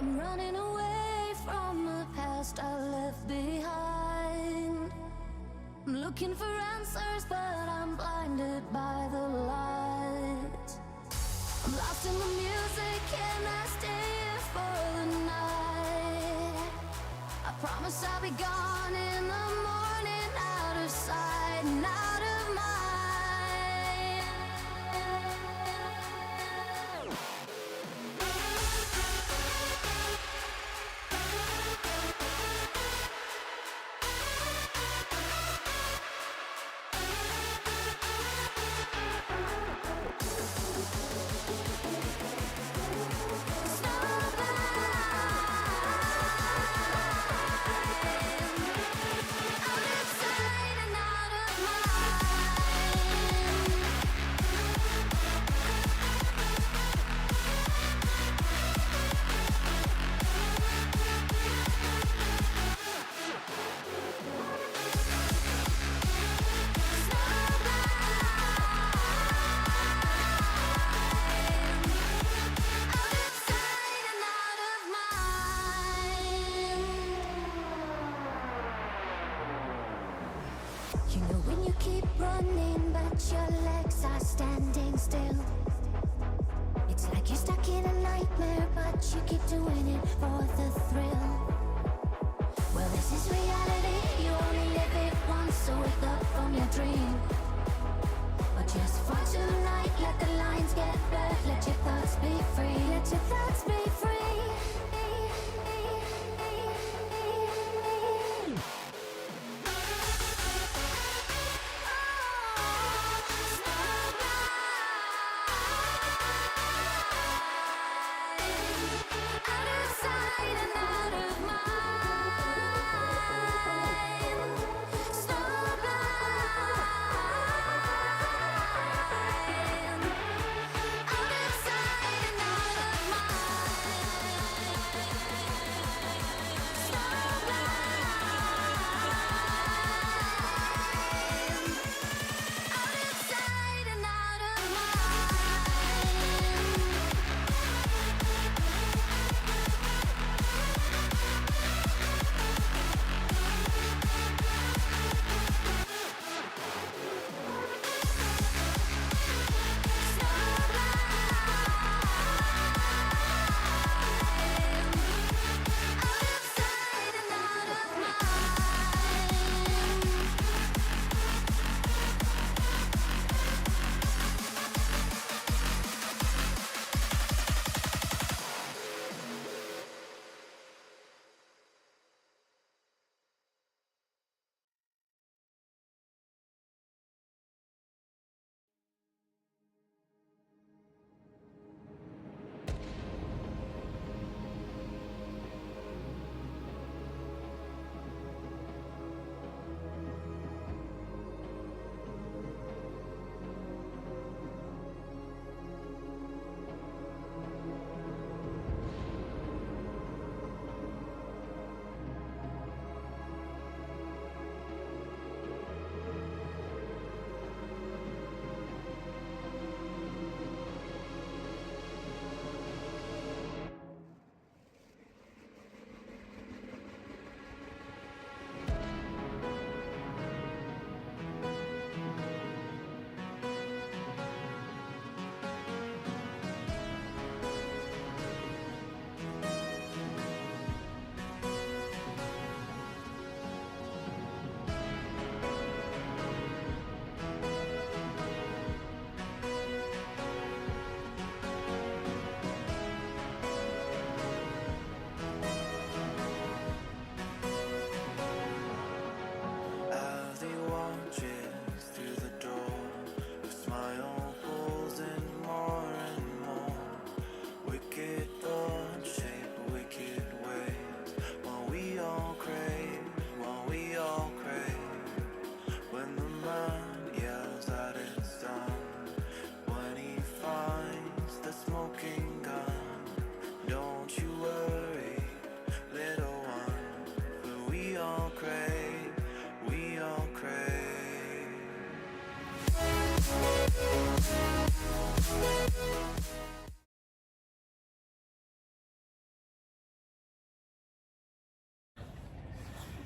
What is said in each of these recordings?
Running away from the past I left behind. I'm looking for answers, but I'm blinded by the light. I'm lost in the music, can I stay here for the night? I promise I'll be gone in the morning, out of sight and out of mind. You know when you keep running but your legs are standing still. It's like you're stuck in a nightmare but you keep doing it for the thrill. Well, this is reality, you only live it once, so wake up from your dream. But just for tonight, let the lines get blurred. Let your thoughts be free, let your thoughts be free. Out of sight and out of mind.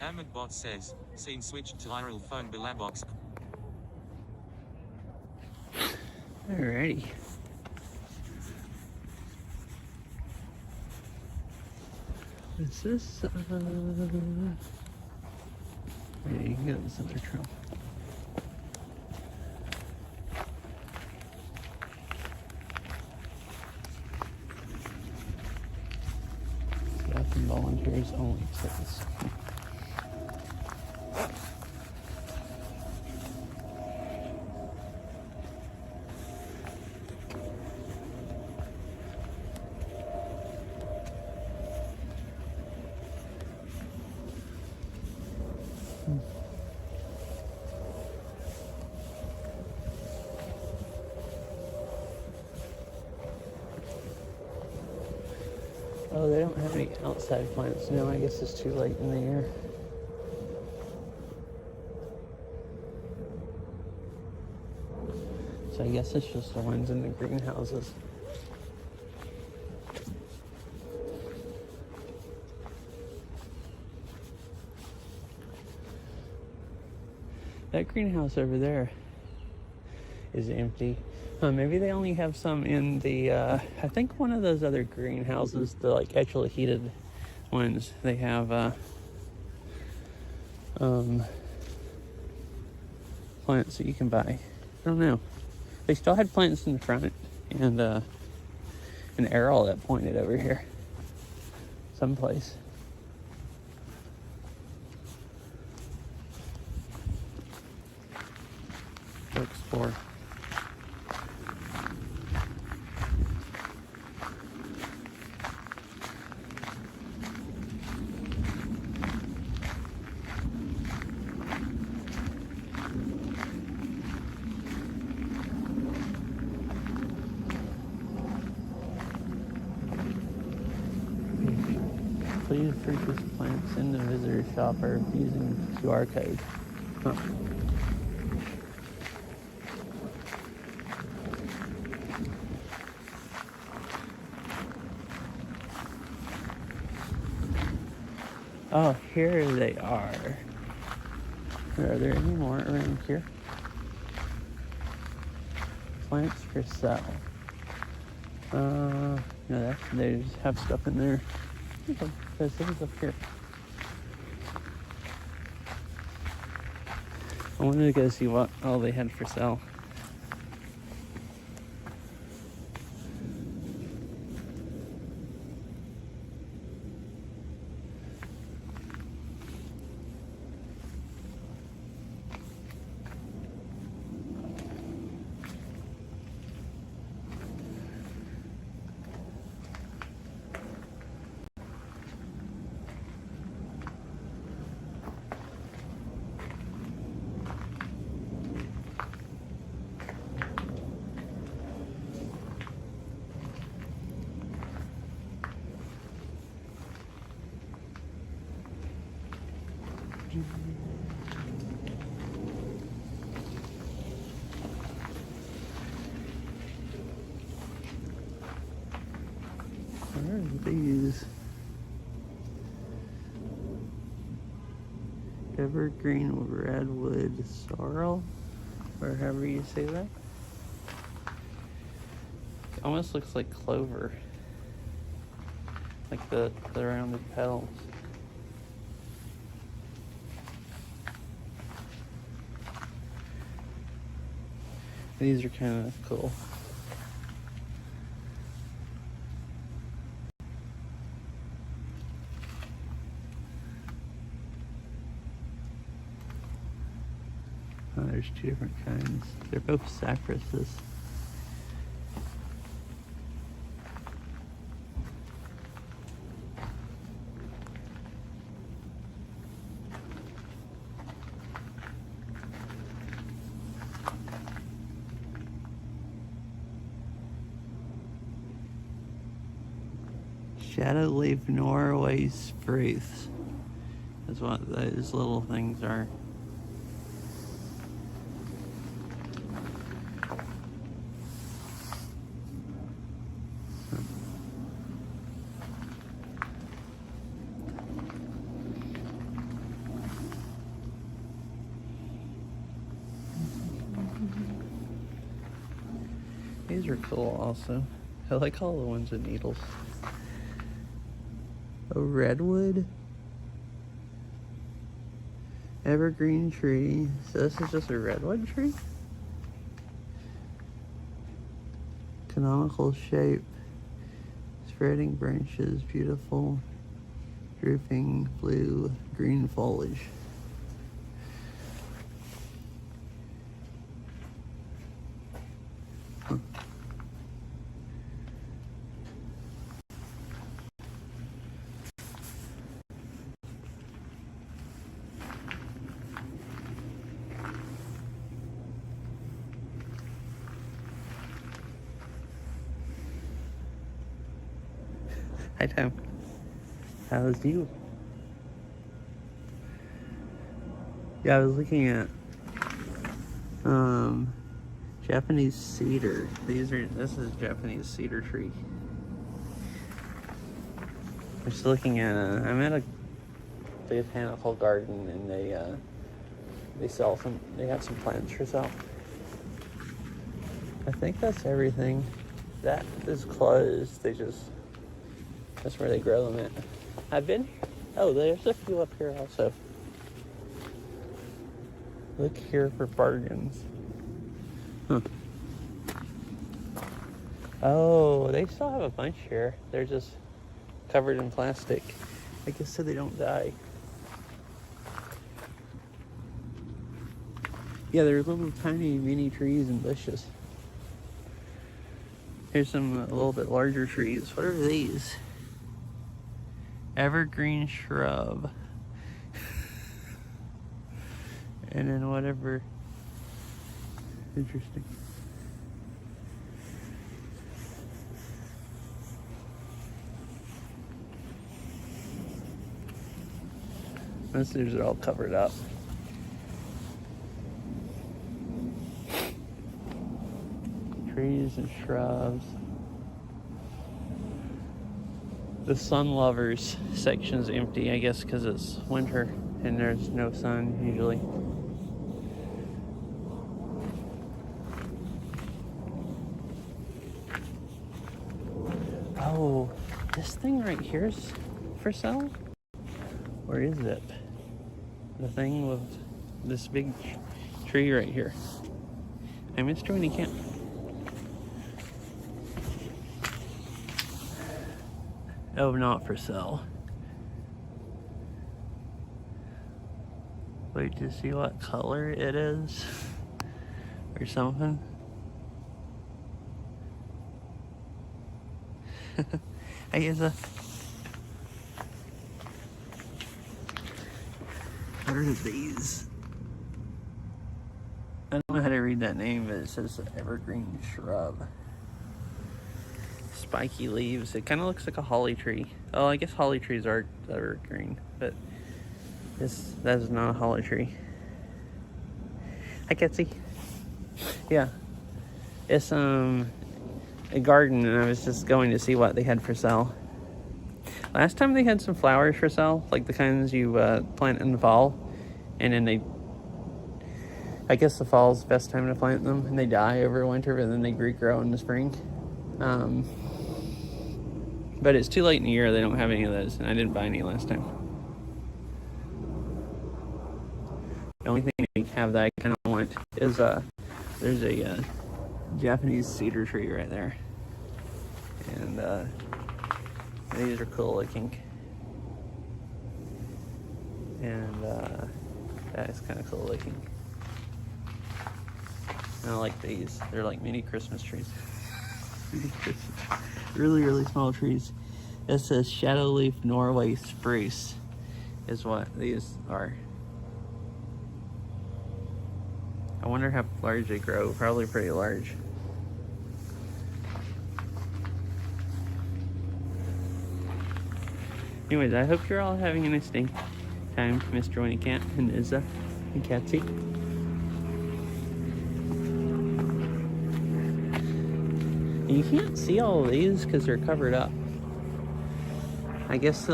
Ahmed Bot says, scene switched to IRL phone below box. Alrighty. Is this, yeah, you can get this other trail. Staff and volunteers only, it says. Oh, they don't have any outside plants now. I guess it's too late in the year. So I guess it's just the ones in the greenhouses. That greenhouse over there is empty. Maybe they only have some in the, I think one of those other greenhouses, the like actually heated ones, they have plants that you can buy. I don't know. They still had plants in the front and an arrow that pointed over here someplace. To explore. Please purchase plants in the visitor shop or using QR code. Huh. Oh, here they are. Are there any more around here? Plants for sale. No, they just have stuff in there. There's things up here. I wanted to go see what all they had for sale. Where are these? Evergreen redwood sorrel, or however you say that. It almost looks like clover, like the rounded petals. These are kind of cool. Oh, there's two different kinds. They're both saccharoses. Shadowleaf Norway spruce is what those little things are. These are cool also. I like all the ones with needles. A redwood. Evergreen tree. So this is just a redwood tree? Canonical shape. Spreading branches, beautiful. Drooping blue, green foliage. Huh. Hi, Tom. How's you? Yeah, I was looking at Japanese cedar. This is Japanese cedar tree. I'm just looking at I'm at a botanical garden, and they sell some. They have some plants for sale. I think that's everything. That is closed. That's where they grow them at. I've been here. Oh, there's a few up here also. Look here for bargains. Huh. Oh, they still have a bunch here. They're just covered in plastic. I guess so they don't die. Yeah, they're little tiny mini trees and bushes. Here's some a little bit larger trees. What are these? Evergreen shrub. And then whatever. Interesting. Most of these are all covered up. Trees and shrubs. The sun lovers section is empty, I guess, because it's winter and there's no sun usually. Oh, this thing right here is for sale? Where is it? The thing with this big tree right here. I missed it when you can't. Oh, not for sale. Wait to see what color it is or something. I guess what are these? I don't know how to read that name, but it says evergreen shrub. Spiky leaves. It kind of looks like a holly tree. Oh, I guess holly trees are evergreen, but that is not a holly tree. Hi, Ketsy. Yeah, it's a garden, and I was just going to see what they had for sale. Last time they had some flowers for sale, like the kinds you plant in the fall, and then I guess the fall's the best time to plant them, and they die over winter, but then they regrow in the spring. But it's too late in the year, they don't have any of those, and I didn't buy any last time. The only thing they have that I kind of want is there's a Japanese cedar tree right there, and these are cool looking, and that is kind of cool looking. And I like these. They're like mini Christmas trees. Really, really small trees. It says shadow leaf Norway spruce is what these are. I wonder how large they grow. Probably pretty large. Anyways, I hope you're all having a nice day. Time, Mr. Winnie Cat and Izza and Katsy. You can't see all of these because they're covered up. I guess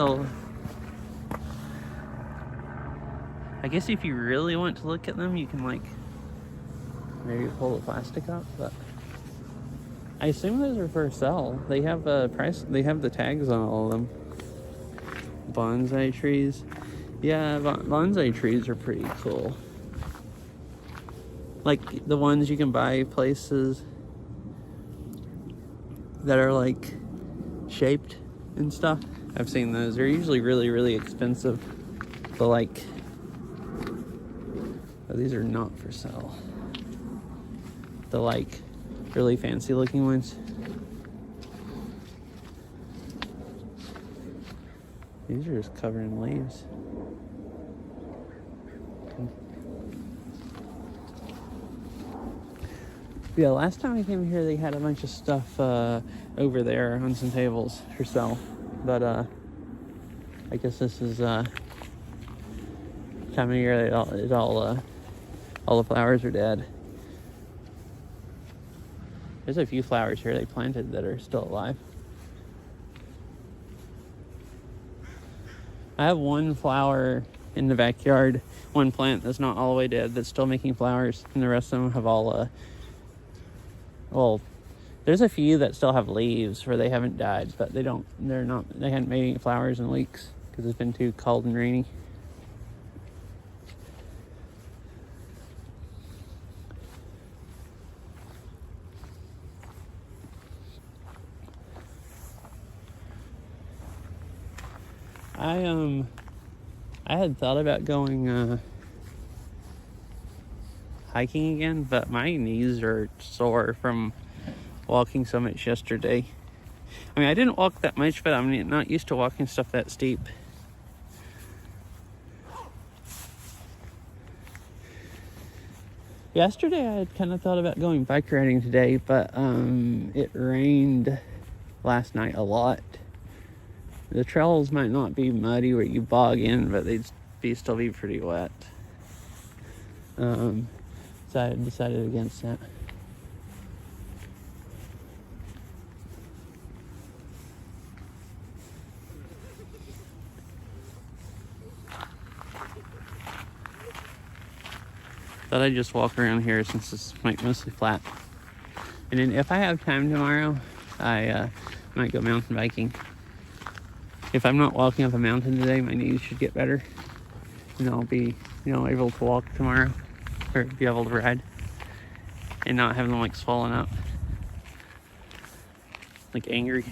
if you really want to look at them, you can like maybe pull the plastic up, but I assume those are for sale. They have a price. They have the tags on all of them. Bonsai trees. Yeah, bonsai trees are pretty cool. Like the ones you can buy places that are like shaped and stuff. I've seen those. They're usually really, really expensive. But like, oh, these are not for sale. The like really fancy looking ones. These are just covered in leaves. Yeah, last time I came here, they had a bunch of stuff over there on some tables for sale. But I guess this is time of year that all the flowers are dead. There's a few flowers here they planted that are still alive. I have one flower in the backyard, one plant that's not all the way dead, that's still making flowers, and the rest of them have all, well, there's a few that still have leaves where they haven't died, but they hadn't made any flowers in weeks because it's been too cold and rainy. I had thought about going hiking again, but my knees are sore from walking so much yesterday. I mean, I didn't walk that much, but I'm not used to walking stuff that steep. Yesterday I had kind of thought about going bike riding today, but it rained last night a lot. The trails might not be muddy where you bog in, but they'd still be pretty wet. So I decided against that. Thought I'd just walk around here since it's like mostly flat. And then if I have time tomorrow, I might go mountain biking. If I'm not walking up a mountain today, my knees should get better. And I'll be, able to walk tomorrow. Or be able to ride. And not have them like swollen up. Like angry.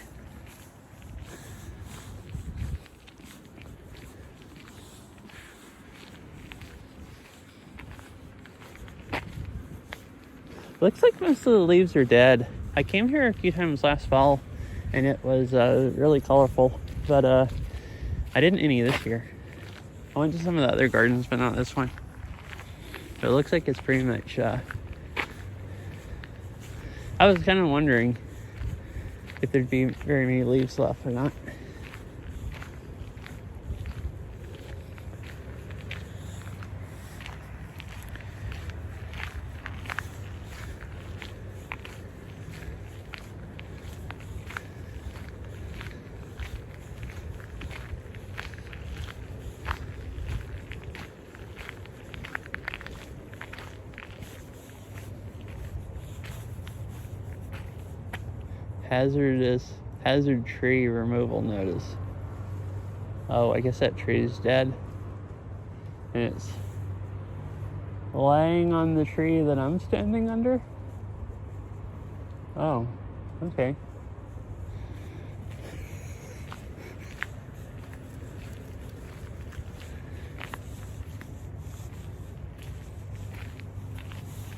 Looks like most of the leaves are dead. I came here a few times last fall and it was really colorful, but I didn't any this year. I went to some of the other gardens, but not this one. But it looks like it's pretty much I was kind of wondering if there'd be very many leaves left or not. Hazard tree removal notice. Oh, I guess that tree is dead. And it's laying on the tree that I'm standing under. Oh, okay.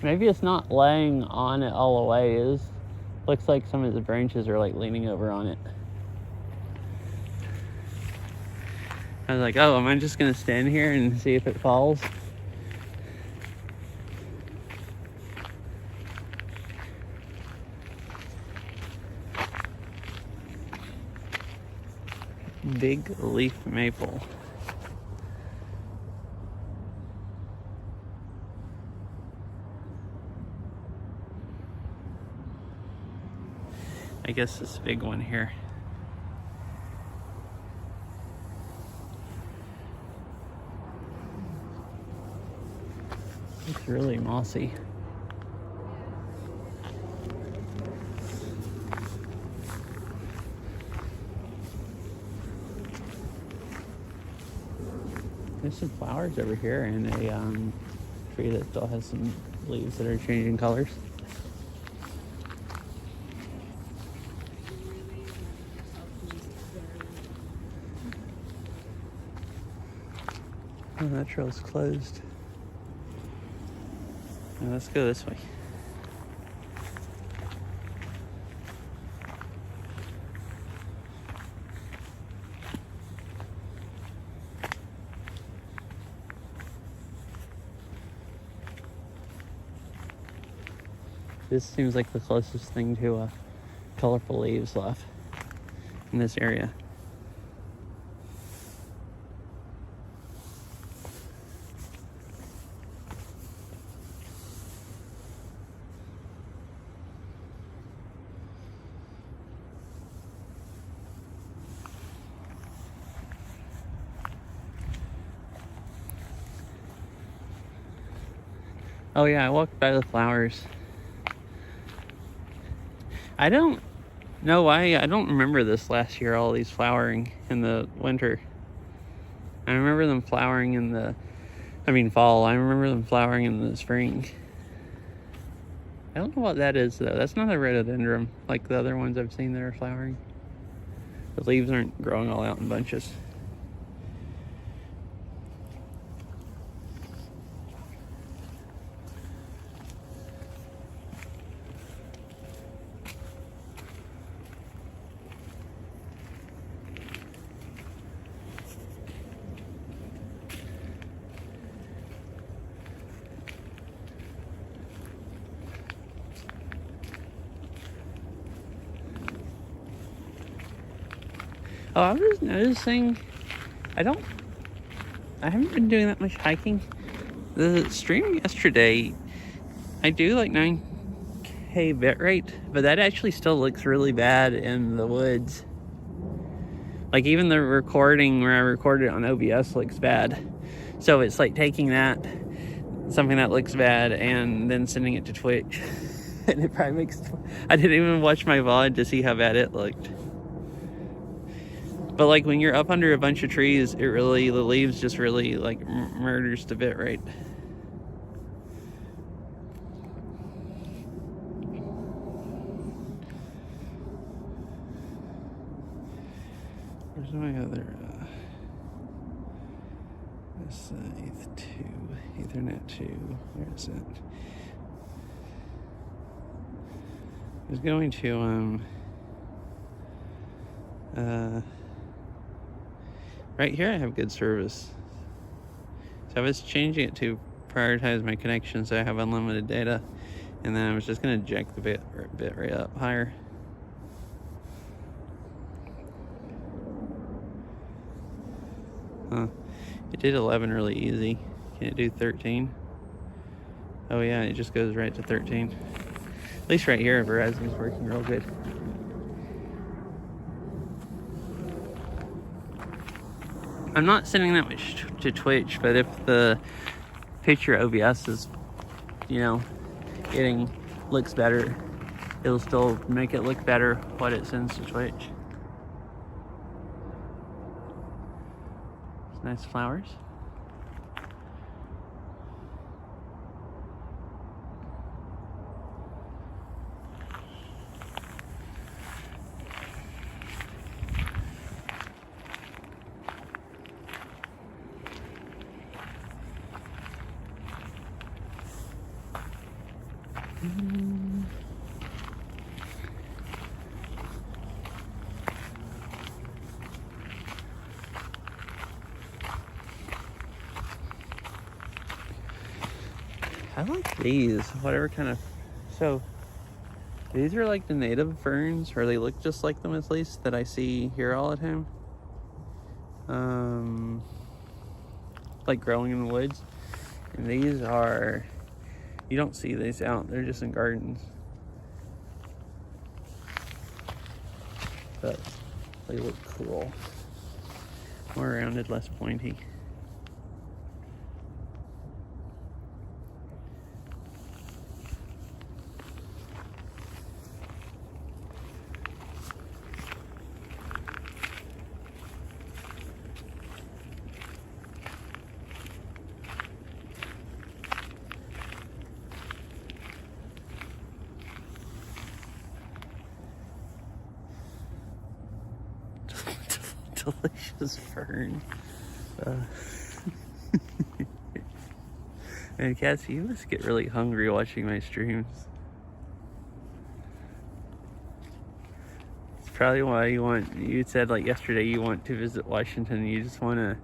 Maybe it's not laying on it all the way. Looks like some of the branches are like leaning over on it. I was like, oh, am I just gonna stand here and see if it falls? Big leaf maple. I guess this big one here. It's really mossy. There's some flowers over here and a tree that still has some leaves that are changing colors. Oh, that trail's closed. Now let's go this way. This seems like the closest thing to colorful leaves left in this area. Oh yeah, I walked by the flowers. I don't know why. I don't remember this last year, all these flowering in the winter. I remember them flowering in fall. I remember them flowering in the spring. I don't know what that is, though. That's not a rhododendron like the other ones I've seen that are flowering. The leaves aren't growing all out in bunches. Oh, I was noticing, I haven't been doing that much hiking. The stream yesterday, I do like 9K bit rate, but that actually still looks really bad in the woods. Like even the recording where I recorded it on OBS looks bad. So it's like taking something that looks bad and then sending it to Twitch. And it probably I didn't even watch my VOD to see how bad it looked. But like when you're up under a bunch of trees, the leaves just really like murders the bit rate. Where's my other, this Ethernet 2, where is it? I was going to, right here I have good service. So I was changing it to prioritize my connection so I have unlimited data. And then I was just going to jack the bit rate up higher. Huh. It did 11 really easy. Can it do 13? Oh yeah, it just goes right to 13. At least right here, Verizon's working real good. I'm not sending that much to Twitch, but if the picture OBS is, looks better, it'll still make it look better what it sends to Twitch. It's nice flowers. I like these, whatever kind of, so these are like the native ferns, or they look just like them at least, that I see here all the time. Like growing in the woods. And these are, you don't see these out, they're just in gardens. But they look cool. More rounded, less pointy. delicious fern. And Cassie, you must get really hungry watching my streams. It's probably why you said like yesterday you want to visit Washington. You just want to,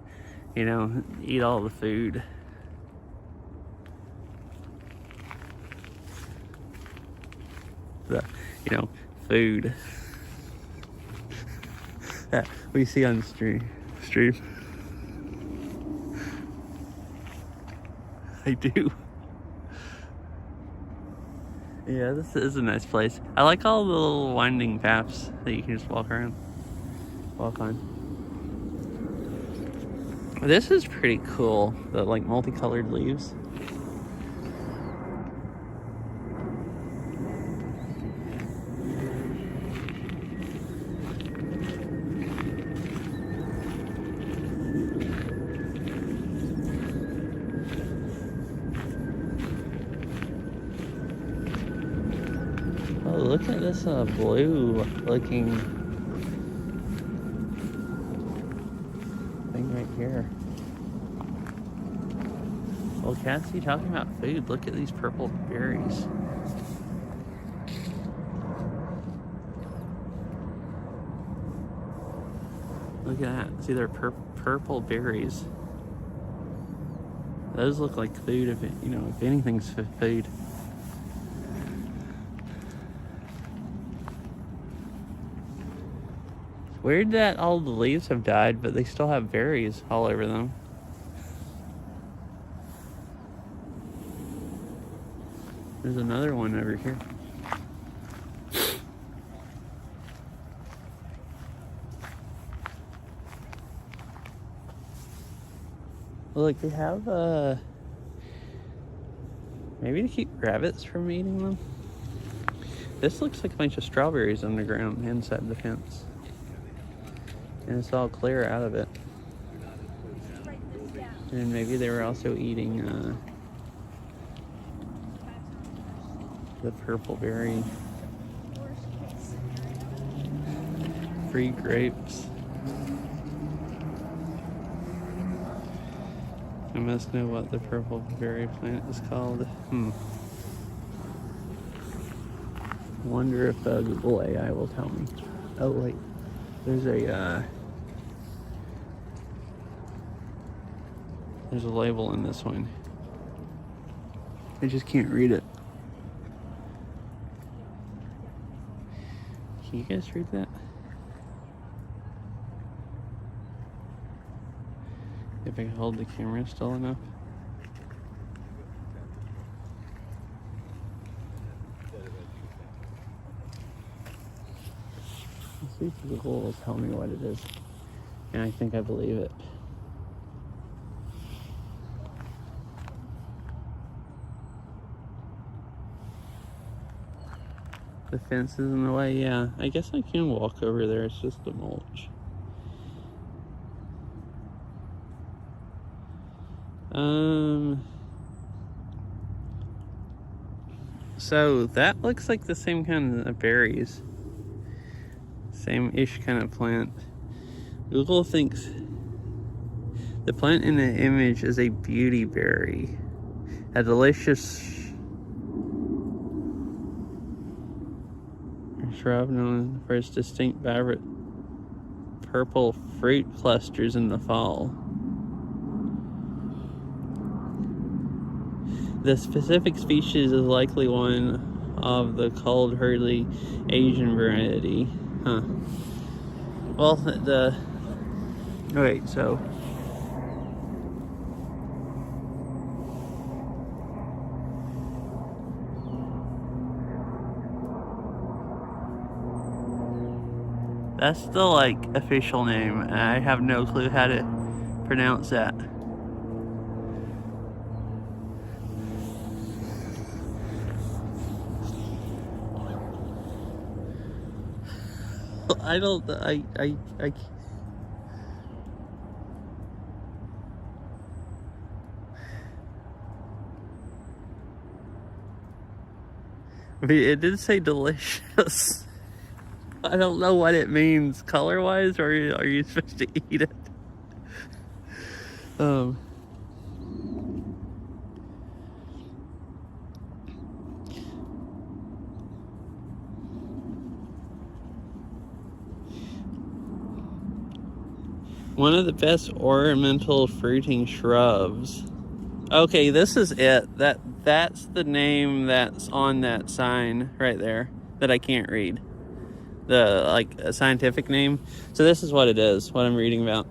eat all the food. The, food that we see on the stream. I do. Yeah, this is a nice place. I like all the little winding paths that you can just walk on. This is pretty cool, the like multicolored leaves. Oh, look at this blue looking thing right here. Well, Cassie, talking about food, look at these purple berries. Look at that. See, they're purple berries. Those look like food if anything's food. Weird that all the leaves have died, but they still have berries all over them. There's another one over here. Look, they have maybe to keep rabbits from eating them. This looks like a bunch of strawberries underground inside the fence. And it's all clear out of it. And maybe they were also eating the purple berry. Free grapes. I must know what the purple berry plant is called. Wonder if Google AI will tell me. Oh wait, there's a label in this one. I just can't read it. Can you guys read that? If I can hold the camera still enough. Let's see if Google will tell me what it is. And I think I believe it. The fence is in the way, yeah. I guess I can walk over there, it's just a mulch. So that looks like the same kind of berries. Same-ish kind of plant. Google thinks the plant in the image is a beauty berry. A delicious shrub known for its distinct vibrant purple fruit clusters in the fall. The specific species is likely one of the cold hurley Asian variety. Huh. Well, wait, so that's the official name. I have no clue how to pronounce that. I mean, it did say delicious. I don't know what it means color-wise, or are you supposed to eat it? One of the best ornamental fruiting shrubs. Okay, this is it. That's the name that's on that sign right there that I can't read. The like a scientific name. So this is what it is, what I'm reading about.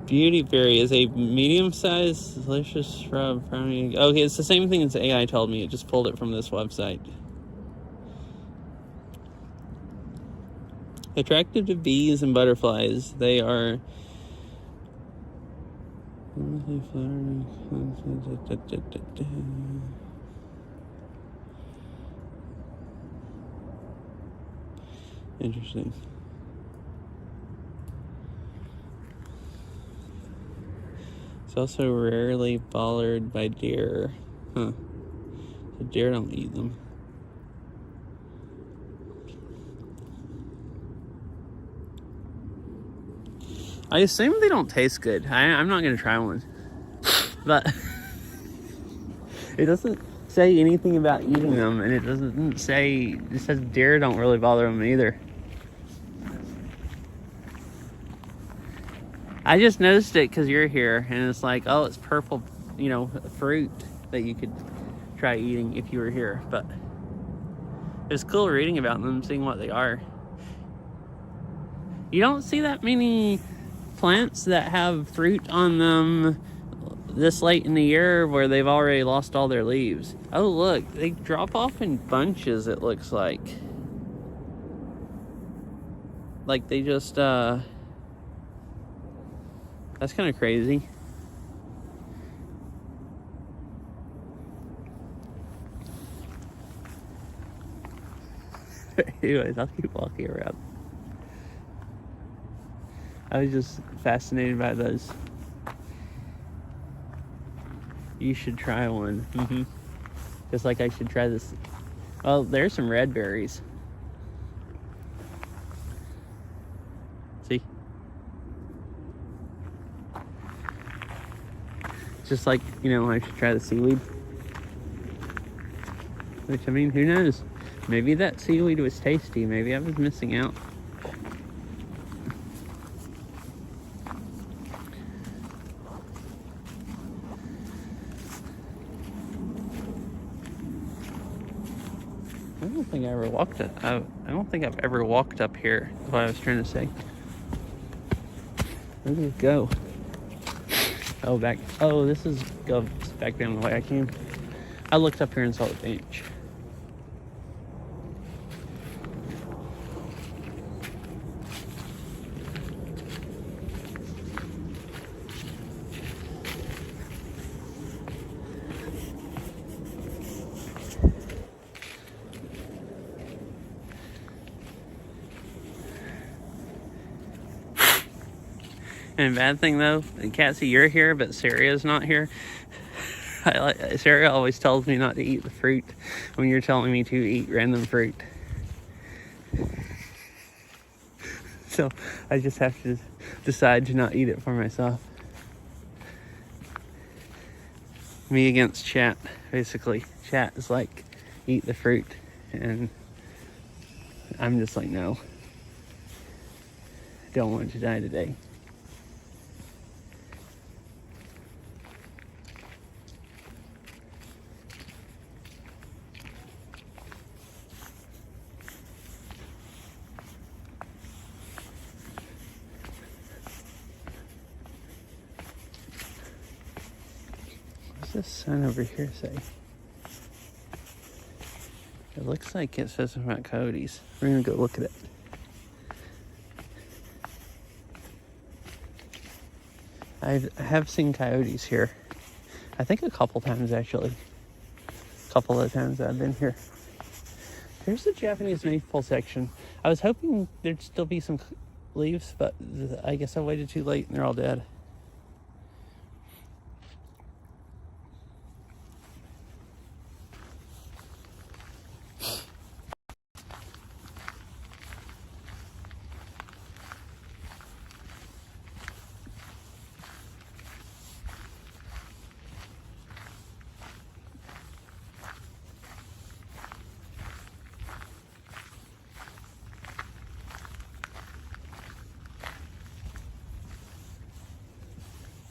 Beautyberry is a medium-sized, delicious shrub. Okay, it's the same thing as AI told me. It just pulled it from this website. Attractive to bees and butterflies. They are... Interesting. It's also rarely bothered by deer. Huh. The deer don't eat them. I assume they don't taste good. I'm not going to try one. But it doesn't say anything about eating them, and it doesn't say... It says deer don't really bother them either. I just noticed it because you're here, and it's like, oh, it's purple, fruit that you could try eating if you were here. But it's cool reading about them, seeing what they are. You don't see that many plants that have fruit on them this late in the year where they've already lost all their leaves. Oh, look, they drop off in bunches, it looks like. Like they just, that's kind of crazy. Anyways, I'll keep walking around. I was just fascinated by those. You should try one. Just like I should try this. Oh, there's some red berries. See? Just like, I should try the seaweed. Which, I mean, who knows? Maybe that seaweed was tasty. Maybe I was missing out. I don't think I ever walked it. I don't think I've ever walked up here. Is what I was trying to say. Where did it go? Oh, back. Oh, this is goes back down the way I came. I looked up here and saw the bench. And bad thing though, Cassie, you're here, but Sarah's not here. Sarah always tells me not to eat the fruit when you're telling me to eat random fruit. So I just have to decide to not eat it for myself. Me against chat, basically. Chat is like, eat the fruit, and I'm just like, no. Don't want to die today. What's this sign over here say? It looks like it says something about coyotes. We're gonna go look at it. I have seen coyotes here. I think a couple times actually. A couple of times I've been here. Here's the Japanese maple section. I was hoping there'd still be some leaves, but I guess I waited too late and they're all dead.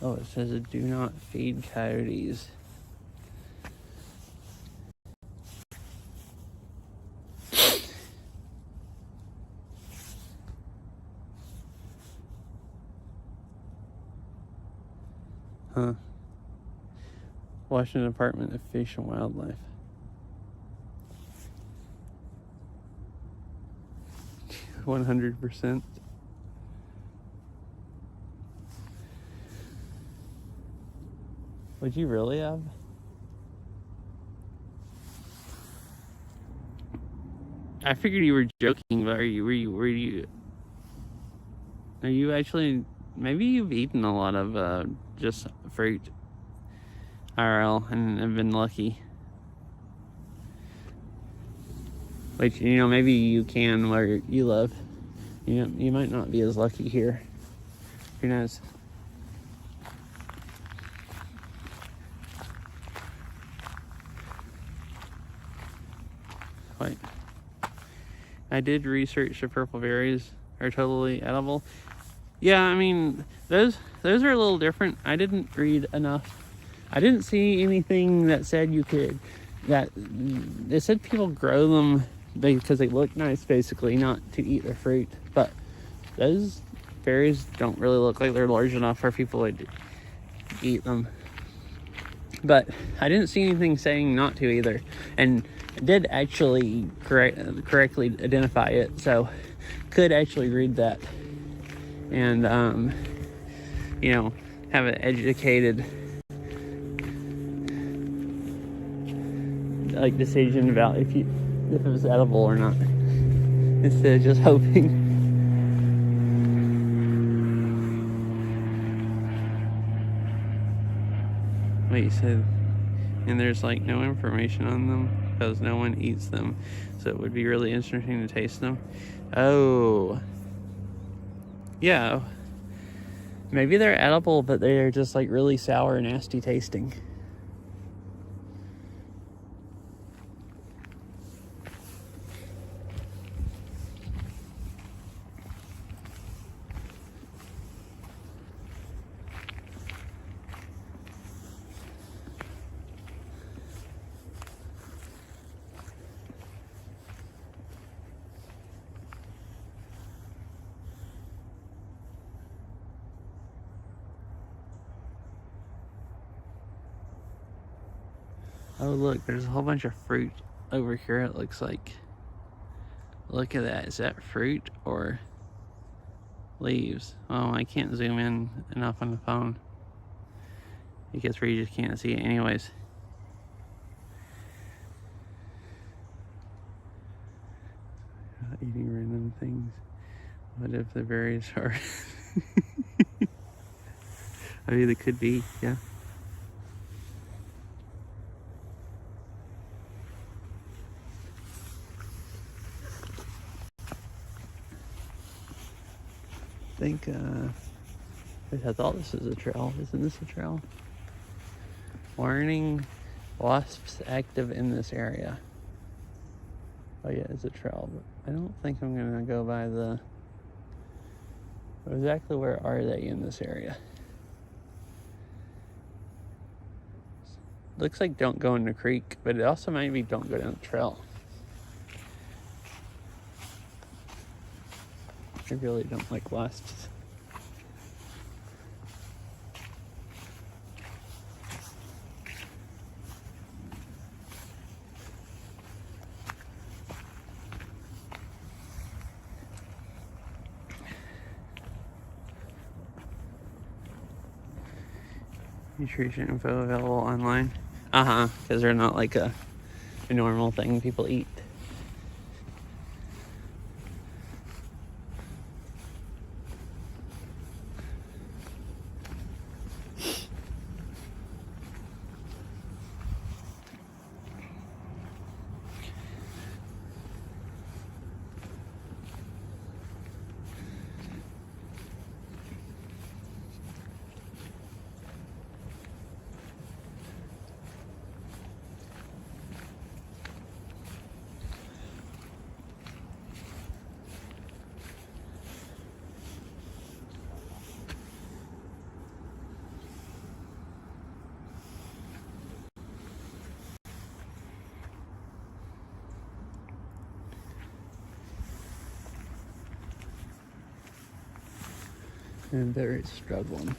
Oh, it says do not feed coyotes. Huh. Washington Department of Fish and Wildlife. " 100%. Would you really have? I figured you were joking, but are you actually, maybe you've eaten a lot of just fruit IRL and have been lucky. Which, maybe you can where you live. You might not be as lucky here. Who knows? Wait. I did research the purple berries are totally edible. Yeah, I mean, those are a little different. I didn't read enough. I didn't see anything that said you could, they said people grow them because they look nice, basically, not to eat their fruit. But those berries don't really look like they're large enough for people to eat them. But I didn't see anything saying not to either. And I did actually correctly identify it, so could actually read that. And, have an educated decision about if it was edible or not, instead of just hoping. Wait, you said, and there's no information on them because no one eats them, so it would be really interesting to taste them. Oh, yeah, maybe they're edible, but they're just really sour, nasty tasting. Oh, look, there's a whole bunch of fruit over here, it looks like. Look at that. Is that fruit or leaves? Oh, I can't zoom in enough on the phone. I guess we just can't see it anyways. Eating random things. What if the berries are... I mean, they could be, yeah. I thought this was a trail. Isn't this a trail? Warning, wasps active in this area. Oh yeah, it's a trail, but I don't think I'm gonna go by the... Exactly where are they in this area? Looks like don't go in the creek, but it also might be don't go down the trail. I really don't like wasps. Nutrition info available online. Because they're not a normal thing people eat. And they're struggling.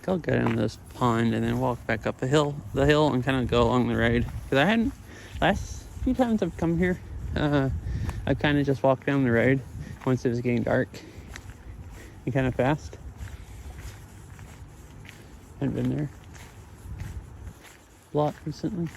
I'll go down this pond and then walk back up the hill and kind of go along the road. Because I hadn't, last few times I've come here, I've kind of just walked down the road once it was getting dark and kind of fast. Hadn't been there a lot recently.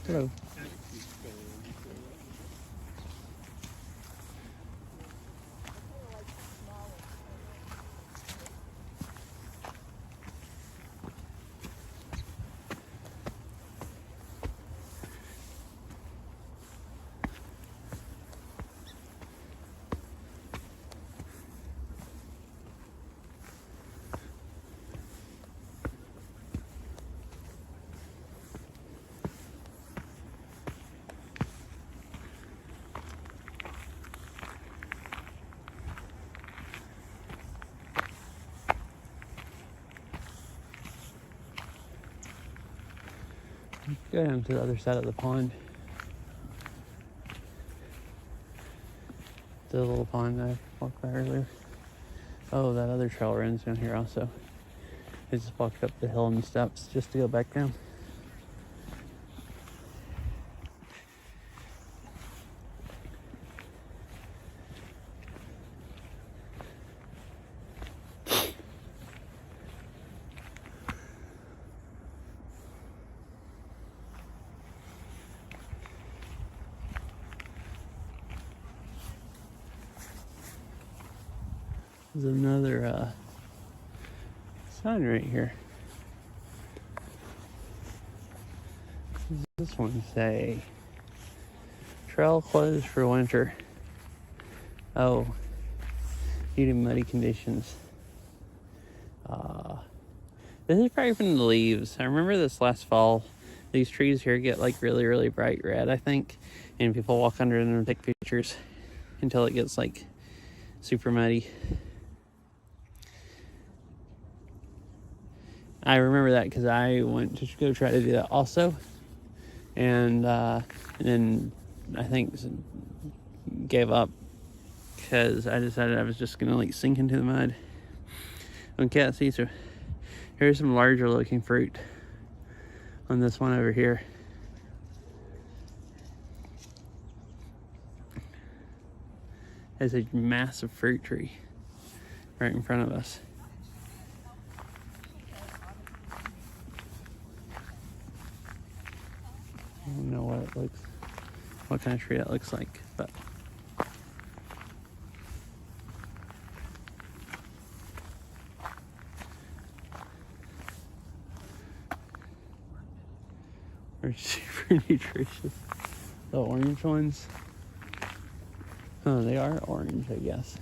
Hello. Go down to the other side of the pond. The little pond I walked by earlier. Oh, that other trail runs down here also. I just walked up the hill and steps just to go back down. There's another sign right here. What does this one say? Trail closed for winter. Oh, due to muddy conditions. This is probably from the leaves. I remember this last fall. These trees here get like really, really bright red, I think. And people walk under them and take pictures until it gets like super muddy. I remember that because I went to go try to do that also. And then I think gave up because I decided I was just going to like sink into the mud. Okay, see, so here's some larger looking fruit on this one over here. There's a massive fruit tree right in front of us. I don't know what kind of tree that looks like, but they're super nutritious. The orange ones. Oh, they are orange, I guess.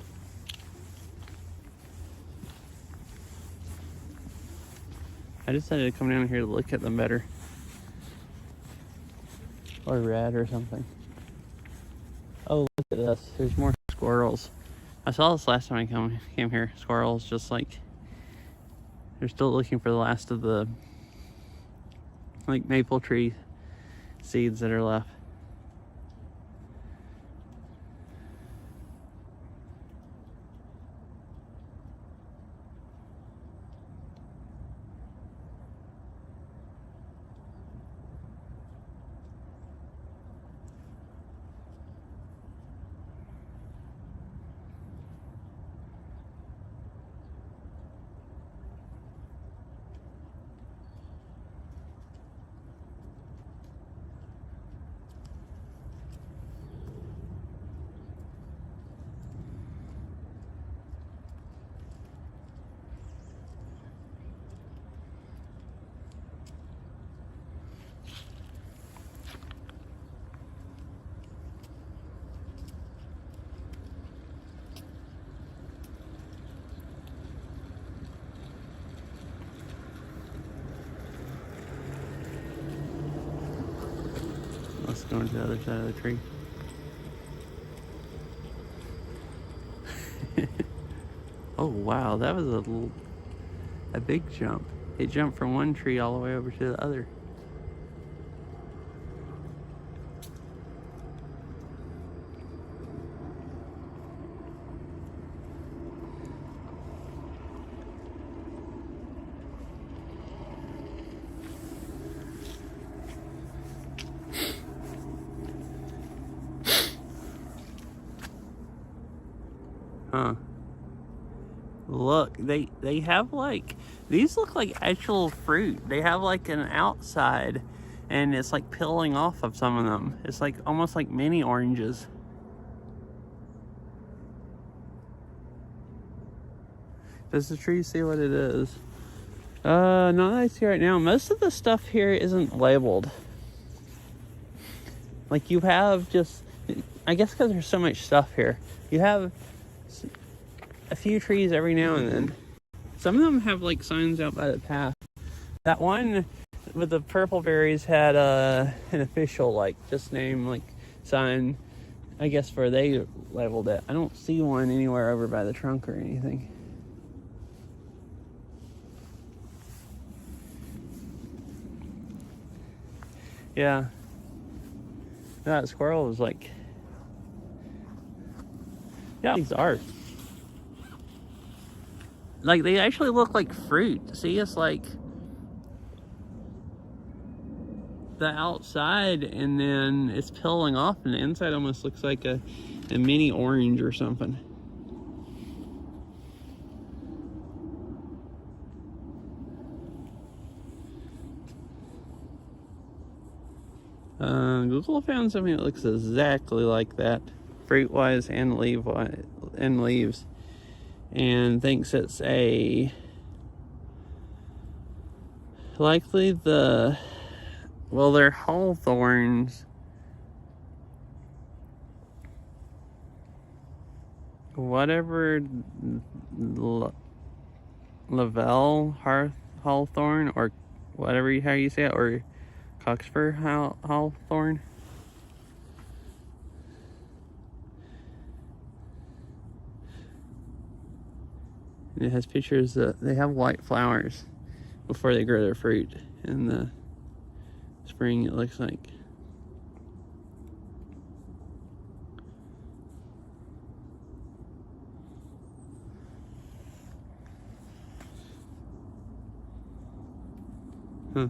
I decided to come down here to look at them better. Or red or something. Oh, look at this. There's more squirrels. I saw this last time I came here. Squirrels just like, they're still looking for the last of the like maple tree seeds that are left. Let's go into the other side of the tree. Oh wow, that was a big jump. It jumped from one tree all the way over to the other. Huh. Look, they have like, these look like actual fruit. They have like an outside and it's like peeling off of some of them. It's like almost like mini oranges. Does the tree see what it is? Not that I see right now. Most of the stuff here isn't labeled. Like you have just, I guess because there's so much stuff here, you have a few trees every now and then. Some of them have like signs out by the path. That one with the purple berries had an official like just name like sign, I guess, where they labeled it. I don't see one anywhere over by the trunk or anything. Yeah. That squirrel was like, yeah, these are. Like, they actually look like fruit. See, it's like the outside and then it's peeling off and the inside almost looks like a mini orange or something. Google found something that looks exactly like that, fruit-wise and leaves, and thinks it's likely they're hawthorns. Whatever, Lavelle hawthorn, or whatever how you say it, or Cockspur hawthorn. And it has pictures that they have white flowers before they grow their fruit in the spring, it looks like. Huh.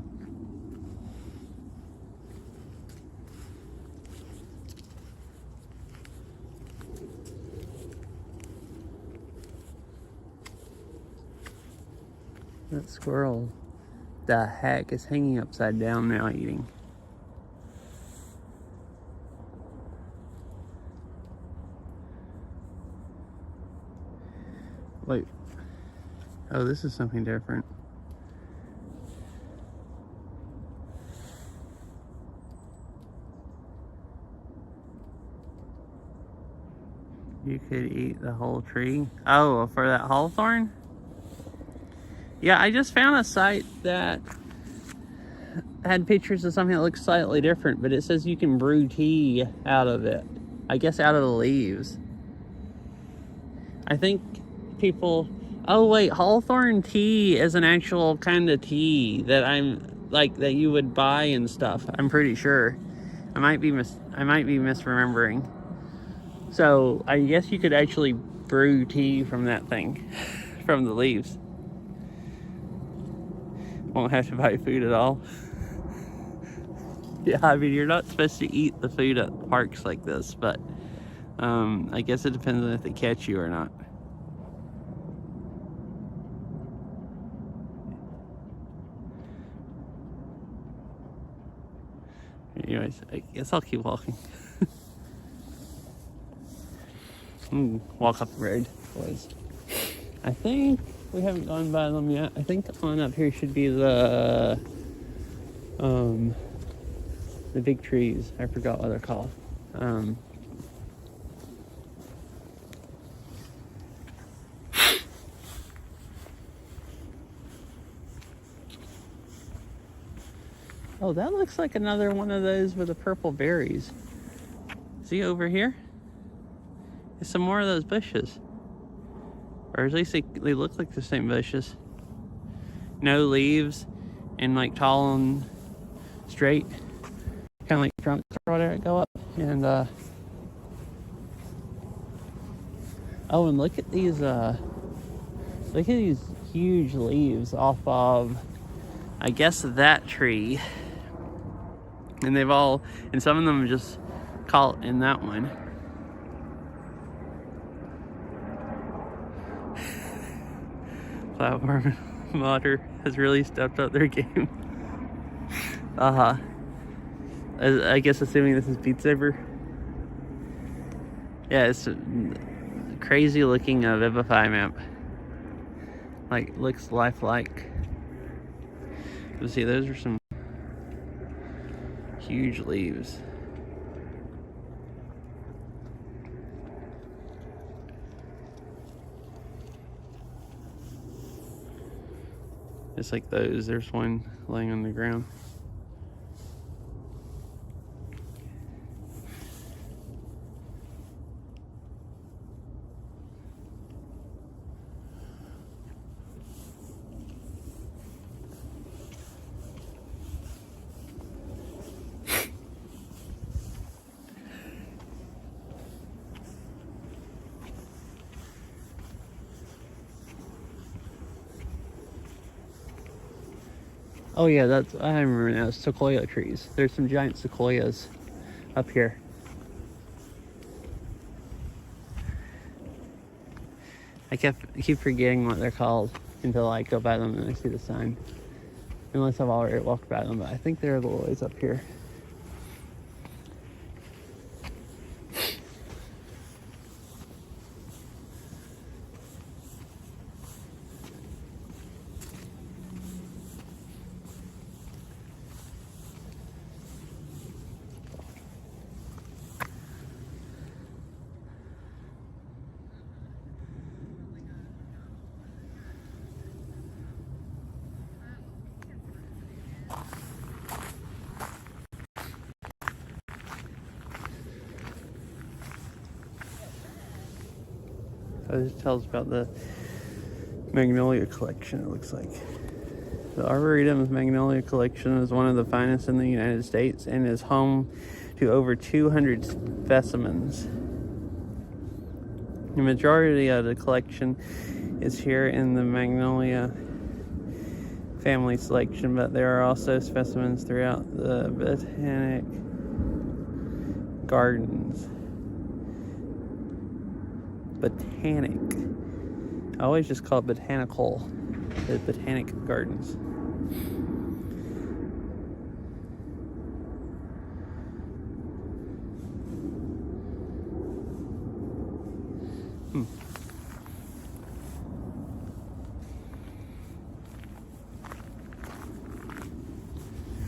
That squirrel, the heck, is hanging upside down now eating. Wait. Oh, this is something different. You could eat the whole tree. Oh, for that hawthorn? Yeah, I just found a site that had pictures of something that looks slightly different, but it says you can brew tea out of it. I guess out of the leaves. I think people... Oh wait, hawthorn tea is an actual kind of tea that that you would buy and stuff. I'm pretty sure. I might be misremembering. So I guess you could actually brew tea from that thing, from the leaves. Won't have to buy food at all. Yeah, I mean, you're not supposed to eat the food at parks like this, but I guess it depends on if they catch you or not. Anyways, I guess I'll keep walking. Walk up the road, boys. I think we haven't gone by them yet. I think on up here should be the big trees. I forgot what they're called. Oh, that looks like another one of those with the purple berries. See over here? There's some more of those bushes. Or at least they look like the same bushes. No leaves and like tall and straight. Kind of like trunks or whatever go up. And oh, and look at these huge leaves off of, I guess, that tree. And and some of them are just caught in that one. Platform Modder has really stepped up their game. I guess assuming this is Beat Saber. Yeah, it's a crazy looking Vivify map. Like, looks lifelike. You see, those are some huge leaves. Just like those, there's one laying on the ground. Oh yeah, I remember now, sequoia trees. There's some giant sequoias up here. I keep forgetting what they're called until I go by them and I see the sign. Unless I've already walked by them, but I think they're a little ways up here. This tells about the Magnolia Collection, it looks like. The Arboretum's Magnolia Collection is one of the finest in the United States and is home to over 200 specimens. The majority of the collection is here in the Magnolia family selection, but there are also specimens throughout the Botanic Gardens. Botanic. I always just call it botanical. The Botanic Gardens.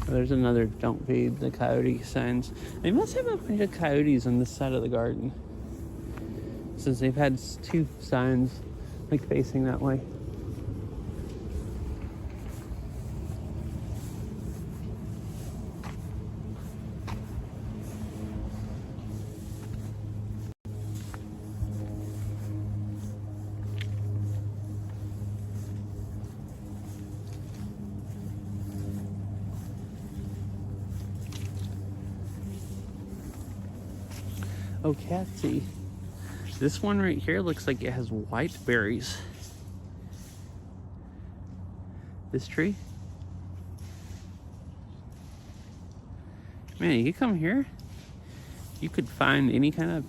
There's another don't feed the coyote signs. They must have a bunch of coyotes on this side of the garden, since they've had two signs like facing that way. Oh, Catsy. This one right here looks like it has white berries. This tree? Man, you come here, you could find any kind of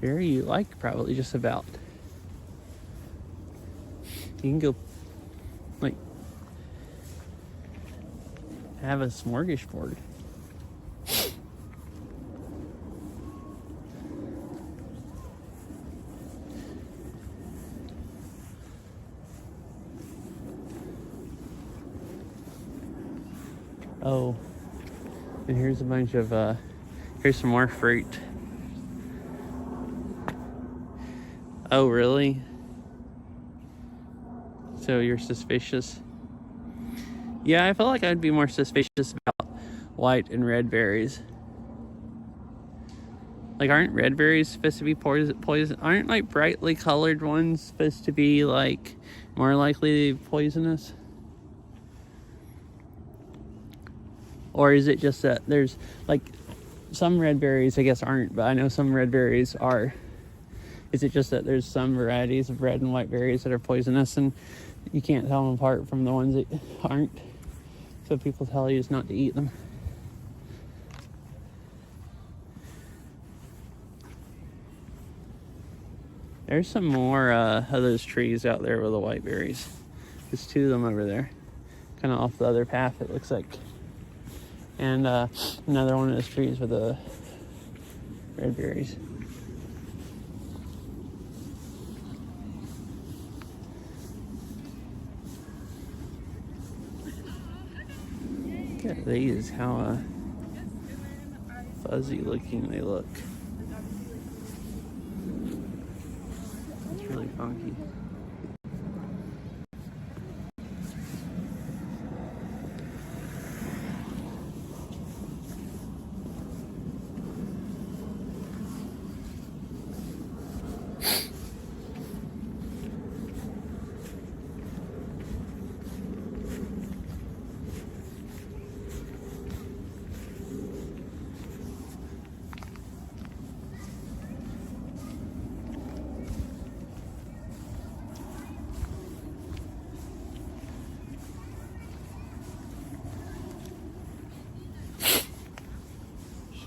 berry you like, probably just about. You can go, like, have a smorgasbord. Oh, and here's a bunch of, here's some more fruit. Oh, really? So you're suspicious? Yeah, I feel like I'd be more suspicious about white and red berries. Like, aren't red berries supposed to be poison? Aren't, like, brightly colored ones supposed to be, like, more likely poisonous? Or is it just that there's, like, some red berries, I guess, aren't, but I know some red berries are. Is it just that there's some varieties of red and white berries that are poisonous and you can't tell them apart from the ones that aren't? So people tell you not to eat them. There's some more of those trees out there with the white berries. There's two of them over there. Kind of off the other path, it looks like. And another one of those trees with the red berries. Look at these, how fuzzy looking they look. It's really funky.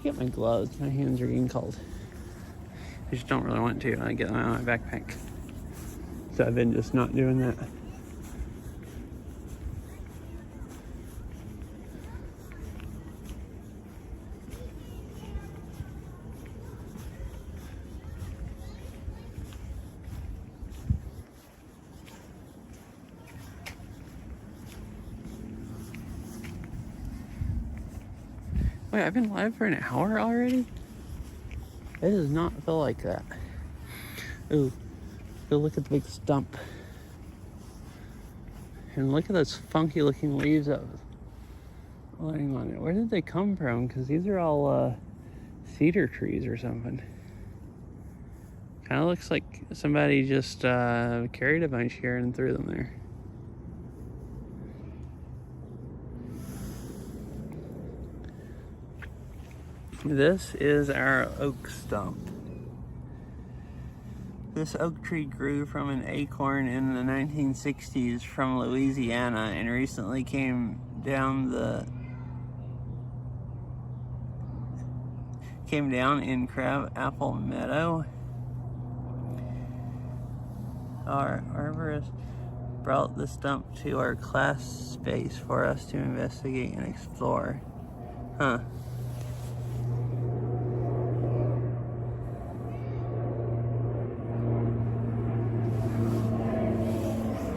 Get my gloves. My hands are getting cold. I just don't really want to. I get them out of my backpack. So I've been just not doing that. Wait, I've been live for an hour already? It does not feel like that. Ooh, go look at the big stump. And look at those funky looking leaves that was lying on it. Where did they come from? Because these are all cedar trees or something. Kind of looks like somebody just carried a bunch here and threw them there. This is our oak stump. This oak tree grew from an acorn in the 1960s from Louisiana and recently came down in Crab Apple Meadow. Our arborist brought the stump to our class space for us to investigate and explore. Huh.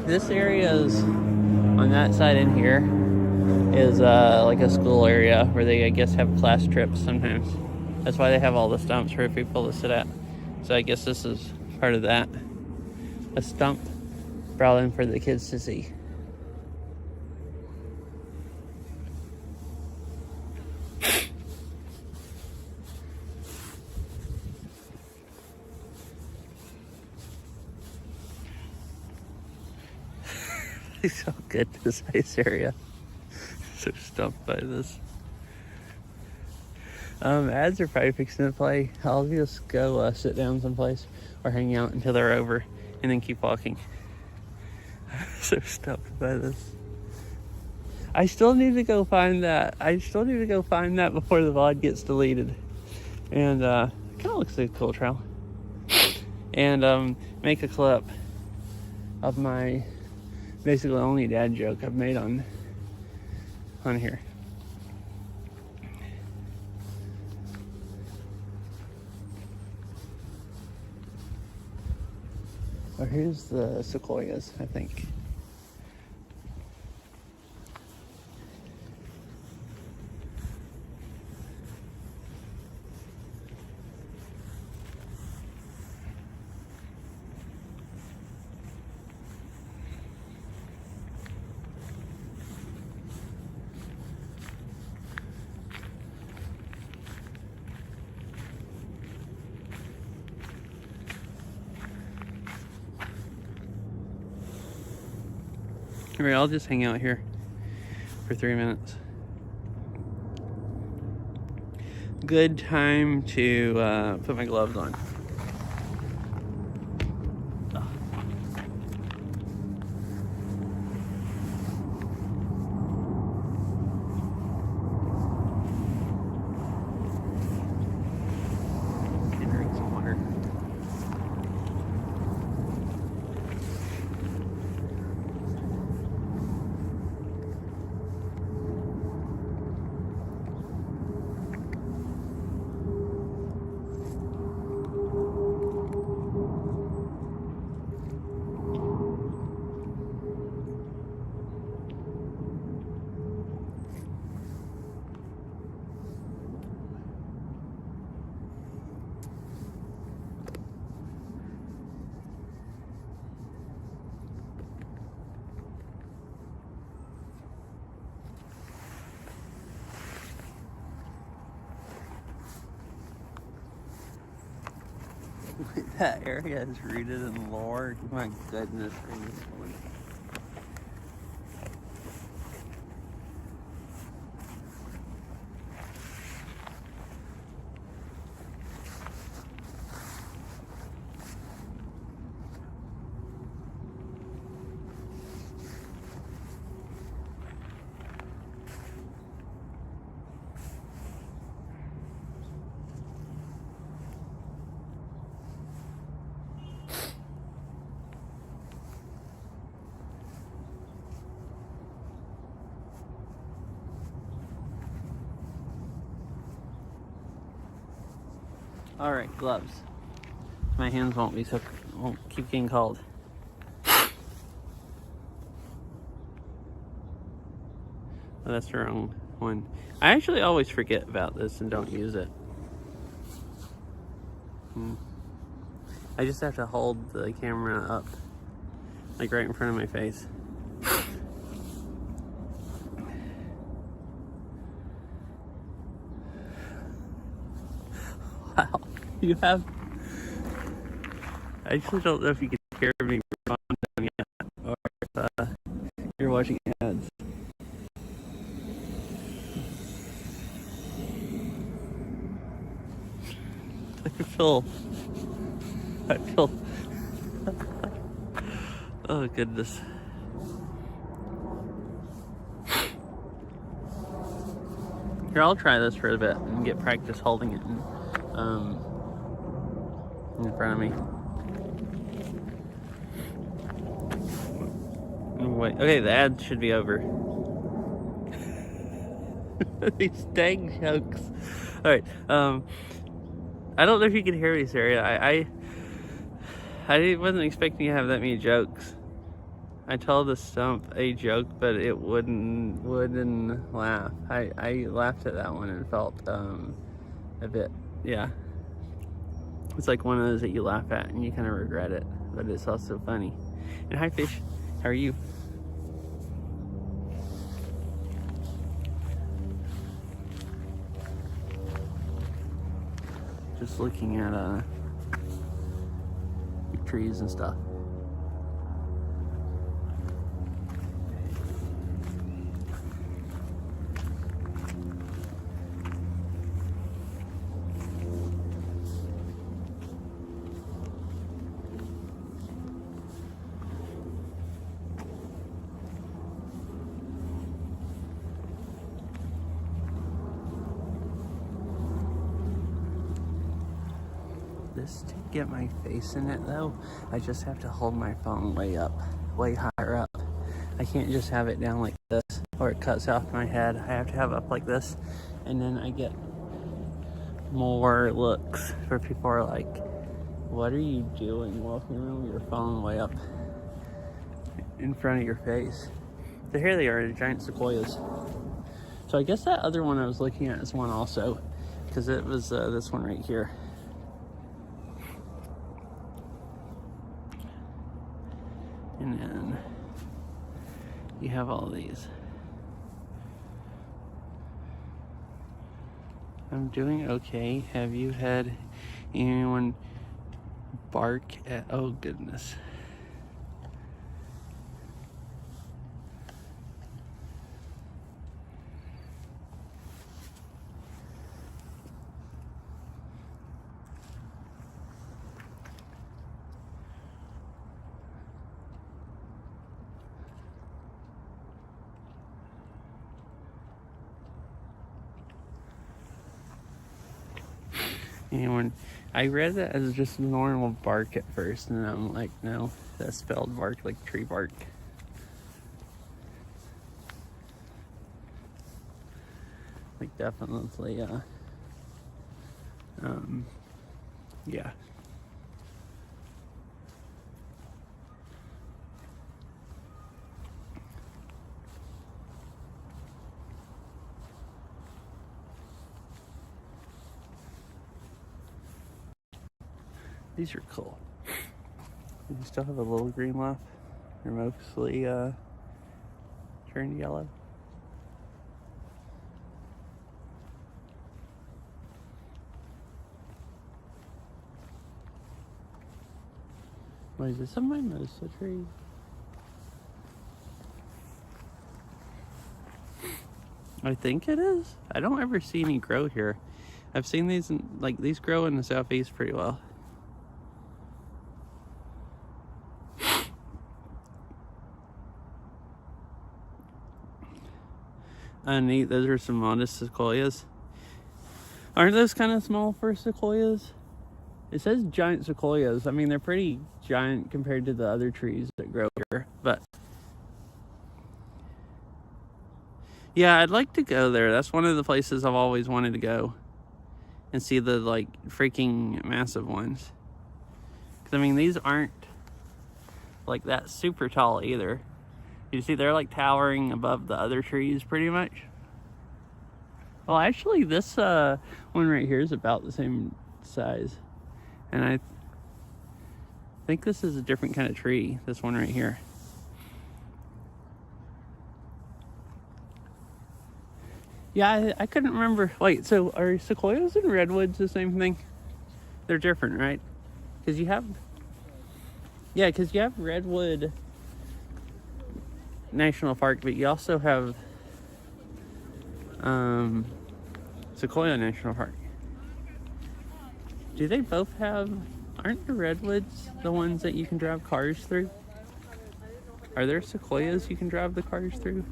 This area is, on that side in here, is like a school area where they, I guess, have class trips sometimes. That's why they have all the stumps for people to sit at. So I guess this is part of that. A stump brought in for the kids to see. It's so good, this ice area. So stumped by this. Ads are probably fixing to play. I'll just go sit down someplace or hang out until they're over and then keep walking. So stuffed by this. I still need to go find that. Before the VOD gets deleted. And kind of looks like a cool trail. And make a clip of my basically only dad joke I've made on here. Oh, here's the sequoias, I think. Alright, I'll just hang out here for 3 minutes. Good time to put my gloves on. Can drink some water. That area is rooted in lore. My goodness. All right, gloves. My hands won't keep getting cold. Oh, that's the wrong one. I actually always forget about this and don't use it. I just have to hold the camera up, like right in front of my face. Wow, you have... I actually don't know if you can hear me yet, or if you're watching ads. I feel oh goodness. Here, I'll try this for a bit and get practice holding it in front of me. Wait, okay, the ad should be over. These dang jokes. Alright, I don't know if you can hear me, Sarah. I wasn't expecting to have that many jokes. I told the stump a joke, but it wouldn't laugh. I laughed at that one and felt a bit, yeah. It's like one of those that you laugh at and you kind of regret it, but it's also funny. And hi, fish. How are you? Just looking at trees and stuff. just to get my face in it though, I just have to hold my phone way up, way higher up. I can't just have it down like this or it cuts off my head. I have to have it up like this, and then I get more looks where people are like, what are you doing walking around with your phone way up in front of your face? So here they are, the giant sequoias. So I guess that other one I was looking at is one also, because it was this one right here. And then you have all these. I'm doing okay. Have you had anyone bark at, oh goodness. Anyone? I read that as just normal bark at first, and I'm like, no, that's spelled bark like tree bark. Like definitely, yeah. These are cool. You still have a little green left. They're mostly turned yellow. What is this? A mimosa tree? I think it is. I don't ever see any grow here. I've seen these, like these grow in the southeast pretty well. Neat, those are some modest sequoias. Aren't those kind of small for sequoias? It says giant sequoias. I mean, they're pretty giant compared to the other trees that grow here, but yeah, I'd like to go there. That's one of the places I've always wanted to go and see the like freaking massive ones. 'Cause I mean, these aren't like that super tall either. You see, they're like towering above the other trees pretty much. Well, actually, this one right here is about the same size. And I think this is a different kind of tree, this one right here. Yeah, I couldn't remember. Wait, so are sequoias and redwoods the same thing? They're different, right? Because you have... Yeah, because you have Redwood National Park, but you also have Sequoia National Park. Do they both have... Aren't the redwoods the ones that you can drive cars through? Are there sequoias you can drive the cars through?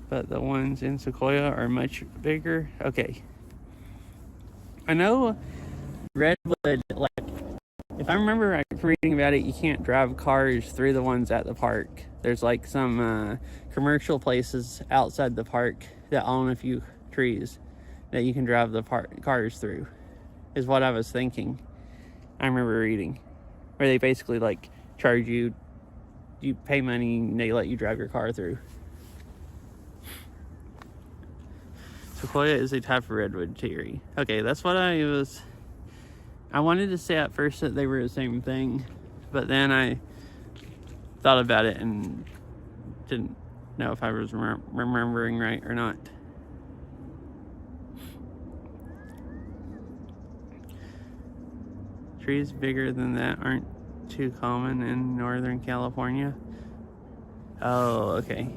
But the ones in Sequoia are much bigger. Okay. I know redwood, like, if I remember right from reading about it, you can't drive cars through the ones at the park. There's like some commercial places outside the park that own a few trees that you can drive the cars through, is what I was thinking. I remember reading where they basically like charge you, you pay money and they let you drive your car through. Sequoia is a type of redwood tree. Okay, that's what I wanted to say at first, that they were the same thing, but then I thought about it and didn't know if I was remembering right or not. Trees bigger than that aren't too common in Northern California. Oh, okay.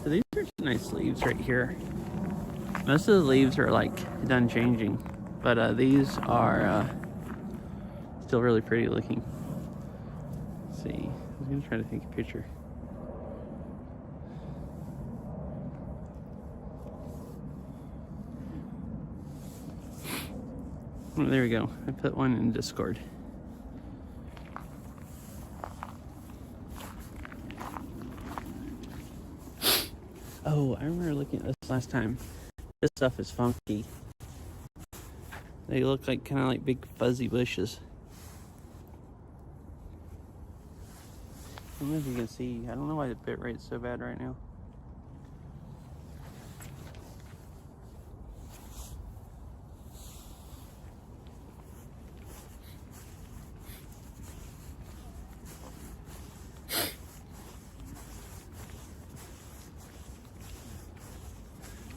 So these are some nice leaves right here. Most of the leaves are like done changing, but these are still really pretty looking. Let's see, I'm gonna try to take a picture. Oh, there we go. I put one in Discord. Oh, I remember looking at this last time. This stuff is funky. They look like kind of like big fuzzy bushes. I don't know if you can see. I don't know why the bit rate's so bad right now.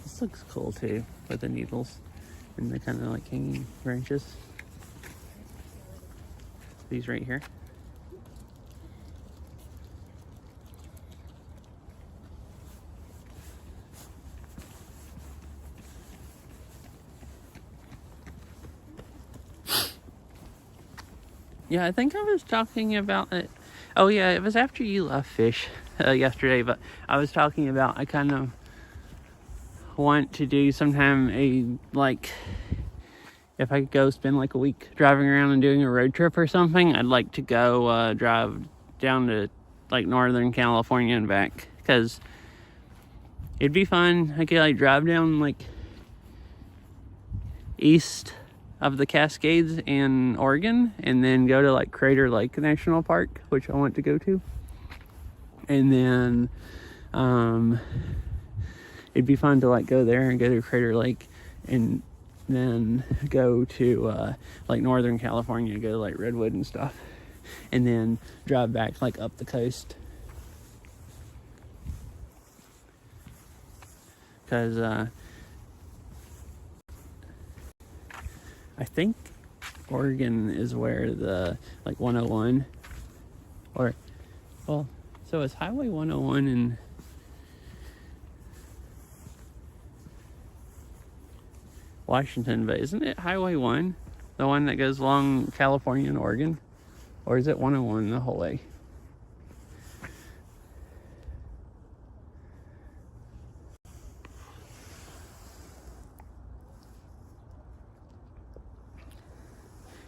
This looks cool too, with the needles and the kind of like hanging branches. These right here. Yeah, I think I was talking about it. Oh yeah, it was after you left Fish yesterday, but I was talking about I kind of want to do sometime if I could go spend like a week driving around and doing a road trip or something, I'd like to go drive down to like Northern California and back, because it'd be fun. I could like drive down like east of the Cascades in Oregon and then go to like Crater Lake National Park, which I want to go to. And then it'd be fun to like go there and go to Crater Lake and then go to like Northern California, go to like Redwood and stuff, and then drive back like up the coast. Because I think Oregon is where the like 101 or well, so it's Highway 101 in Washington, but isn't it Highway 1, the one that goes along California and Oregon? Or is it 101 the whole way?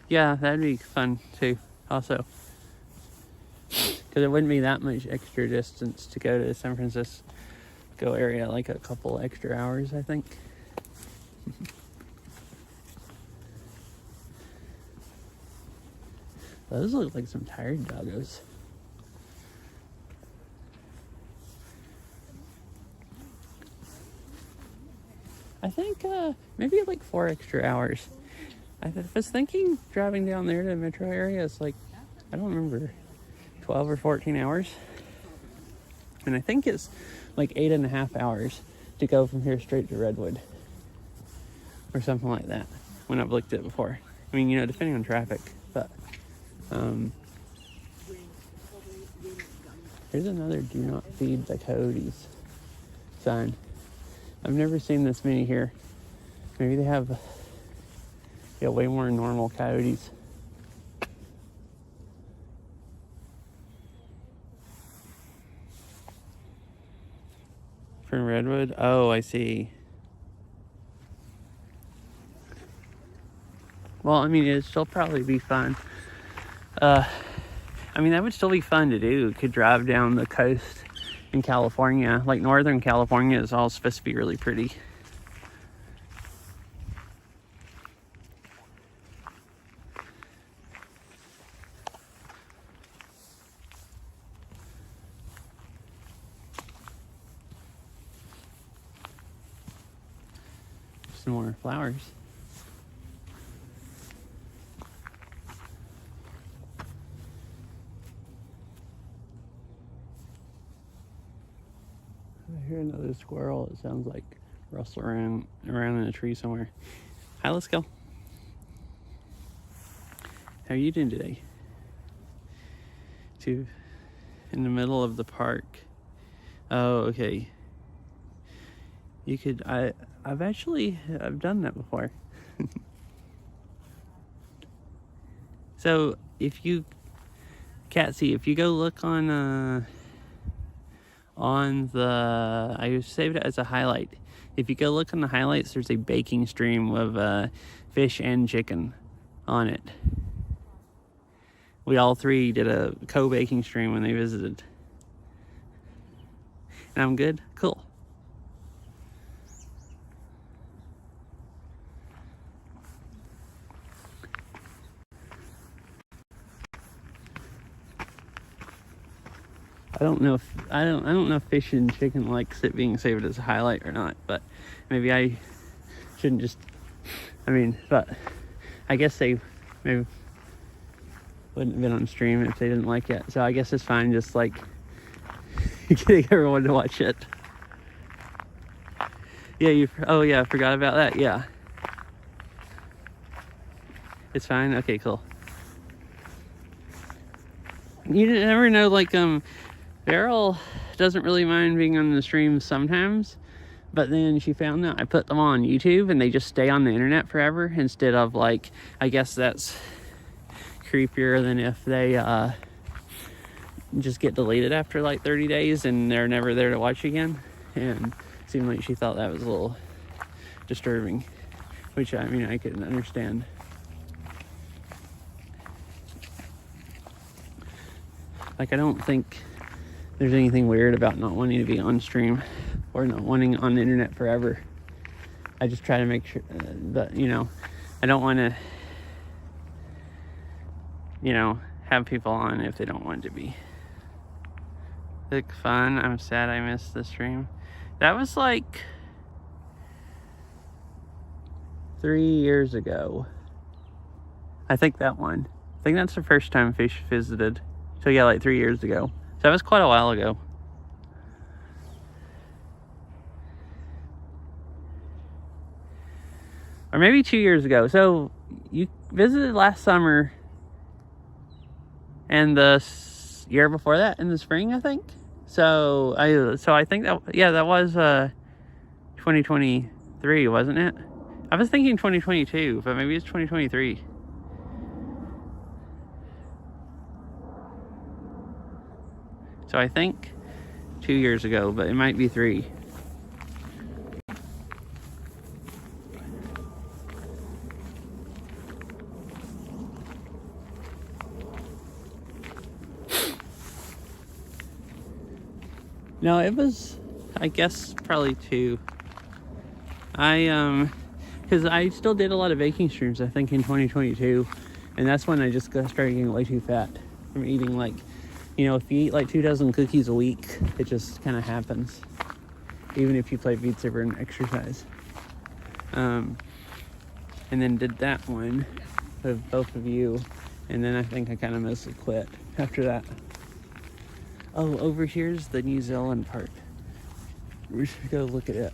Yeah, that'd be fun too, also. Because it wouldn't be that much extra distance to go to the San Francisco area, like a couple extra hours, I think. Those look like some tired doggos. I think maybe like 4 extra hours. I was thinking driving down there to the metro area is like, I don't remember, 12 or 14 hours. And I think it's like 8.5 hours to go from here straight to Redwood. Or something like that, when I've looked at it before. I mean, you know, depending on traffic, but here's another do not feed the coyotes sign. I've never seen this many here. Maybe they have way more normal coyotes. From Redwood? Oh, I see. Well, I mean, it'd still probably be fun. I mean, that would still be fun to do. Could drive down the coast in California. Like, Northern California is all supposed to be really pretty. Some more flowers. I hear another squirrel. It sounds like rustle around in a tree somewhere. Hi, let's go. How are you doing today? In the middle of the park. Oh, okay. You could. I've done that before. So if you go look on the, I saved it as a highlight. If you go look on the highlights, there's a baking stream of fish and chicken on it. We all three did a co-baking stream when they visited. And I'm good? Cool. I don't know if Fish and Chicken likes it being saved as a highlight or not, but maybe I shouldn't just, but I guess they maybe wouldn't have been on stream if they didn't like it. So I guess it's fine, just like getting everyone to watch it. Yeah, I forgot about that. Yeah. It's fine? Okay, cool. You never know, like, Beryl doesn't really mind being on the stream sometimes, but then she found that I put them on YouTube and they just stay on the internet forever instead of, like, I guess that's creepier than if they just get deleted after like 30 days and they're never there to watch again. And it seemed like she thought that was a little disturbing, which I couldn't understand. Like, I don't think there's anything weird about not wanting to be on stream or not wanting on the internet forever. I just try to make sure that, I don't want to, have people on if they don't want to be. Look fun. I'm sad I missed the stream. That was like 3 years ago. I think that one. I think that's the first time Fish visited. So yeah, like 3 years ago. So that was quite a while ago. Or maybe 2 years ago. So you visited last summer and the year before that in the spring, I think. So I think that was 2023, wasn't it? I was thinking 2022, but maybe it's 2023. So I think 2 years ago, but it might be 3. No, it was, I guess, probably 2. Because I still did a lot of baking streams, I think, in 2022. And that's when I just started getting way too fat from eating, like, if you eat like 2 dozen cookies a week, it just kind of happens. Even if you play Beat Saber and exercise. And then did that one with both of you. And then I think I kind of mostly quit after that. Oh, over here's the New Zealand part. We should go look at it.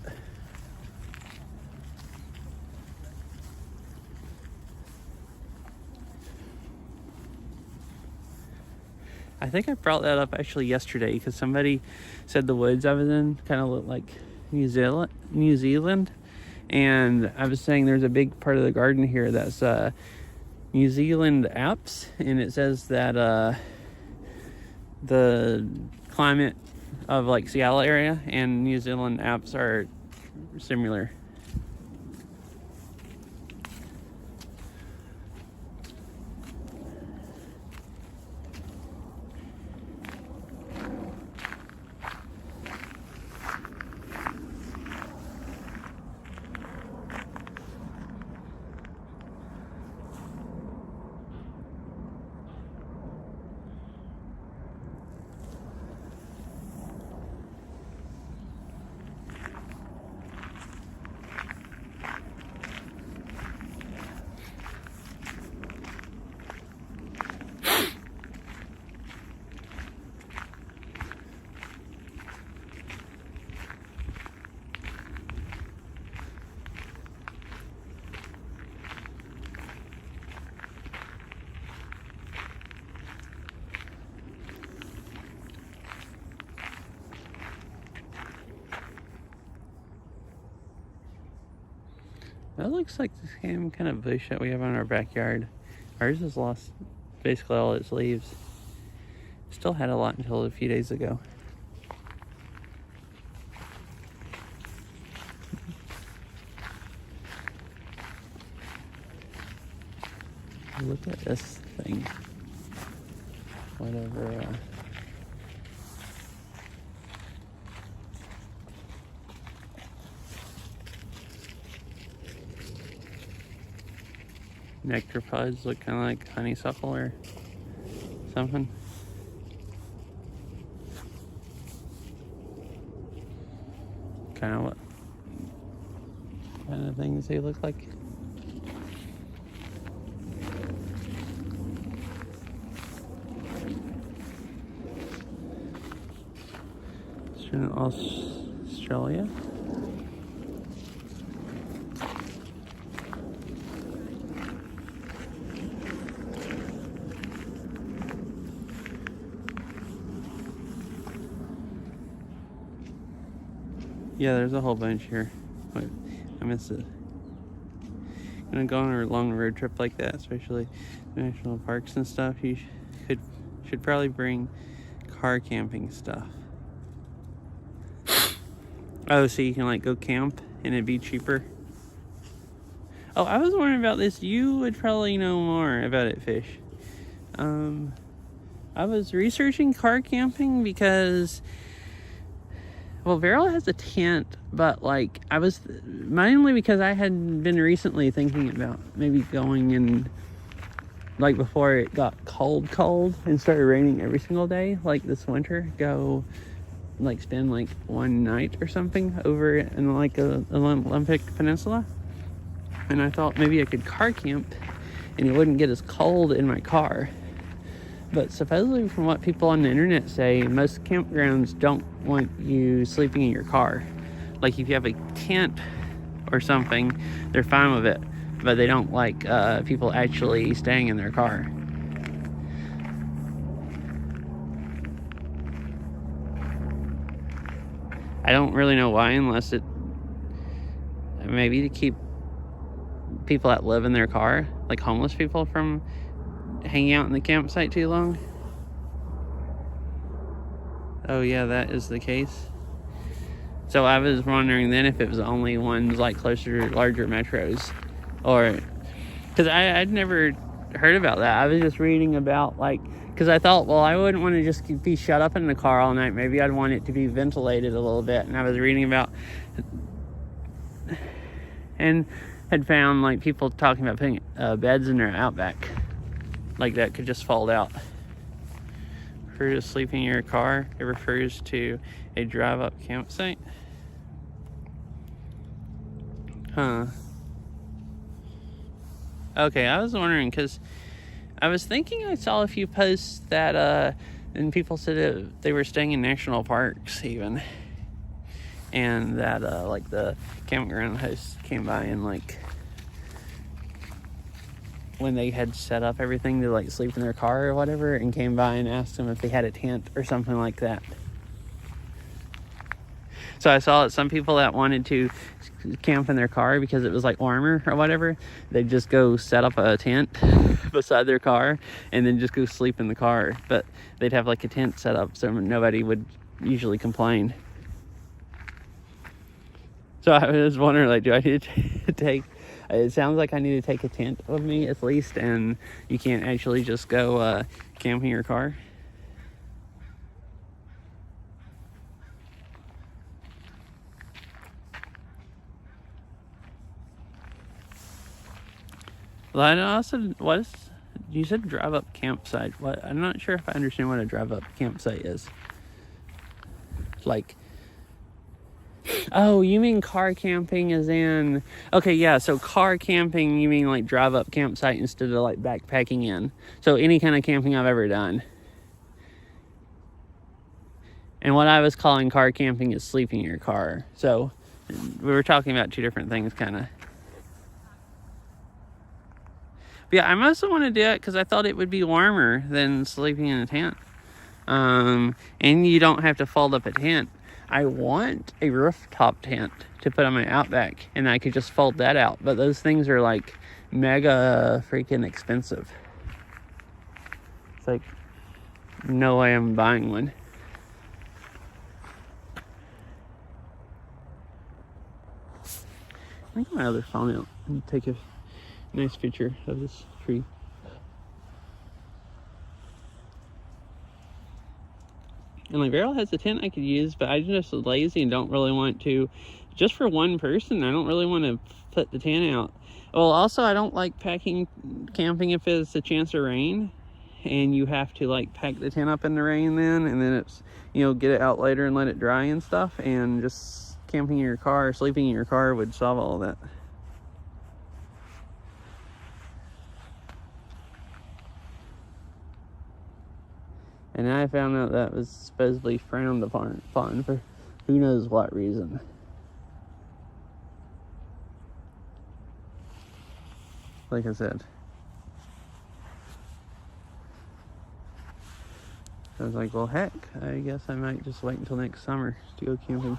I think I brought that up actually yesterday because somebody said the woods I was in kind of looked like New Zealand. And I was saying there's a big part of the garden here that's New Zealand Alps, and it says that the climate of like Seattle area and New Zealand Alps are similar. That looks like the same kind of bush that we have in our backyard. Ours has lost basically all its leaves. Still had a lot until a few days ago. look at this thing. Whatever. Nectar pods look kind of like honeysuckle or something. Kind of what kind of things they look like. It's in Australia. Yeah, there's a whole bunch here. Wait, I missed it. Gonna go on a long road trip like that, especially national parks and stuff. You should probably bring car camping stuff. Oh, so you can like go camp and it'd be cheaper. Oh, I was wondering about this. You would probably know more about it, Fish. I was researching car camping because, well, Veryl has a tent, but like I was mainly because I had been recently thinking about maybe going in, like before it got cold and started raining every single day, like this winter, go like spend like one night or something over in like a Olympic Peninsula. And I thought maybe I could car camp and it wouldn't get as cold in my car. But supposedly from what people on the internet say, most campgrounds don't want you sleeping in your car. Like if you have a tent or something, they're fine with it. But they don't like people actually staying in their car. I don't really know why, unless it maybe to keep people that live in their car, like homeless people, from hanging out in the campsite too long. Oh yeah, that is the case. So I was wondering then if it was only ones like closer to larger metros, or because I'd never heard about that. I was just reading about like, because I thought, well, I wouldn't want to just be shut up in the car all night. Maybe I'd want it to be ventilated a little bit. And I was reading about and had found like people talking about putting beds in their Outback, like that could just fold out. For just sleeping in your car, it refers to a drive-up campsite. Huh. Okay, I was wondering because I was thinking I saw a few posts that and people said that they were staying in national parks even, and that like the campground host came by and like when they had set up everything to like sleep in their car or whatever, and came by and asked them if they had a tent or something like that. So I saw that some people that wanted to camp in their car because it was like warmer or whatever, they'd just go set up a tent beside their car and then just go sleep in the car. But they'd have like a tent set up so nobody would usually complain. So I was wondering, like, do I need to take, it sounds like I need to take a tent with me at least, and you can't actually just go camp in your car. Well, I also, what is, you said drive-up campsite. What? I'm not sure if I understand what a drive-up campsite is. Like, oh, you mean car camping as in, okay, yeah, so car camping, you mean like drive-up campsite instead of like backpacking in. So any kind of camping I've ever done. And what I was calling car camping is sleeping in your car. So we were talking about two different things, kind of. But yeah, I mostly want to do it because I thought it would be warmer than sleeping in a tent. And you don't have to fold up a tent. I want a rooftop tent to put on my Outback, and I could just fold that out. But those things are like mega freaking expensive. It's like, no way I'm buying one. I think my other phone out and take a nice picture of this tree. And like Beryl has a tent I could use, but I'm just lazy and don't really want to. Just for one person, I don't really want to put the tent out. Well, also I don't like camping if it's a chance of rain, and you have to like pack the tent up in the rain then, and then it's, you know, get it out later and let it dry and stuff. And just camping in your car, sleeping in your car would solve all of that. And I found out that was supposedly frowned upon for who knows what reason. Like I said. I was like, well, heck, I guess I might just wait until next summer to go camping.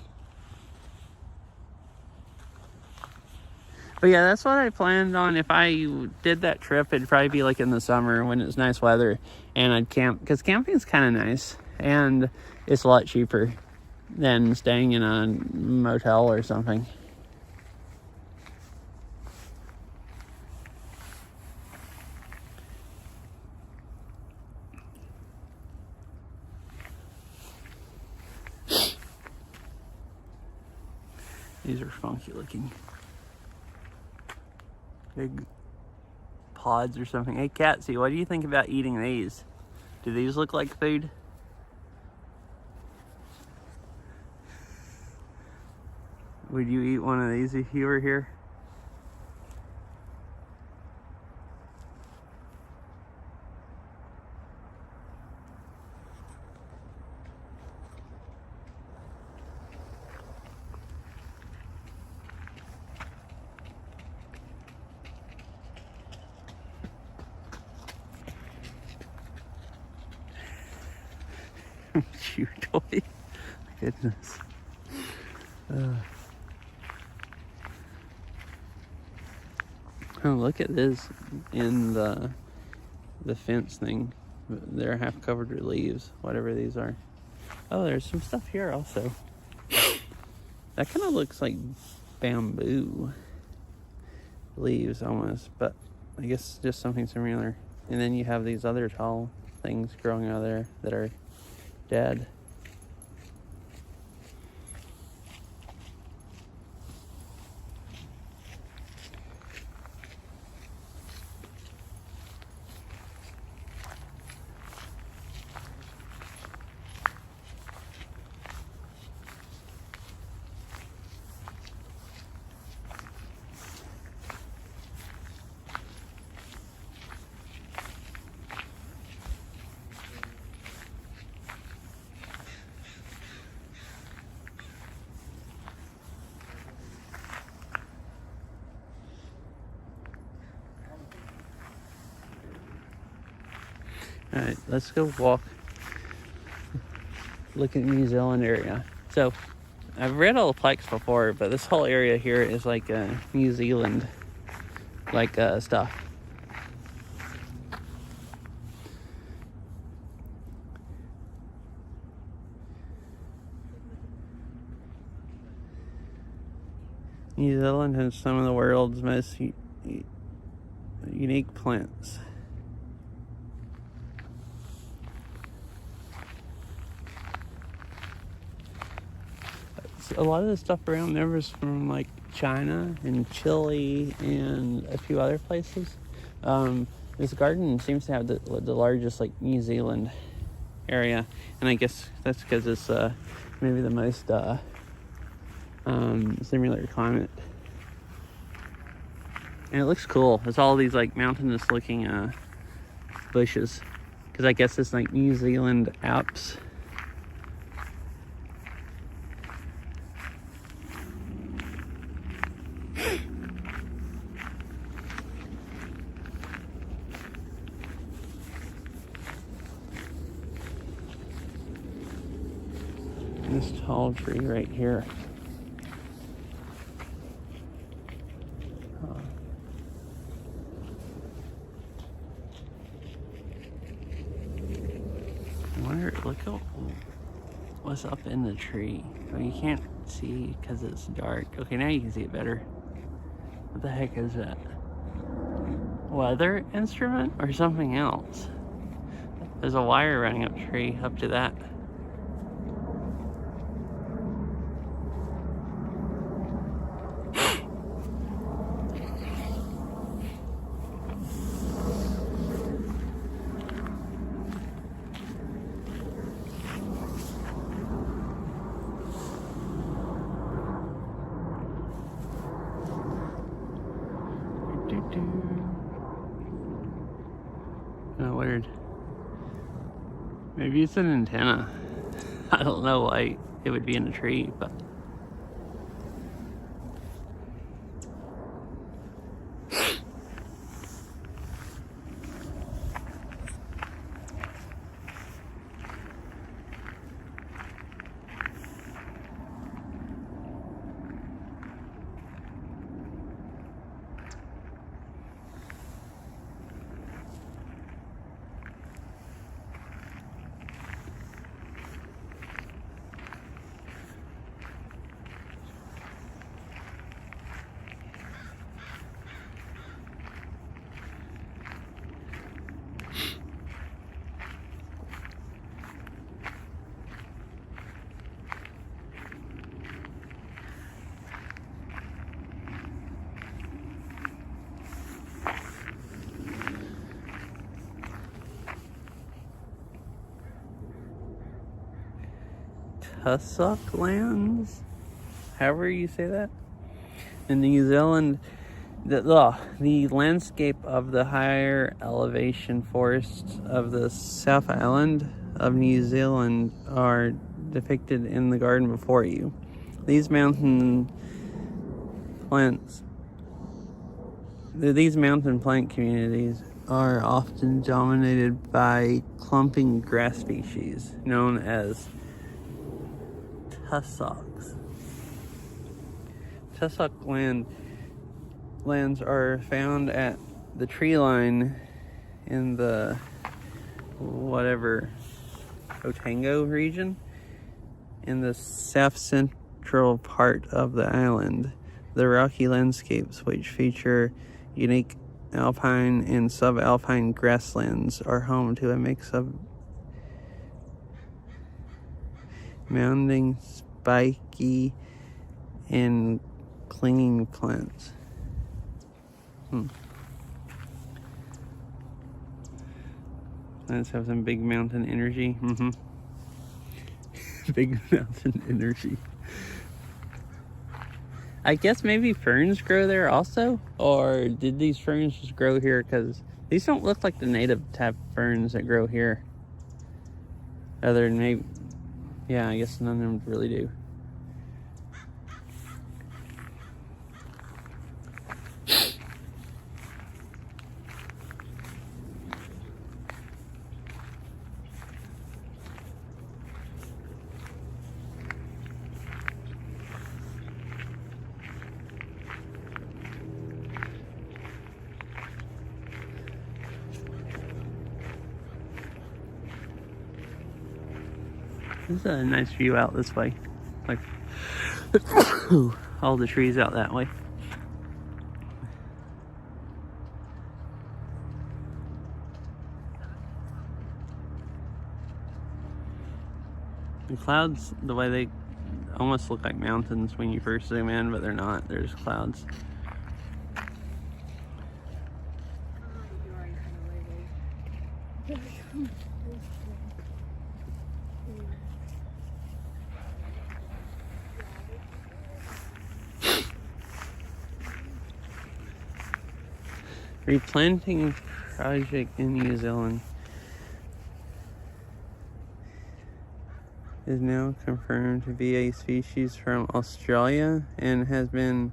But yeah, that's what I planned on. If I did that trip, it'd probably be like in the summer when it's nice weather, and I'd camp, because camping is kind of nice and it's a lot cheaper than staying in a motel or something. These are funky looking. Big pods or something. Hey, Catsy, what do you think about eating these? Do these look like food? Would you eat one of these if you were here? Chew toy. Goodness. Oh, look at this in the fence thing. They're half covered with leaves, whatever these are. Oh, there's some stuff here also. That kind of looks like bamboo leaves almost, but I guess just something similar. And then you have these other tall things growing out of there that are dead. All right, let's go walk, look at the New Zealand area. So I've read all the plaques before, but this whole area here is like New Zealand stuff. New Zealand has some of the world's most unique plants. A lot of the stuff around there was from like China and Chile and a few other places. This garden seems to have the largest like New Zealand area, and I guess that's because it's maybe the most similar climate. And it looks cool. It's all these like mountainous looking bushes, because I guess it's like New Zealand Alps. This tall tree right here. I wonder, look at what's up in the tree. Oh, you can't see because it's dark. Okay, now you can see it better. What the heck is that? Weather instrument or something else? There's a wire running up tree up to that. Maybe it's an antenna. I don't know why it would be in a tree, but Tussock Lands, however you say that, in New Zealand. The landscape of the higher elevation forests of the South Island of New Zealand are depicted in the garden before you. These mountain plant communities are often dominated by clumping grass species known as tussocks. Tussock lands are found at the tree line in the Otago region in the south central part of the island. The rocky landscapes, which feature unique alpine and subalpine grasslands, are home to a mix of mounding, spiky, and clinging plants. Let's have some big mountain energy. Big mountain energy. I guess maybe ferns grow there also? Or did these ferns just grow here? Because these don't look like the native type ferns that grow here. Other than maybe... Yeah, I guess none of them really do. This is a nice view out this way. Like, all the trees out that way. The clouds, the way they almost look like mountains when you first zoom in, but they're not. They're just clouds. Replanting project in New Zealand is now confirmed to be a species from Australia and has been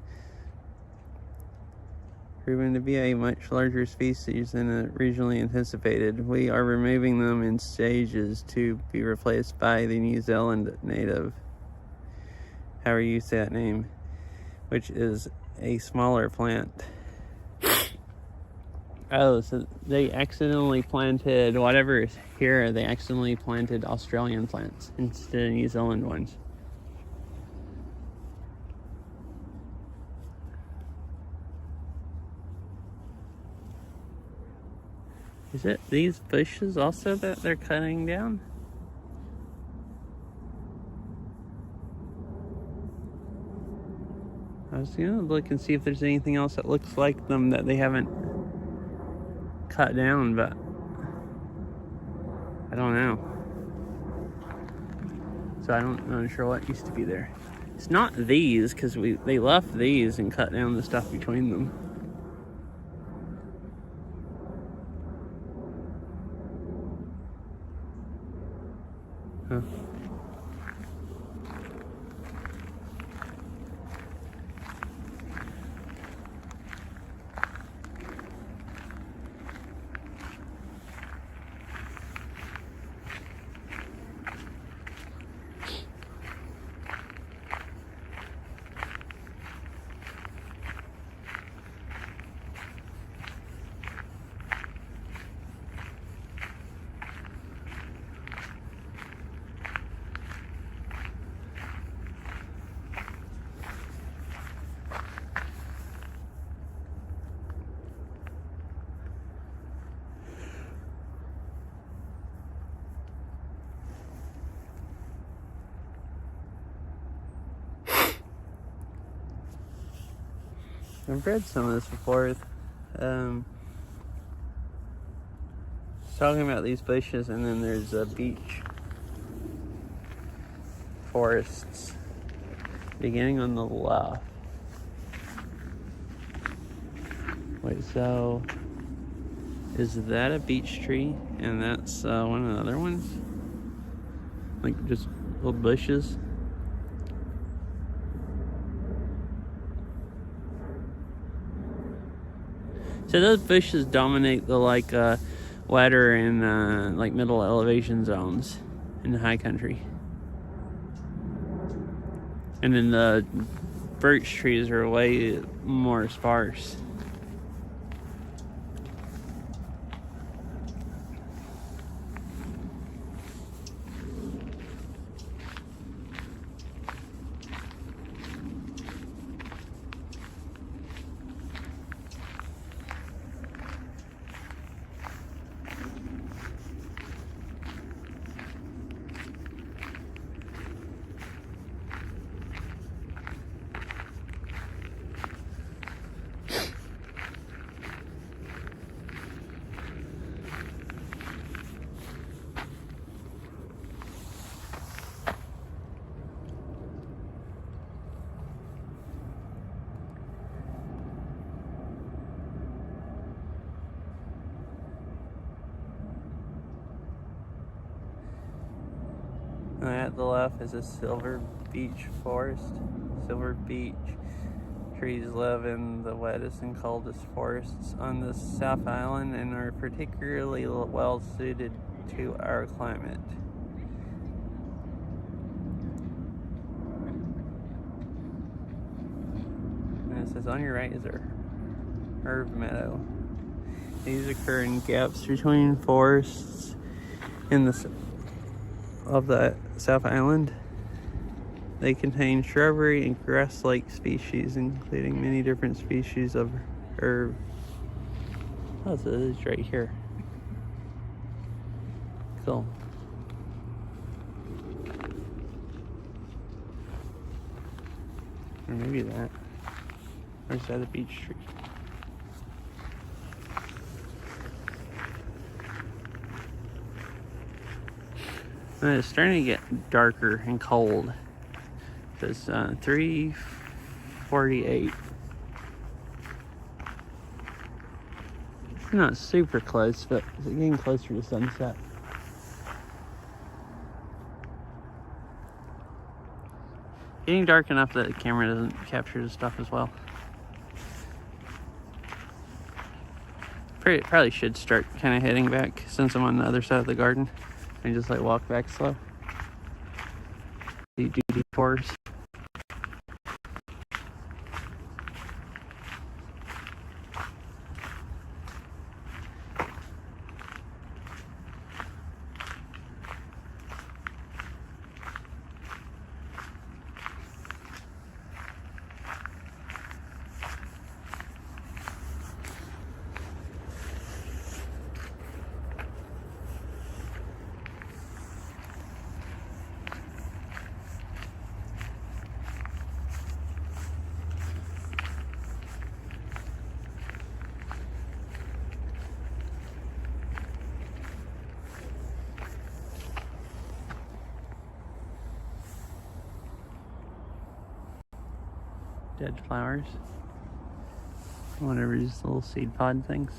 proven to be a much larger species than originally anticipated. We are removing them in stages to be replaced by the New Zealand native, however you say that name, which is a smaller plant. Oh, so they accidentally planted whatever is here. They accidentally planted Australian plants instead of New Zealand ones. Is it these bushes also that they're cutting down? I was gonna look and see if there's anything else that looks like them that they haven't cut down, but I don't know. So I'm not sure what used to be there. It's not these, because they left these and cut down the stuff between them. I've read some of this before. Talking about these bushes, and then there's beech forests beginning on the left. Wait, so is that a beech tree? And that's one of the other ones? Like just little bushes? So those bushes dominate the latter and like middle elevation zones in the high country. And then the birch trees are way more sparse. And at the left is a silver beech forest. Silver beech trees live in the wettest and coldest forests on the South Island and are particularly well suited to our climate. And it says on your right is a herb meadow. These occur in gaps between forests in the of the South Island. They contain shrubbery and grass-like species, including many different species of herb. Oh, so it is right here. Cool. Or maybe that. Or is that a beech tree? And it's starting to get darker and cold. It's 3:48. It's not super close, but it's getting closer to sunset. Getting dark enough that the camera doesn't capture the stuff as well. Probably should start kind of heading back since I'm on the other side of the garden. And just like walk back slow. Do detours. Dead flowers. Whatever, these little seed pod things.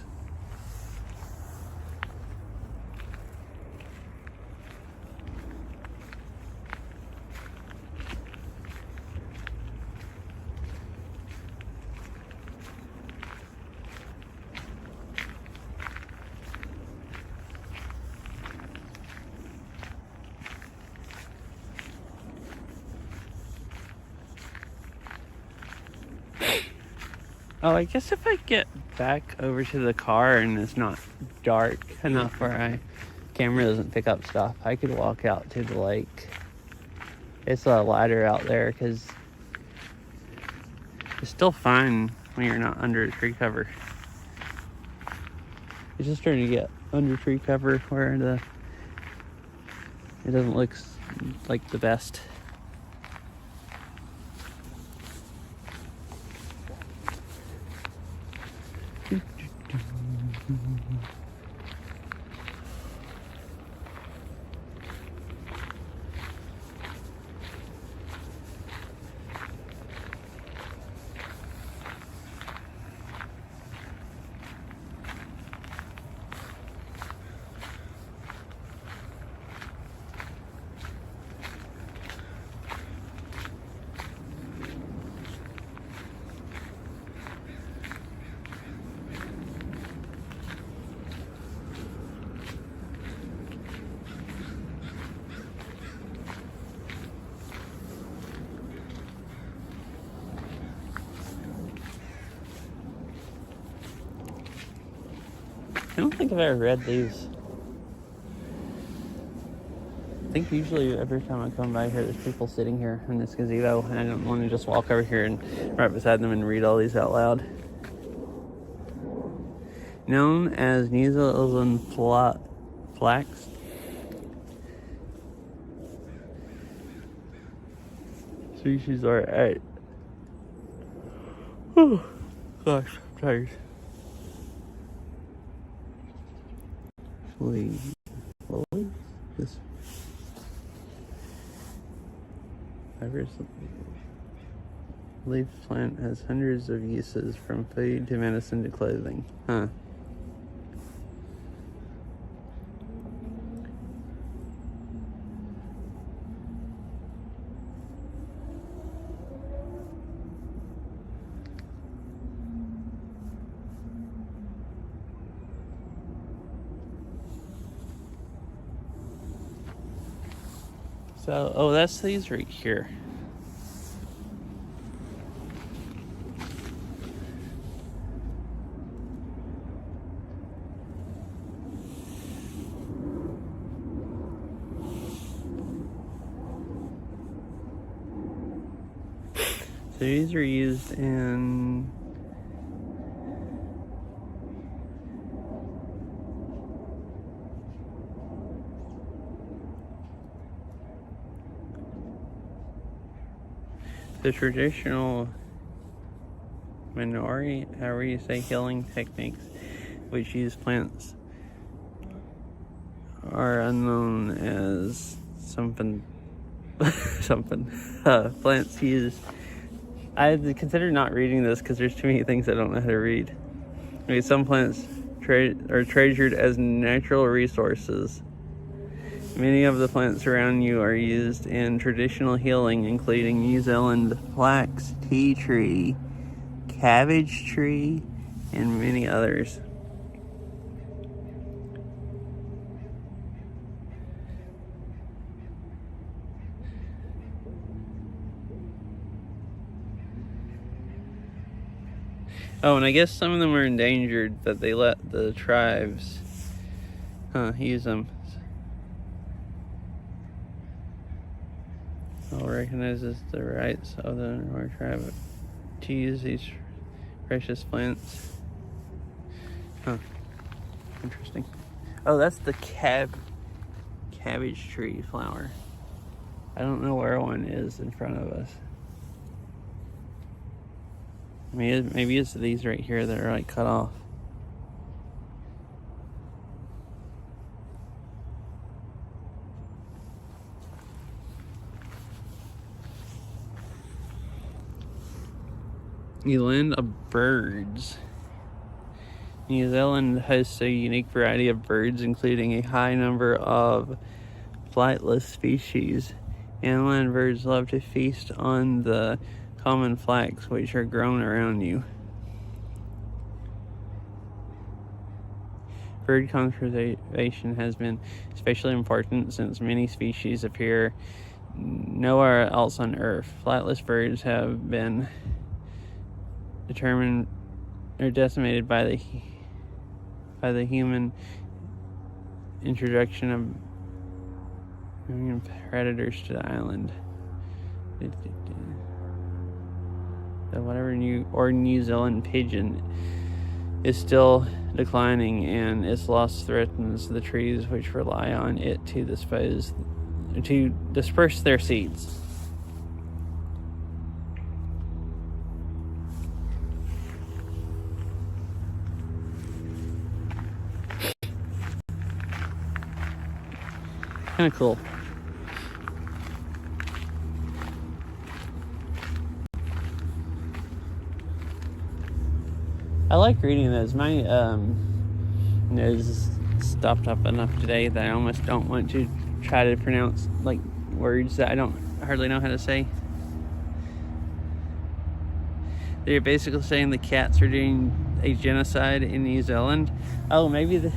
Oh, I guess if I get back over to the car and it's not dark enough where camera doesn't pick up stuff, I could walk out to the lake. It's a lot lighter out there because it's still fine when you're not under a tree cover. It's just starting to get under tree cover where it doesn't look like the best. I don't think I've ever read these. I think usually every time I come by here, there's people sitting here in this gazebo, and I don't want to just walk over here and right beside them and read all these out loud. Known as New Zealand flax, species are at. Oh, gosh, I'm tired. This fibrous leaf plant has hundreds of uses, from food to medicine to clothing. Huh. So, oh, that's these right here. So these are used in the traditional Maori, however you say, healing techniques which use plants are unknown as something. Plants used. I considered not reading this because there's too many things I don't know how to read. I mean, some plants are treasured as natural resources. Many of the plants around you are used in traditional healing, including New Zealand flax, tea tree, cabbage tree, and many others. Oh, and I guess some of them are endangered, that they let the tribes use them. All recognizes the rights of the Maori tribe to use these precious plants. Huh. Interesting. Oh, that's the cabbage tree flower. I don't know where one is in front of us. Maybe it's these right here that are like cut off. New Zealand of birds. New Zealand hosts a unique variety of birds, including a high number of flightless species. Inland birds love to feast on the common flax which are grown around you. Bird conservation has been especially important since many species appear nowhere else on Earth. Flightless birds have been determined or decimated by the human introduction of predators to the island. New Zealand pigeon is still declining, and its loss threatens the trees which rely on it to disperse their seeds. Kind of cool. I like reading those. My nose is stopped up enough today that I almost don't want to try to pronounce like words that I don't hardly know how to say. They're basically saying the cats are doing a genocide in New Zealand. Oh, maybe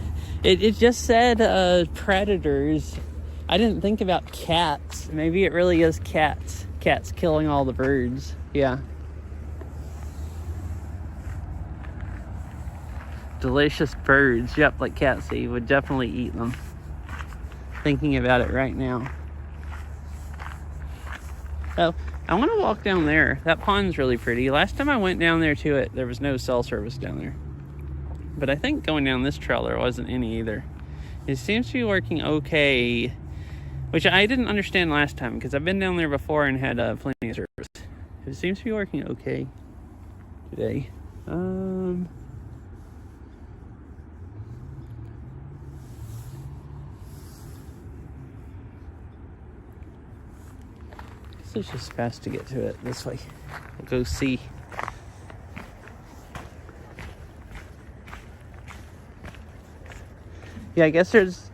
it just said predators. I didn't think about cats. Maybe it really is cats. Cats killing all the birds. Yeah. Delicious birds. Yep, like cats eat. Would definitely eat them. Thinking about it right now. Oh, I want to walk down there. That pond's really pretty. Last time I went down there to it, there was no cell service down there. But I think going down this trail, there wasn't any either. It seems to be working okay, which I didn't understand last time because I've been down there before and had plenty of service. It seems to be working okay today. It's just fast to get to it this way. We'll go see. Yeah, I guess there's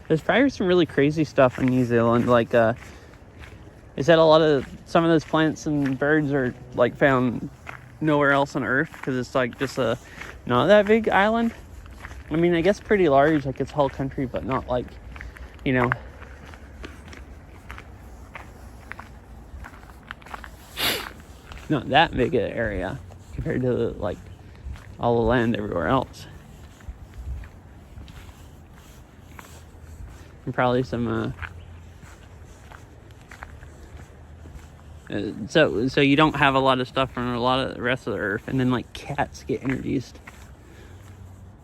probably some really crazy stuff in New Zealand. Like, is that some of those plants and birds are like found nowhere else on Earth because it's like just not that big island. I mean, I guess pretty large, like it's whole country, but not like, you know. Not that big an area compared to like all the land everywhere else. And probably some so you don't have a lot of stuff from a lot of the rest of the earth, and then like cats get introduced.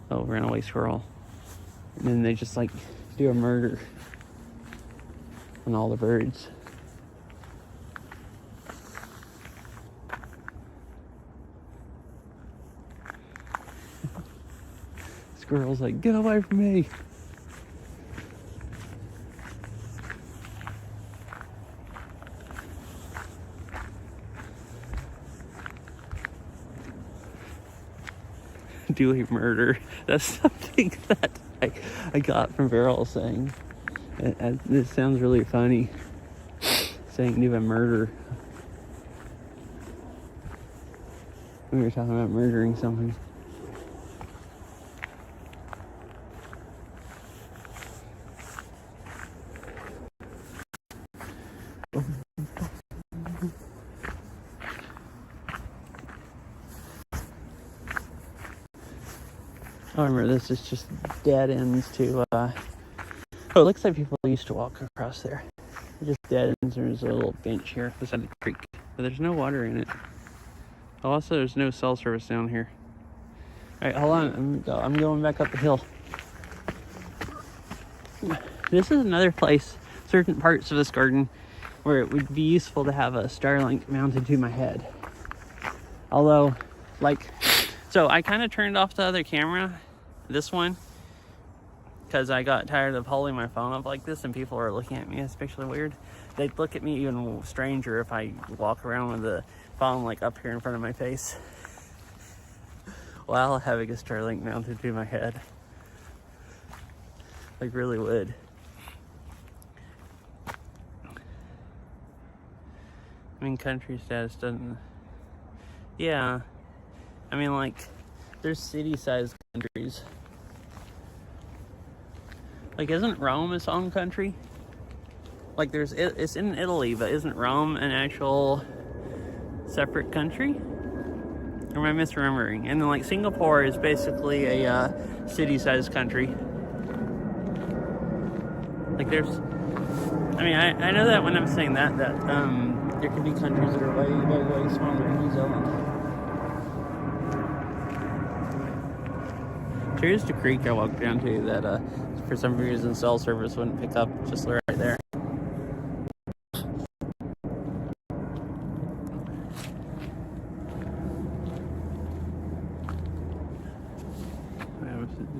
Oh, runaway squirrel. And then they just like do a murder on all the birds. Squirrel's like, get away from me. Do a murder. That's something that I got from Beryl saying. This sounds really funny. Saying do a murder. We were talking about murdering something. Oh, remember, this is just dead ends to, oh, it looks like people used to walk across there. Just dead ends. There's a little bench here beside the creek, but there's no water in it. Also, there's no cell service down here. Alright, hold on, I'm going back up the hill. This is another place, certain parts of this garden, where it would be useful to have a Starlink mounted to my head. Although, like, so I kind of turned off the other camera, this one, because I got tired of holding my phone up like this and people are looking at me especially weird. They'd look at me even stranger if I walk around with the phone like up here in front of my face while having a Starlink mounted to my head. Like, really would. I mean, country status doesn't... Yeah. I mean, like, there's city-sized countries. Like, isn't Rome its own country? Like, it's in Italy, but isn't Rome an actual separate country? Or am I misremembering? And then, like, Singapore is basically a city-sized country. Like, there's... I mean, I know that when I'm saying that there can be countries that are way, way, way smaller than New Zealand. Here's the creek I walked down to that for some reason cell service wouldn't pick up, just right there.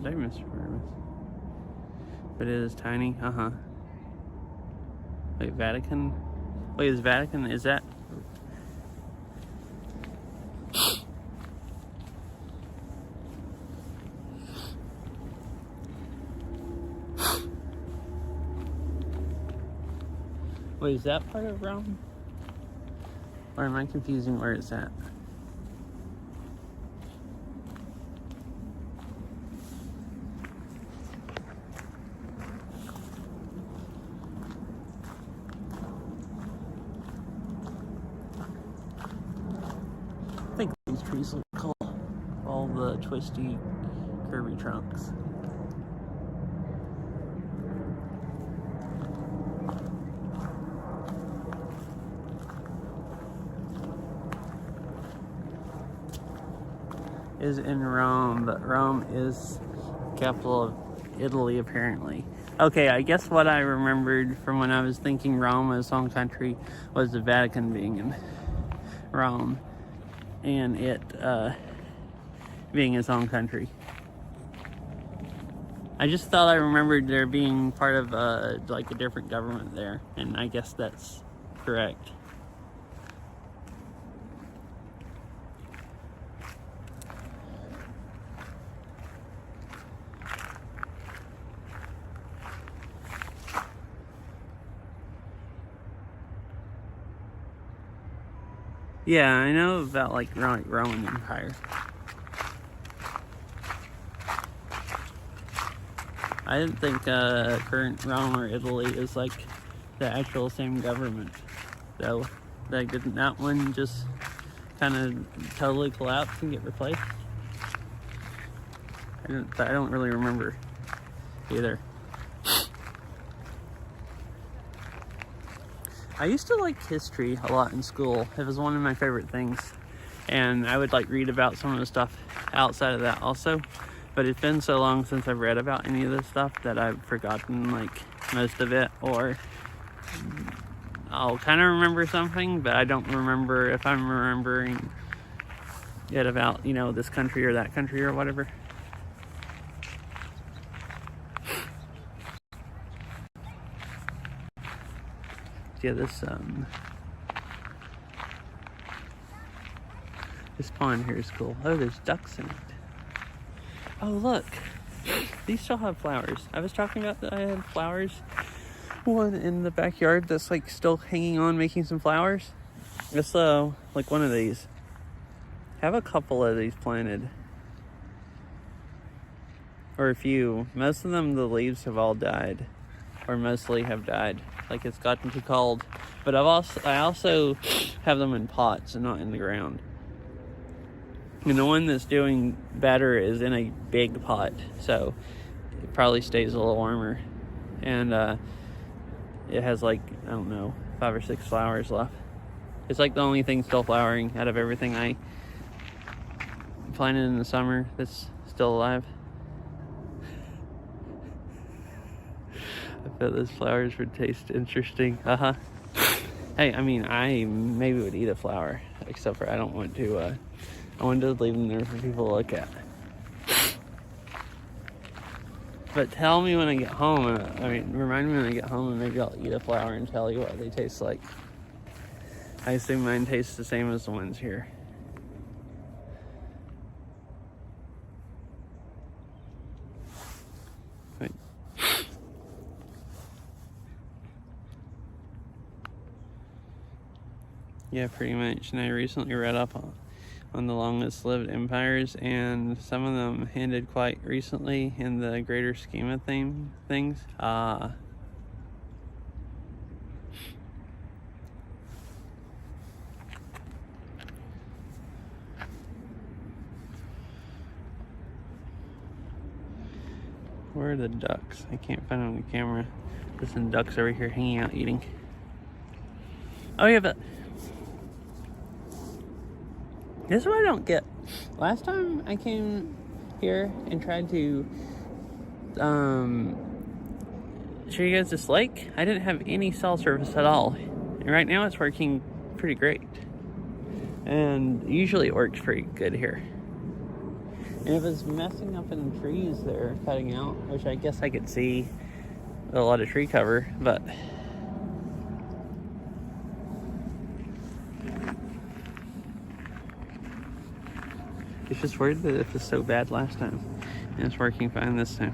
Did I misremember? But it is tiny. Uh-huh. Wait, Vatican? Wait, is Vatican, is that... Wait, is that part of Rome? Or am I confusing where it's at? I think these trees look cool. All the twisty, curvy trunks. Is in Rome, but Rome is capital of Italy apparently. Okay, I guess what I remembered from when I was thinking Rome as home country was the Vatican being in Rome and it being its own country. I just thought I remembered there being part of like a different government there, and I guess that's correct. Yeah, I know about like Roman Empire. I didn't think current Rome or Italy is like the actual same government. So, like, didn't that one just kind of totally collapse and get replaced? I don't really remember either. I used to like history a lot in school. It was one of my favorite things. And I would like read about some of the stuff outside of that also. But it's been so long since I've read about any of this stuff that I've forgotten like most of it, or I'll kind of remember something, but I don't remember if I'm remembering it about, you know, this country or that country or whatever. Yeah, this pond here is cool. Oh, there's ducks in it. Oh, look. These still have flowers. I was talking about that I had flowers. One in the backyard that's like still hanging on, making some flowers. It's like one of these. I have a couple of these planted. Or a few. Most of them, the leaves have all died. Or mostly have died. Like it's gotten too cold. But I also have them in pots and not in the ground. And the one that's doing better is in a big pot, so it probably stays a little warmer. And it has like, I don't know, 5 or 6 flowers left. It's like the only thing still flowering out of everything I planted in the summer that's still alive. I bet those flowers would taste interesting. Hey, I mean, I maybe would eat a flower, except for I don't want to, I wanted to leave them there for people to look at. But tell me when I get home, remind me when I get home, and maybe I'll eat a flower and tell you what they taste like. I assume mine tastes the same as the ones here. Wait. Yeah, pretty much. And I recently read up on the longest lived empires, and some of them ended quite recently in the greater scheme of things. Where are the ducks? I can't find them on the camera. There's some ducks over here hanging out eating. Oh yeah, but this is what I don't get. Last time I came here and tried to show you guys this lake, I didn't have any cell service at all. And right now it's working pretty great. And usually it works pretty good here. And it was messing up in the trees there, cutting out, which I guess I could see a lot of tree cover, but it's just weird that it was so bad last time and it's working fine this time.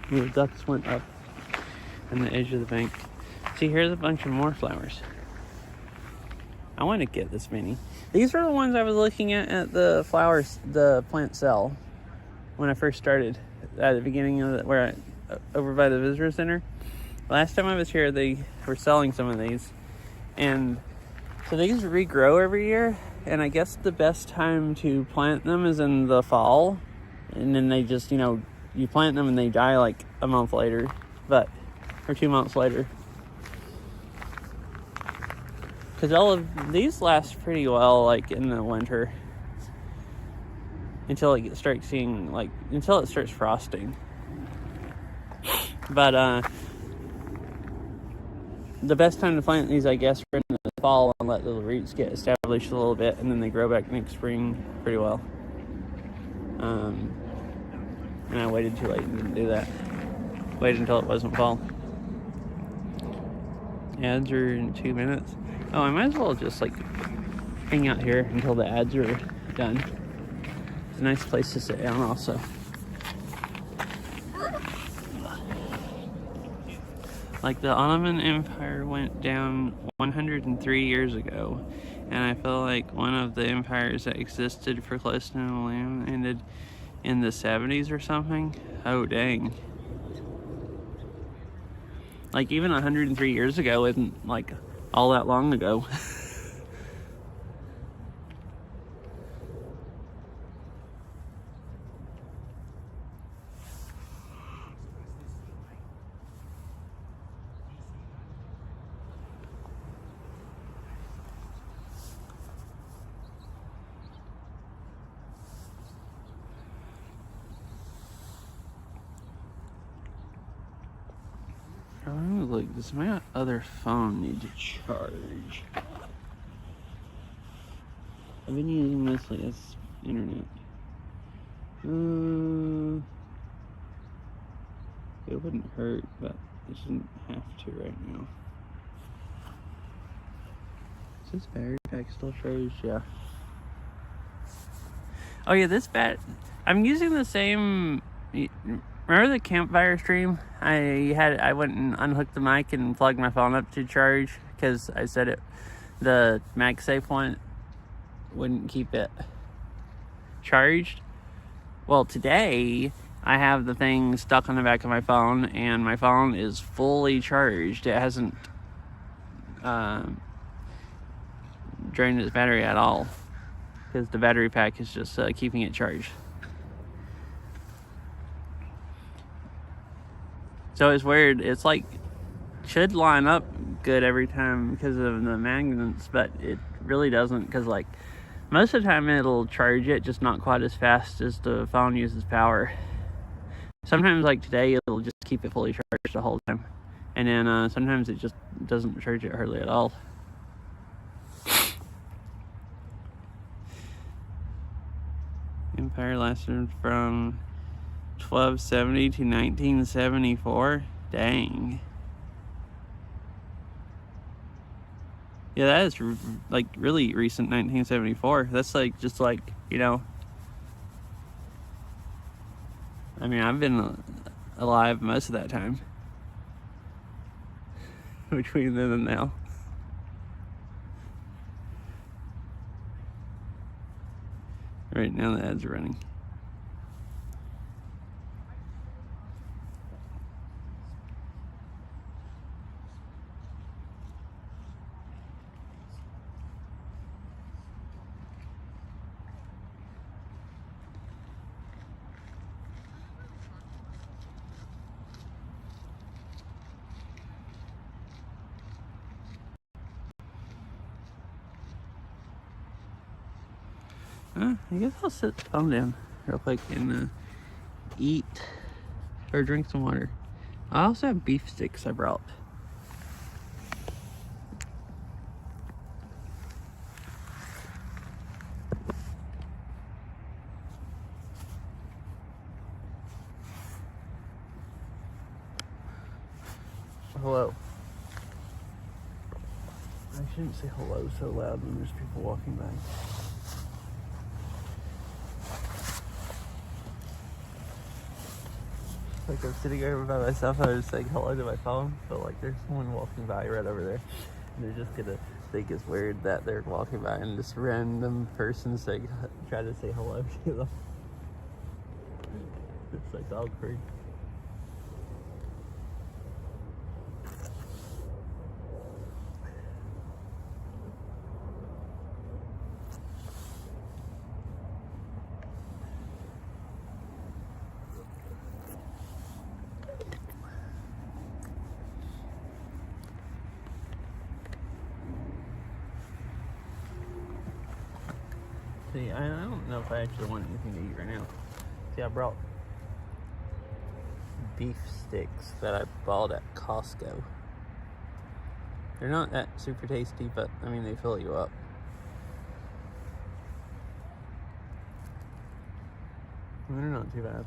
The ducks went up on the edge of the bank. See, here's a bunch of more flowers. I want to get this many. These are the ones I was looking at the flowers, the plant sale, when I first started at the beginning of over by the visitor center. Last time I was here, they were selling some of these, and so these regrow every year. And I guess the best time to plant them is in the fall, and then they just, you plant them and they die like a month later, or 2 months later. Because all of these last pretty well, like in the winter, until it starts until it starts frosting. But the best time to plant these, I guess, are in the fall and let the roots get established a little bit, and then they grow back next spring pretty well. And I waited too late and didn't do that. Waited until it wasn't fall. Ads are in 2 minutes. Oh, I might as well just hang out here until the ads are done. It's a nice place to sit down also. The Ottoman Empire went down 103 years ago, and I feel like one of the empires that existed for close to the land ended in the 70s or something. Oh, dang. Even 103 years ago isn't all that long ago. Look, does my other phone need to charge? I've been using mostly as internet. It wouldn't hurt, but it shouldn't have to right now. Is this battery pack still charged? Yeah. Oh yeah, I'm using the same. Remember the campfire stream? I went and unhooked the mic and plugged my phone up to charge because I said the MagSafe one wouldn't keep it charged. Well, today I have the thing stuck on the back of my phone and my phone is fully charged. It hasn't drained its battery at all because the battery pack is just keeping it charged. So it's weird. It's should line up good every time because of the magnets, but it really doesn't, because most of the time it'll charge it, just not quite as fast as the phone uses power. Sometimes today it'll just keep it fully charged the whole time, and then sometimes it just doesn't charge it hardly at all. Empire lasted from 1270 to 1974. Dang. Yeah, that is really recent. 1974. That's just I mean, I've been alive most of that time between then and now. Right now the ads are running. I guess I'll sit the phone down real quick and eat or drink some water. I also have beef sticks I brought. hello. I shouldn't say hello so loud when there's people walking by. Like I'm sitting over by myself, I was saying hello to my phone, but like there's someone walking by right over there. And they're just gonna think it's weird that they're walking by and this random person try to say hello to them. It's like awkward. See, I don't know if I actually want anything to eat right now. See, I brought beef sticks that I bought at Costco. They're not that super tasty, but I mean, they fill you up. They're not too bad.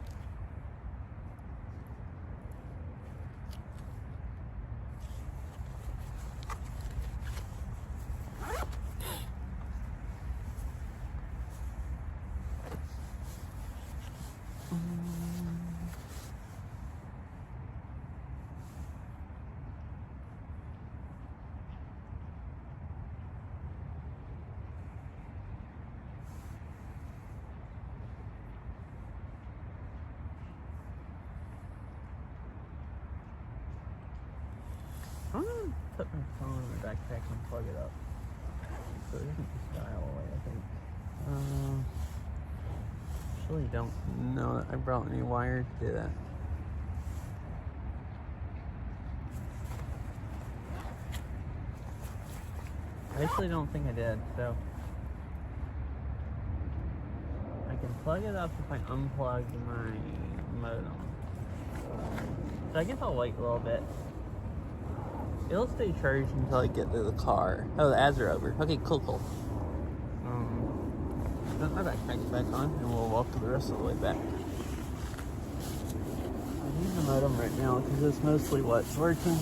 I'm gonna put my phone in my backpack and plug it up so it doesn't just dial away, I think. Really don't know that I brought any wire to do that. I actually don't think I did, so I can plug it up if I unplug my modem. So I guess I'll wait a little bit. It'll stay charged until I get to the car. Oh, the ads are over. Okay, cool. Put my backpack back on and we'll walk the rest of the way back. I use the modem right now because it's mostly what's working.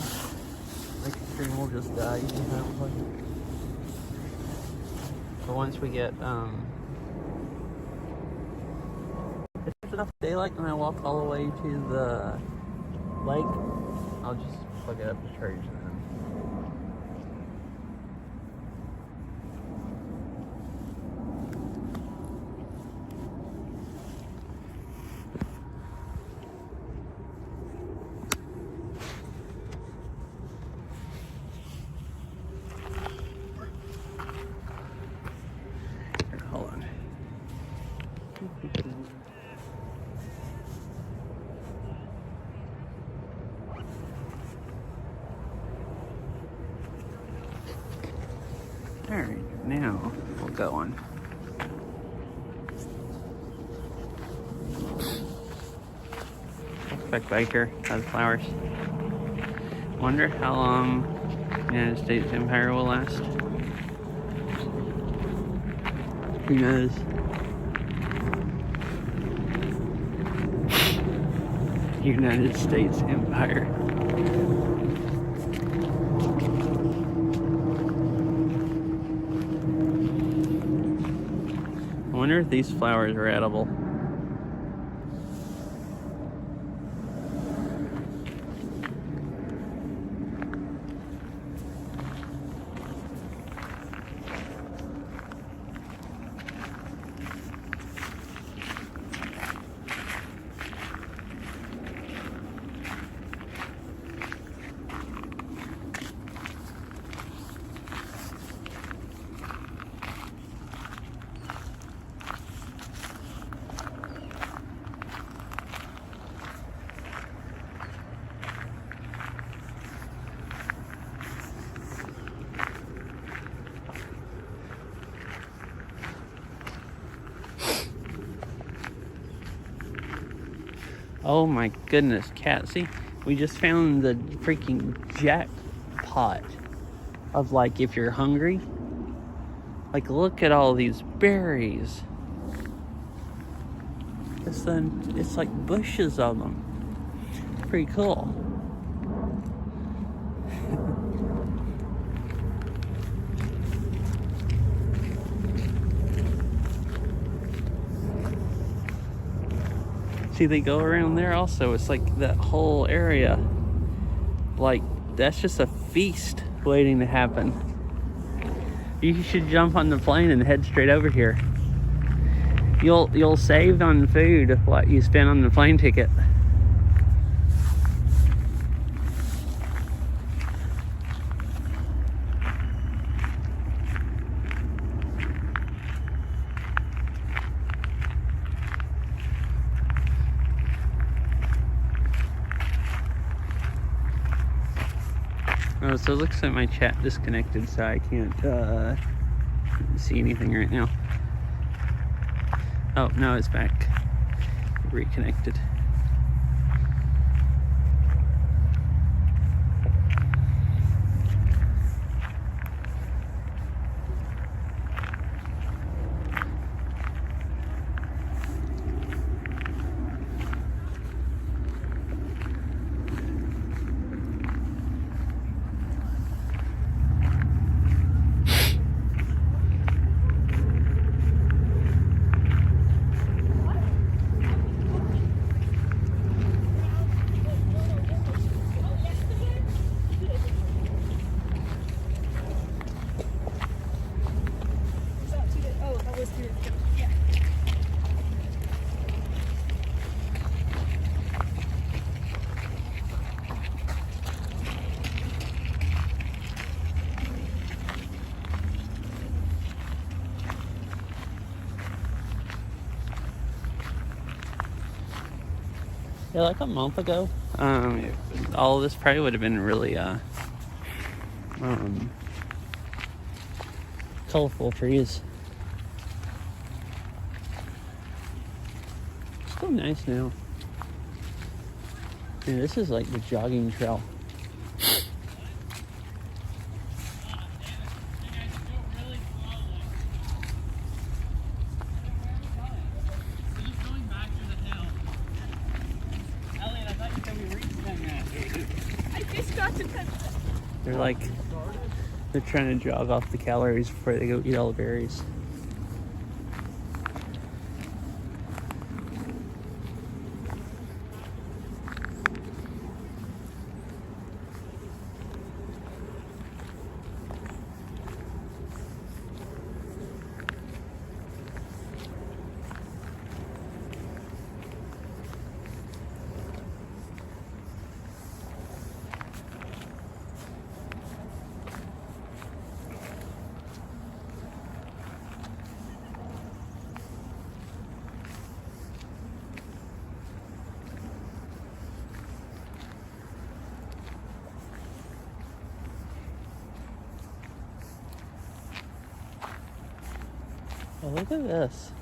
My screen will just die if I don't plug it. But once we get, if there's enough daylight when I walk all the way to the lake, I'll just plug it up to charge then. Hold on. Alright, now we'll go on. Back here, has flowers. Wonder how long the United States Empire will last. Who knows? United States Empire. I wonder if these flowers are edible. Oh my goodness, Cat, see? We just found the freaking jackpot of, like, if you're hungry. Like, look at all these berries. It's like bushes of them. Pretty cool. See, they go around there also. It's like that whole area. Like, that's just a feast waiting to happen. You should jump on the plane and head straight over here. You'll save on food what you spend on the plane ticket. Oh, so it looks like my chat disconnected, so I can't see anything right now. Oh, no, it's back. Reconnected. Yeah, like a month ago, all of this probably would have been really colorful trees. Still nice now. Yeah, this is like the jogging trail. They're trying to jog off the calories before they go eat all the berries. Oh, look at this.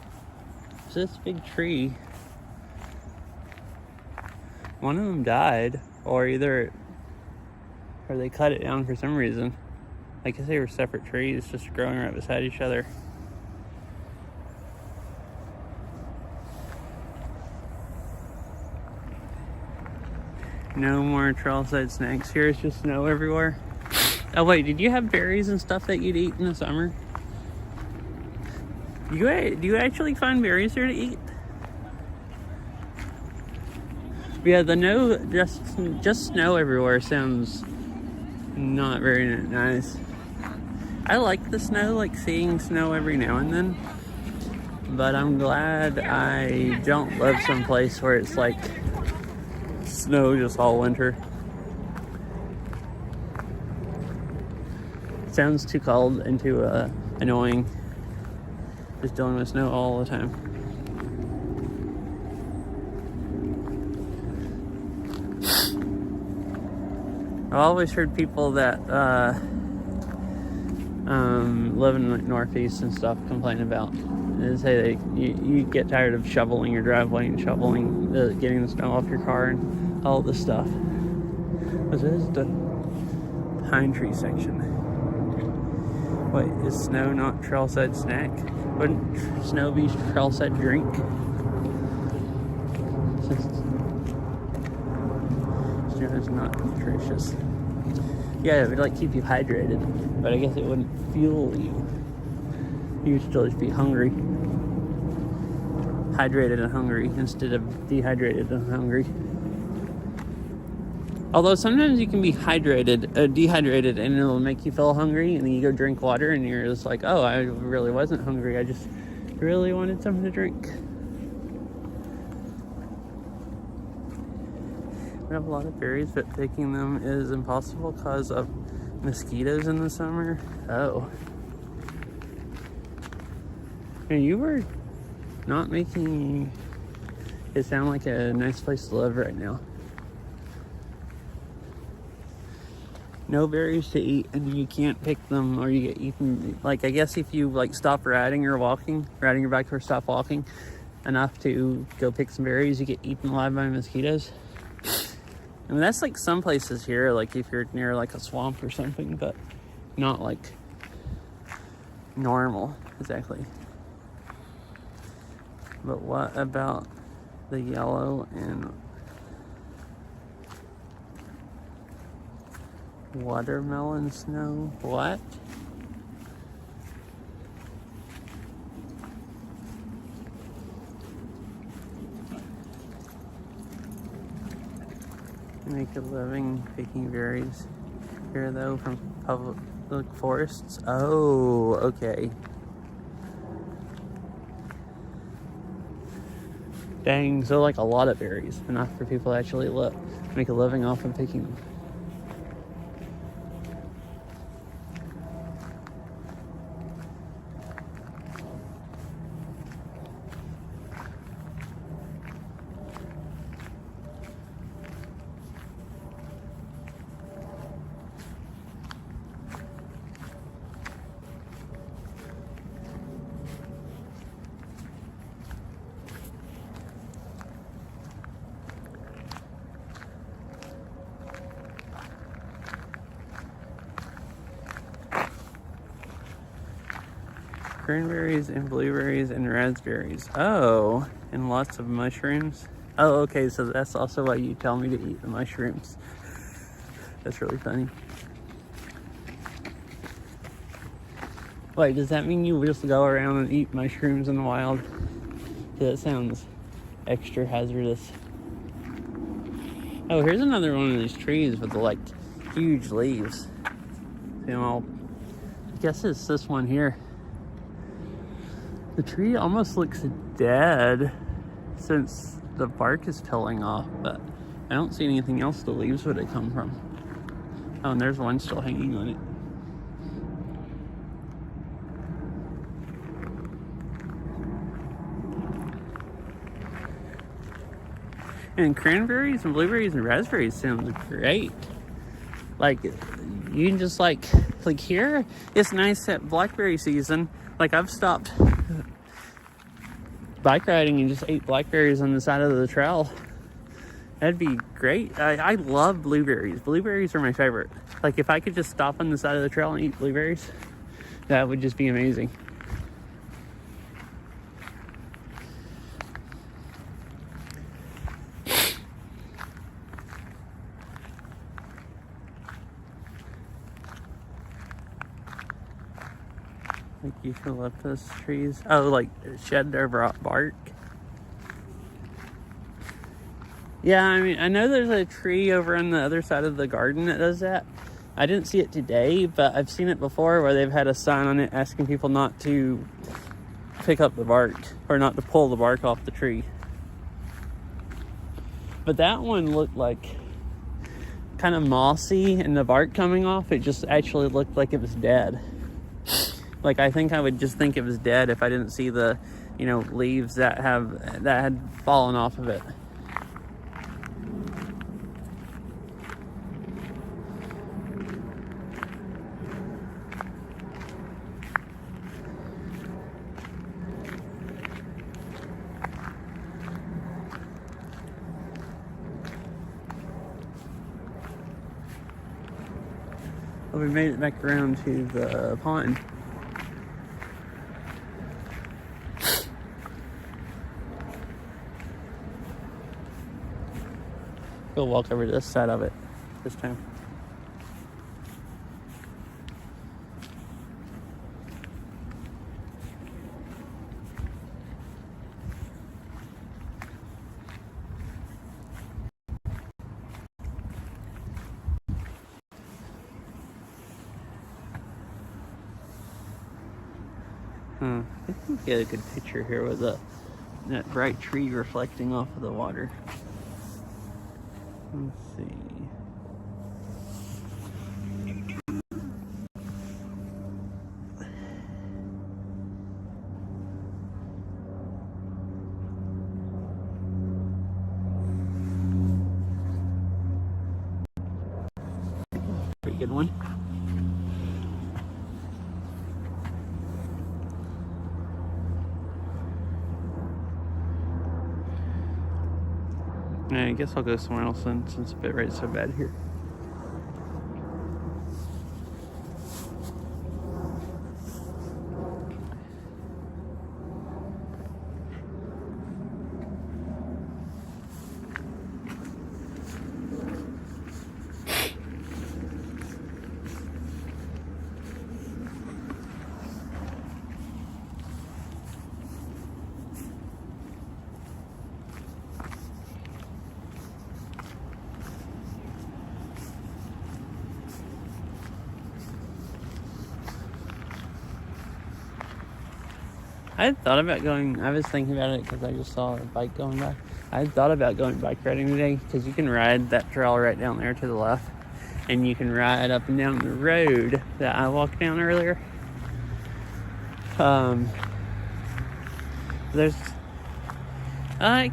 So this big tree. One of them died, or they cut it down for some reason. I guess they were separate trees just growing right beside each other. No more trailside snacks here. It's just snow everywhere. Oh wait, did you have berries and stuff that you'd eat in the summer? Do you actually find berries here to eat? Yeah, just snow everywhere sounds not very nice. I like the snow, like seeing snow every now and then, but I'm glad I don't live someplace where it's like snow just all winter. It sounds too cold and too annoying. Just dealing with snow all the time. I've always heard people that live in the Northeast and stuff complain about. They say you get tired of shoveling your driveway and getting the snow off your car and all this stuff. This is the pine tree section. Wait, is snow not trailside snack? Wouldn't snow be trailside drink? Snow is not nutritious. Yeah, it would like keep you hydrated, but I guess it wouldn't fuel you. You would still just be hungry. hydrated and hungry instead of dehydrated and hungry. Although sometimes you can be dehydrated, and it'll make you feel hungry, and then you go drink water, and you're just like, oh, I really wasn't hungry. I just really wanted something to drink. We have a lot of berries, but picking them is impossible because of mosquitoes in the summer. Oh. And you were not making it sound like a nice place to live right now. No berries to eat, and you can't pick them, or you get eaten. Like, I guess if you like stop riding your bike or stop walking enough to go pick some berries, you get eaten alive by mosquitoes. I mean, that's like some places here, like if you're near like a swamp or something, but not like normal exactly. But what about the yellow and watermelon snow? What? Make a living picking berries here though from public forests. Oh, okay. Dang, so like a lot of berries, enough for people to actually make a living off of picking them. Cranberries and blueberries and raspberries. Oh, and lots of mushrooms. Oh, okay, so that's also why you tell me to eat the mushrooms. That's really funny. Wait, does that mean you just go around and eat mushrooms in the wild? That sounds extra hazardous. Oh, here's another one of these trees with like huge leaves. You know, I guess it's this one here. The tree almost looks dead since the bark is peeling off, but I don't see anything else the leaves would have come from. Oh, and there's one still hanging on it. And cranberries and blueberries and raspberries sounds great. Like, you can just like here, it's nice at blackberry season. Like, I've stopped bike riding and just ate blackberries on the side of the trail. That'd be great. I love blueberries. Blueberries are my favorite. Like, if I could just stop on the side of the trail and eat blueberries, that would just be amazing. Like eucalyptus trees. Oh, like shed their bark. Yeah, I mean, I know there's a tree over on the other side of the garden that does that. I didn't see it today, but I've seen it before where they've had a sign on it asking people not to pick up the bark or not to pull the bark off the tree. But that one looked like kind of mossy, and the bark coming off, it just actually looked like it was dead. Like, I think I would just think it was dead if I didn't see the, leaves that had fallen off of it. Well, we made it back around to the pond. We'll walk over to this side of it this time. I think we get a good picture here with that bright tree reflecting off of the water. Let's see. Pretty good one. I guess I'll go somewhere else then, since the bit rate's so bad here. I had thought about going, I was thinking about it because I just saw a bike going by. I had thought about going bike riding today because you can ride that trail right down there to the left. And you can ride up and down the road that I walked down earlier. I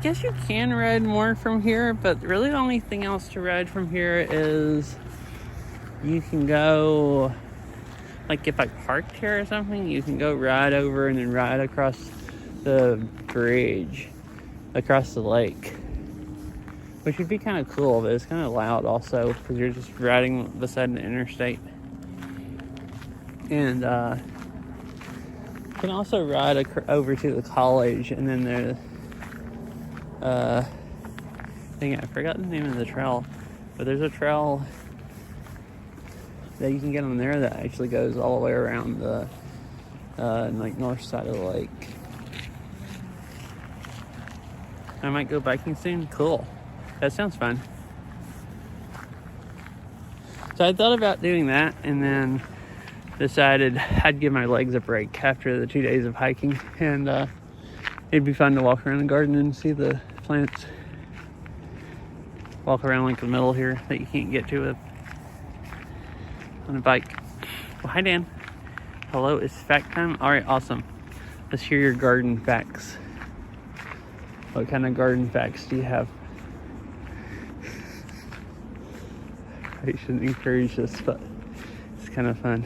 guess you can ride more from here, but really the only thing else to ride from here is you can go, like if I parked here or something, you can go ride over and then ride across the bridge, across the lake, which would be kind of cool, but it's kind of loud also because you're just riding beside an interstate. And you can also ride over to the college, and then there's I forgot the name of the trail, but there's a trail that you can get on there that actually goes all the way around the like north side of the lake. I might go biking soon. Cool. That sounds fun. So I thought about doing that, and then decided I'd give my legs a break after the 2 days of hiking, and it'd be fun to walk around the garden and see the plants. Walk around like the middle here that you can't get to on a bike. Well, hi Dan. Hello, it's fact time. All right, awesome. Let's hear your garden facts. What kind of garden facts do you have? I shouldn't encourage this, but it's kind of fun.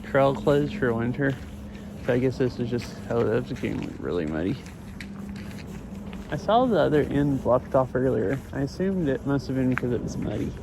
Trail closed for winter. So I guess this is just, oh, that's getting really muddy. I saw the other end blocked off earlier. I assumed it must have been because it was muddy.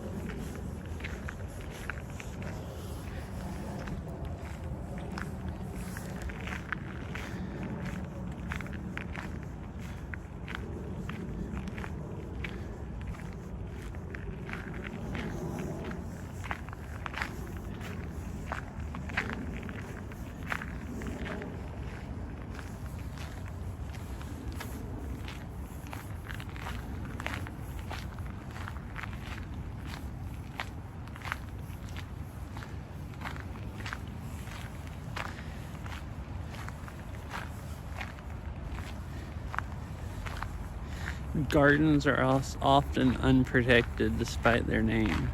Gardens are often unprotected despite their name.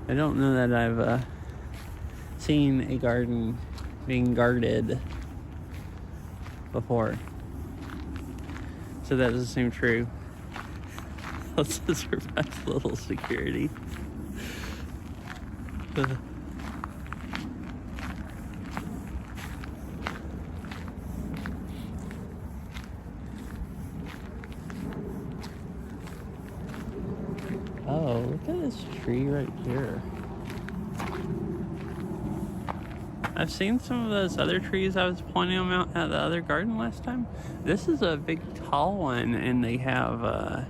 I don't know that I've seen a garden being guarded before. So that doesn't seem true. Let's just survive a little security. Oh, look at this tree right here. I've seen some of those other trees I was pointing them out at the other garden last time. This is a big tall one, and they have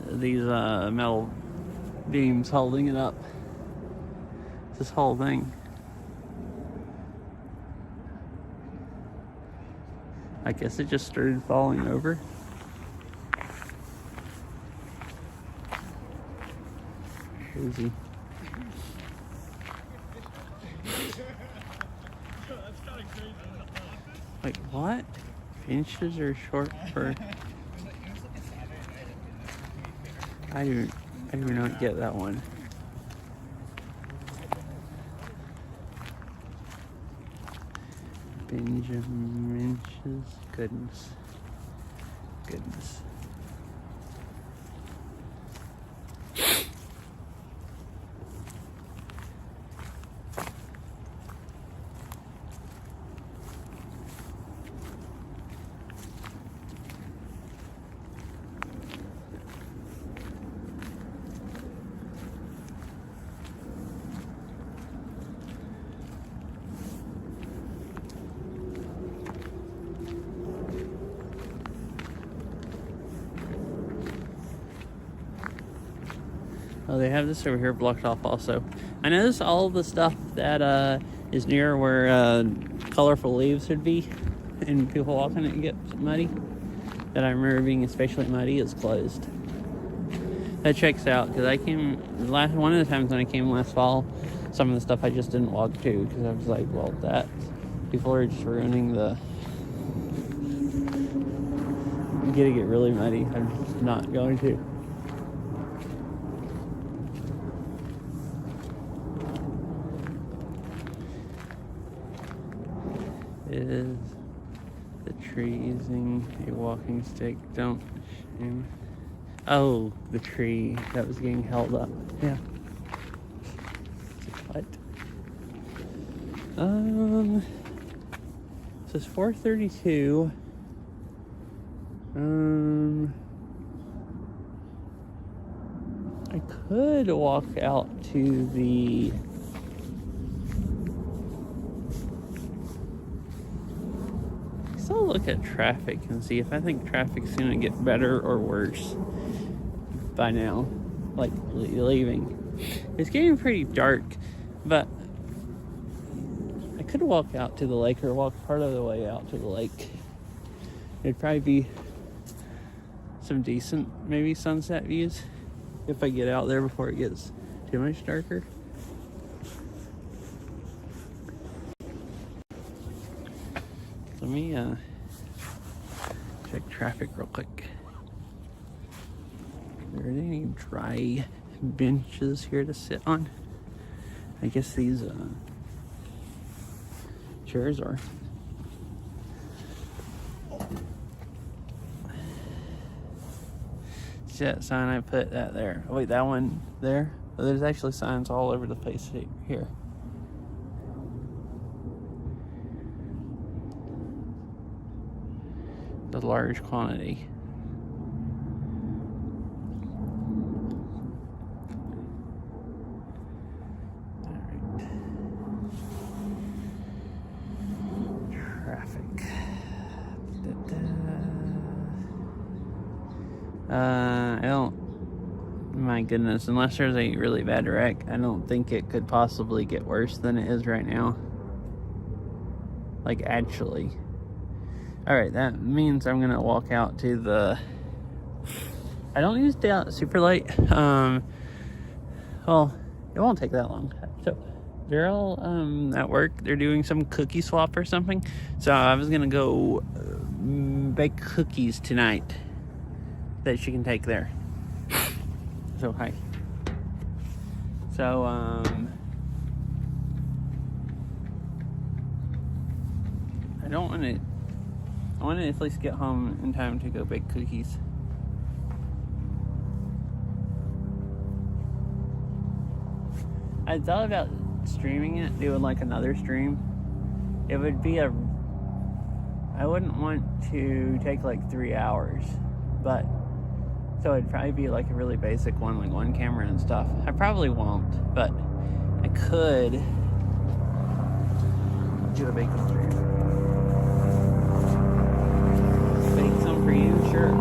these metal beams holding it up. This whole thing. I guess it just started falling over. crazy. Like what? Inches are short for. I do not get that one. Benjamin inches. Goodness. Oh, they have this over here blocked off also. I noticed all the stuff that is near where colorful leaves would be and people walking it get muddy, that I remember being especially muddy, is closed. That checks out, because I came one of the times when I came last fall, some of the stuff I just didn't walk to because I was like, well, that people are just ruining the. I'm gonna get really muddy. I'm just not going to. Is the tree using a walking stick? Don't shame. Oh, the tree that was getting held up. Yeah. What? So it's 4:32. I could walk out to the. So I'll look at traffic and see if I think traffic's gonna get better or worse by now, like leaving. It's getting pretty dark, but I could walk out to the lake or walk part of the way out to the lake. It'd probably be some decent, maybe sunset views if I get out there before it gets too much darker. Let me check traffic real quick. Are there any dry benches here to sit on? I guess these chairs are. See that sign I put that there? Oh, wait, that one there? Oh, there's actually signs all over the place here. The large quantity. Alright. Traffic. I don't. My goodness, unless there's a really bad wreck, I don't think it could possibly get worse than it is right now. Like, actually. Alright, that means I'm gonna walk out to the. I don't need to stay out super late. Well, it won't take that long. So, they're all at work. They're doing some cookie swap or something. So, I was gonna go bake cookies tonight that she can take there. So, hi. So, I don't want to. I want to at least get home in time to go bake cookies. I thought about streaming it, doing like another stream. It would be I wouldn't want to take like 3 hours, but so it'd probably be like a really basic one, like one camera and stuff. I probably won't, but I could do a baking stream. Bake some for you, sure.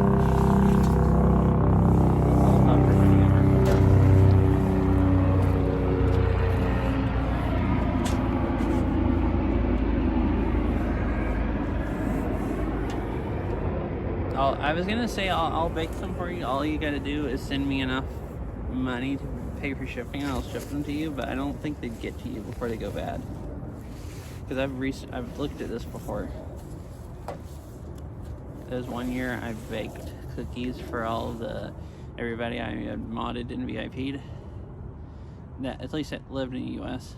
I was gonna say I'll bake some for you. All you gotta do is send me enough money to pay for shipping and I'll ship them to you, but I don't think they'd get to you before they go bad. Because I've looked at this before. There's one year I baked cookies for everybody I had modded and VIP'd. That at least it lived in the US.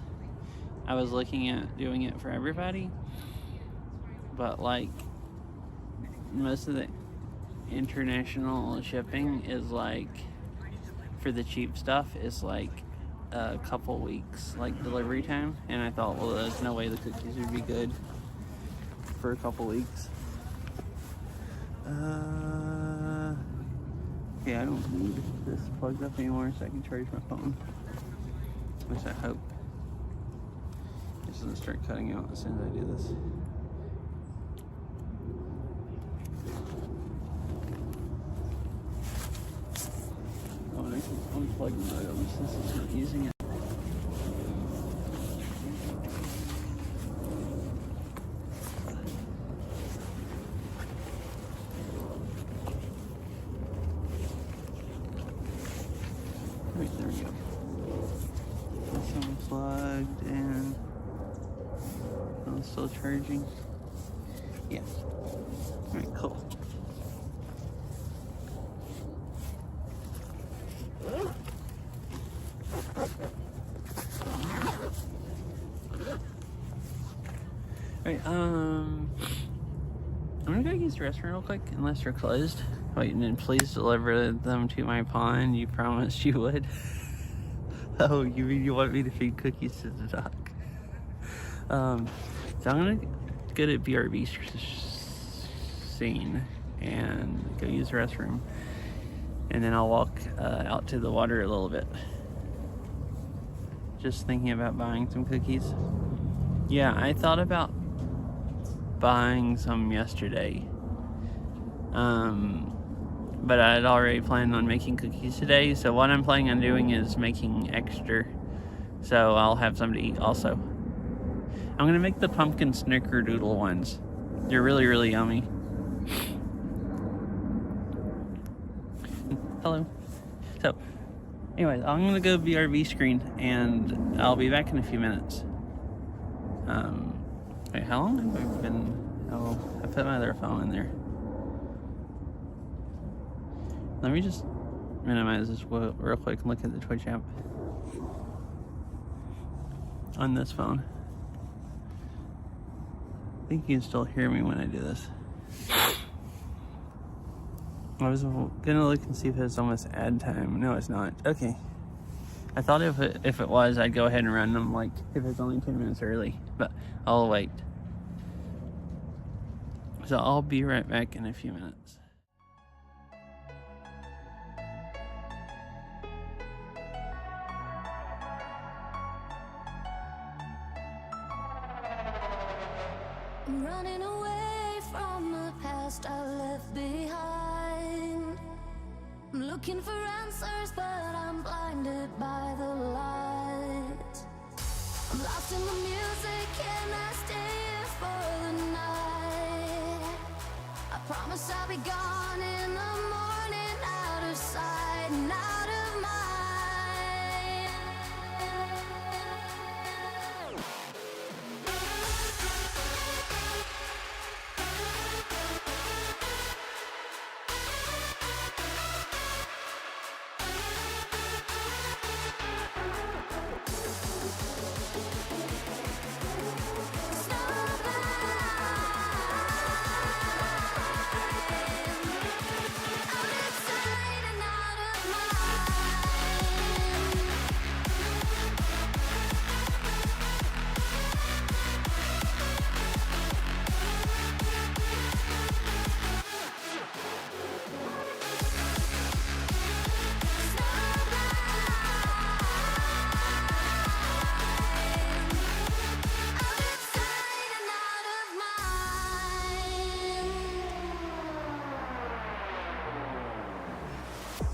I was looking at doing it for everybody, but like most of the international shipping is like, for the cheap stuff, is like a couple weeks like delivery time, and I thought, well, there's no way the cookies would be good for a couple weeks. Yeah, I don't need this plugged up anymore, so I can charge my phone. At least I hope. It doesn't start cutting out as soon as I do this. Oh, and I can unplug the modem since it's not using it. Right, there we go. This unplugged and I'm still charging. Yeah. Alright, cool. Alright, I'm gonna go use the restroom real quick, unless you're closed. Wait, and then please deliver them to my pond. You promised you would. Oh, you mean you want me to feed cookies to the dog? So I'm gonna go to BRB scene and go use the restroom, and then I'll walk out to the water a little bit. Just thinking about buying some cookies. Yeah, I thought about buying some yesterday, but I had already planned on making cookies today, so what I'm planning on doing is making extra, so I'll have some to eat also. I'm gonna make the pumpkin snickerdoodle ones. They're really, really yummy. Hello. So, anyways, I'm gonna go BRB screen, and I'll be back in a few minutes. Wait, how long have I been? Oh, I put my other phone in there. Let me just minimize this real quick and look at the Twitch app on this phone. I think you can still hear me when I do this. I was gonna look and see if it's almost ad time. No, it's not. Okay. I thought if it was, I'd go ahead and run them like if it's only 10 minutes early, but I'll wait. So I'll be right back in a few minutes. I'm running away from the past I left behind. I'm looking for answers, but I'm blinded by the light. I'm lost in the music and I stay here for the night. I promise I'll be gone in the morning, out of sight and out of mind.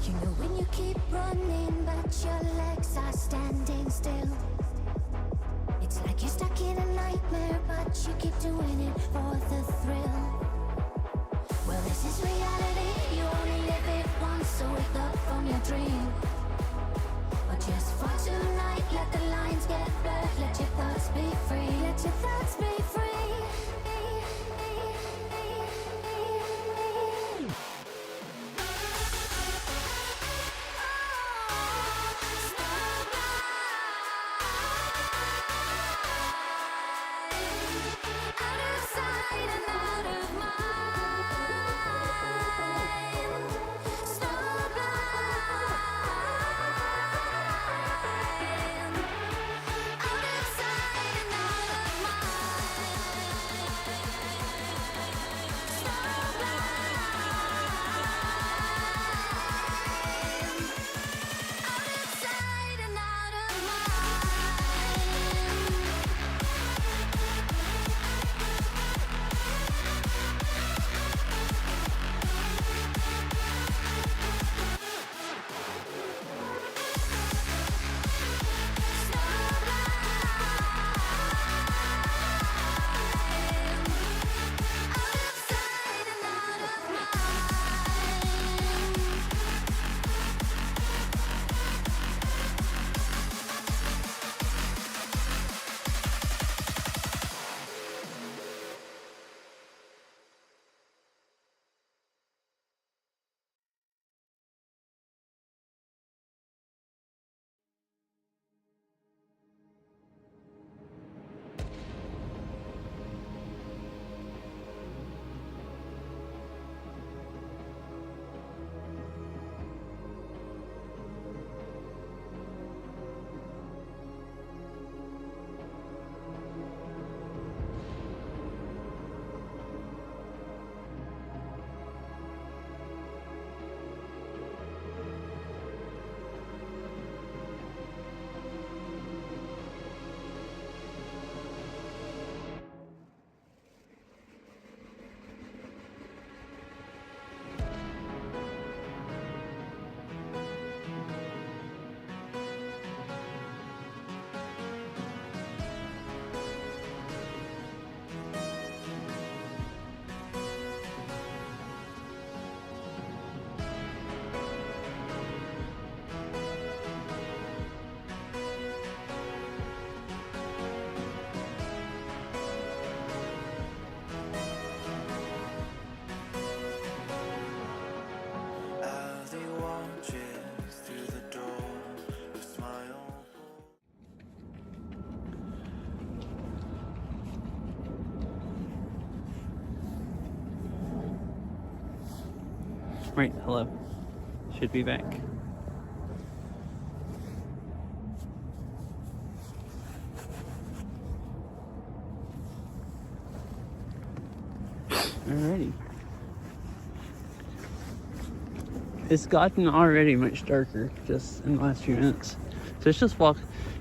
You know when you keep running, but your legs are standing still. It's like you're stuck in a nightmare, but you keep doing it for the thrill. Well, this is reality, you only live it once, so wake up from your dream. But Just for tonight, let the lines get blurred. Let your thoughts be free. Let your thoughts be free. Out of sight and out of mind. Snowblind. Out of sight and out of mind. Snowblind. Out of sight and out of As he watches through the door, a smile. Right, hello. Should be back. Alrighty. It's gotten already much darker just in the last few minutes. So let's just walk.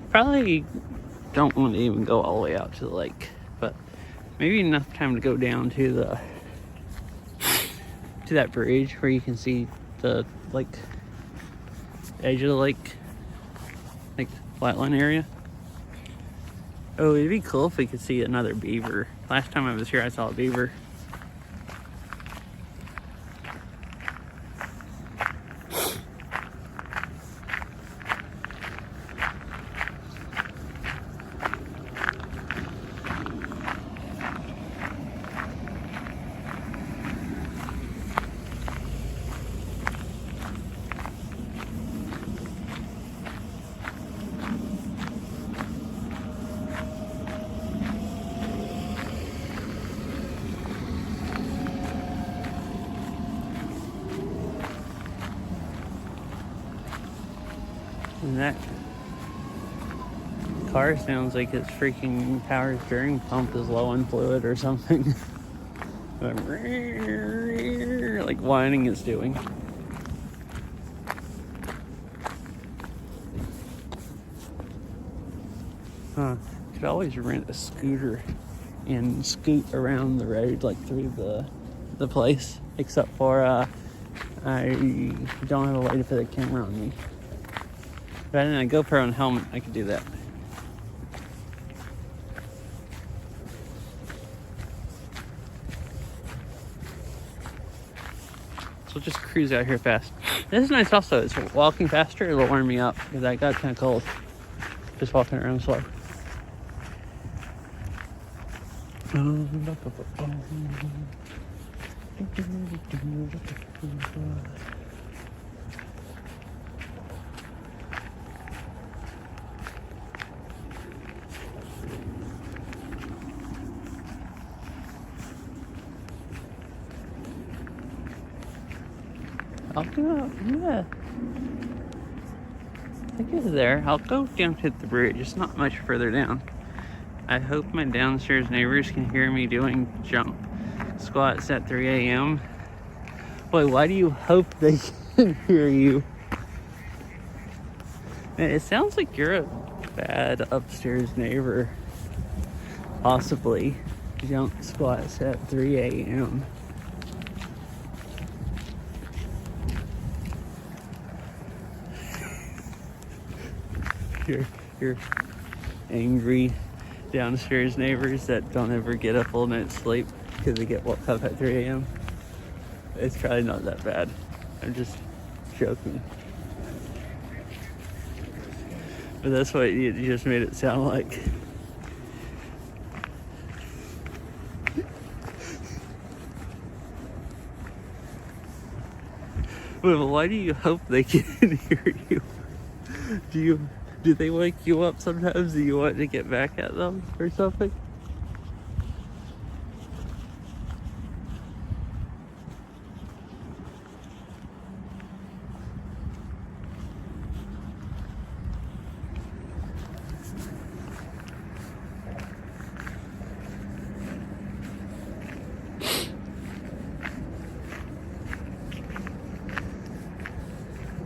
Probably don't want to even go all the way out to the lake, but maybe enough time to go down to that bridge where you can see the edge of the lake, like flatline area. Oh, it'd be cool if we could see another beaver. Last time I was here, I saw a beaver. And that car sounds like its freaking power steering pump is low on fluid or something. Like whining it's doing. Huh. Could always rent a scooter and scoot around the road like through the place. Except for I don't have a way to put a camera on me. If I had a GoPro and helmet, I could do that. So we'll just cruise out here fast. This is nice also. It's walking faster. It'll warm me up because I got kind of cold. Just walking around slow. I'll go, yeah. I think it's there. I'll go down to the bridge. It's not much further down. I hope my downstairs neighbors can hear me doing jump squats at 3 a.m. Boy, why do you hope they can hear you? Man, it sounds like you're a bad upstairs neighbor. Possibly. Jump squats at 3 a.m. Your angry downstairs neighbors that don't ever get a full night's sleep because they get woke up at 3 a.m. It's probably not that bad. I'm just joking. But that's what you just made it sound like. Well, why do you hope they can hear you? Do they wake you up sometimes? Do you want to get back at them or something?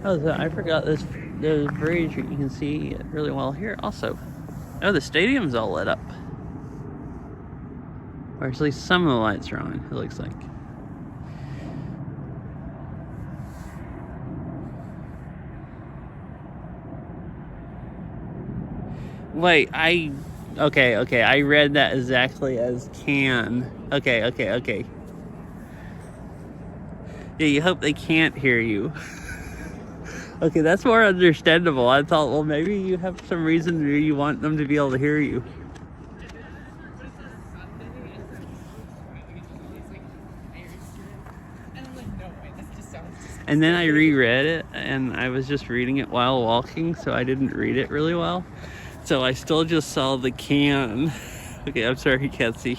Oh, I forgot there's a bridge you can see it really well here also. Oh, the stadium's all lit up. Or at least some of the lights are on, it looks like. Wait, okay, I read that exactly as can. Okay. Yeah, you hope they can't hear you. Okay, that's more understandable. I thought, well, maybe you have some reason you want them to be able to hear you. And then I reread it, and I was just reading it while walking, so I didn't read it really well. So I still just saw the can. Okay, I'm sorry you can't see.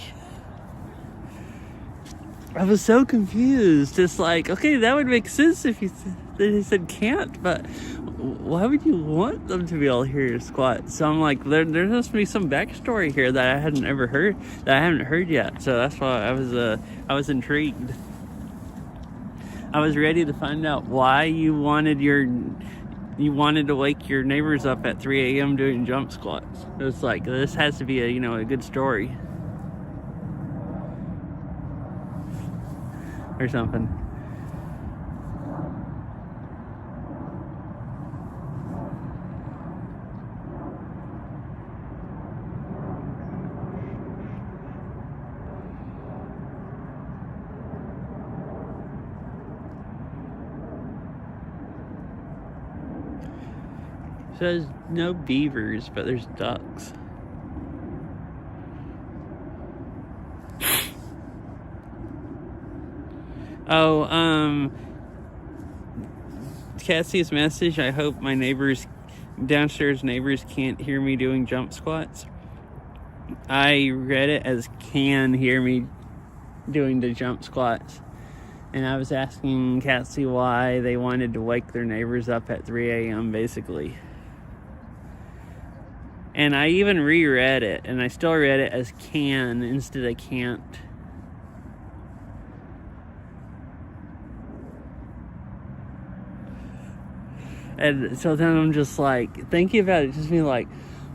I was so confused. It's like, okay, that would make sense if they said can't, but why would you want them to be able to hear your squat? So I'm like, there must be some backstory here that I hadn't ever heard, that I haven't heard yet. So that's why I was intrigued. I was ready to find out why you wanted to wake your neighbors up at 3 a.m. doing jump squats. It's like, this has to be a good story. Or something. So there's no beavers, but there's ducks. Oh, Cassie's message, I hope my downstairs neighbors can't hear me doing jump squats. I read it as can hear me doing the jump squats. And I was asking Cassie why they wanted to wake their neighbors up at 3 a.m. basically. And I even reread it, and I still read it as can instead of can't. And so then I'm just like, thinking about it, just being like,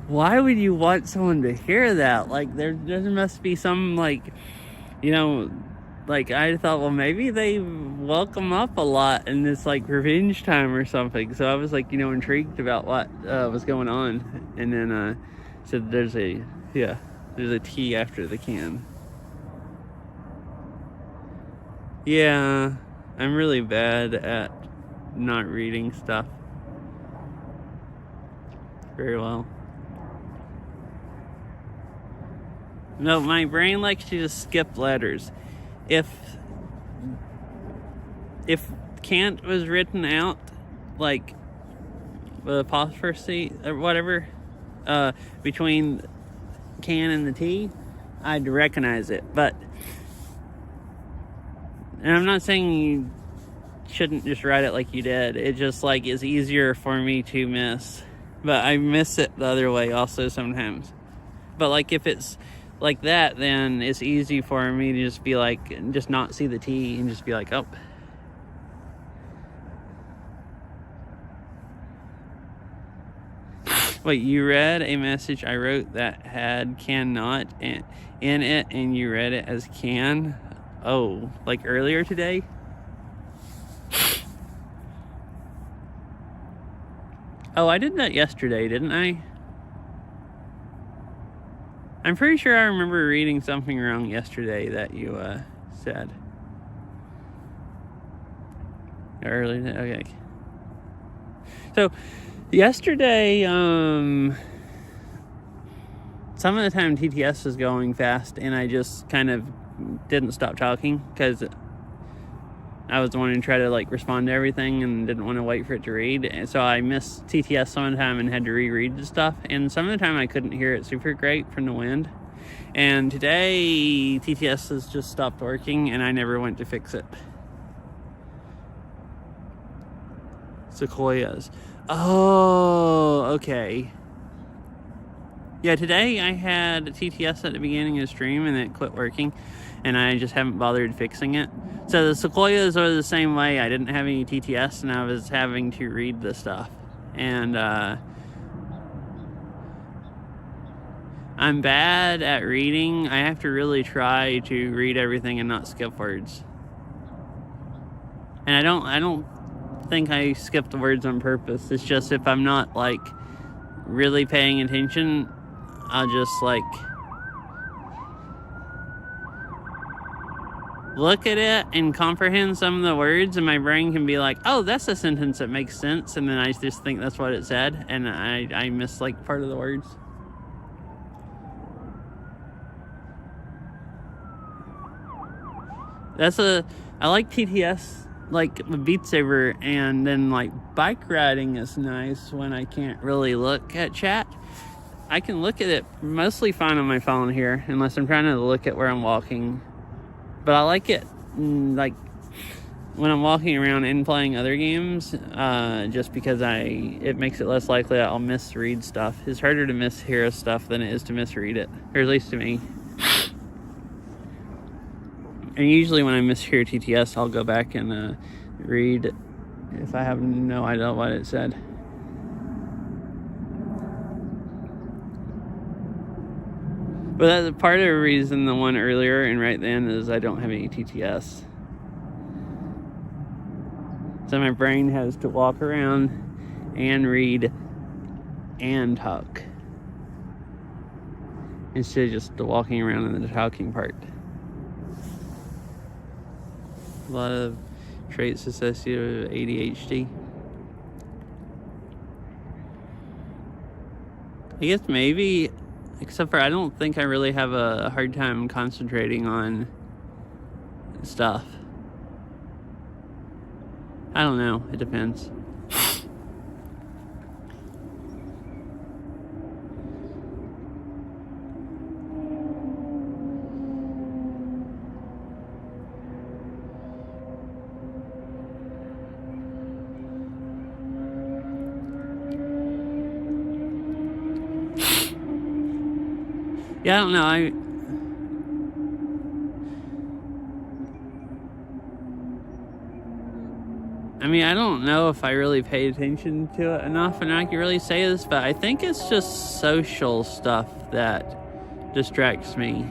why would you want someone to hear that? Like, there must be some, like, like, I thought, well, maybe they welcome up a lot and it's like revenge time or something. So I was like, intrigued about what was going on. And then said there's a T after the can. Yeah, I'm really bad at not reading stuff very well. No, my brain likes to just skip letters. If Kant was written out like with apostrophe or whatever between can and the T, I'd recognize it. But, and I'm not saying you shouldn't just write it like you did. It just like is easier for me to miss. But I miss it the other way also sometimes. But like if it's like that, then it's easy for me to just be like, just not see the T and just be like, oh. Wait, you read a message I wrote that had cannot in it and you read it as can? Oh, like earlier today? Oh, I did that yesterday, didn't I? I'm pretty sure I remember reading something wrong yesterday that you said. Early, okay. So, yesterday, some of the time TTS was going fast and I just kind of didn't stop talking because I was wanting to try to like respond to everything and didn't want to wait for it to read. And so I missed TTS some of the time and had to reread the stuff. And some of the time I couldn't hear it super great from the wind. And today TTS has just stopped working and I never went to fix it. Sequoias. Oh, okay. Yeah, today I had TTS at the beginning of the stream and it quit working and I just haven't bothered fixing it. So the Sequoias are the same way. I didn't have any TTS and I was having to read the stuff. And I'm bad at reading. I have to really try to read everything and not skip words. And I don't think I skip the words on purpose. It's just if I'm not like really paying attention, I'll just like look at it and comprehend some of the words and my brain can be like, oh, that's a sentence that makes sense, and then I just think that's what it said and I miss like part of the words. I like TTS like Beat Saber, and then like bike riding is nice when I can't really look at chat. I can look at it mostly fine on my phone here unless I'm trying to look at where I'm walking. But I like it like when I'm walking around and playing other games, just because it makes it less likely that I'll misread stuff. It's harder to mishear stuff than it is to misread it, or at least to me. And usually when I mishear TTS, I'll go back and read if I have no idea what it said. But that's part of the reason the one earlier and right then is I don't have any TTS. So my brain has to walk around and read and talk instead of just the walking around and the talking part. A lot of traits associated with ADHD. I guess maybe, except for I don't think I really have a hard time concentrating on stuff. I don't know, it depends. Yeah, I don't know. I mean, I don't know if I really paid attention to it enough, and I can really say this, but I think it's just social stuff that distracts me.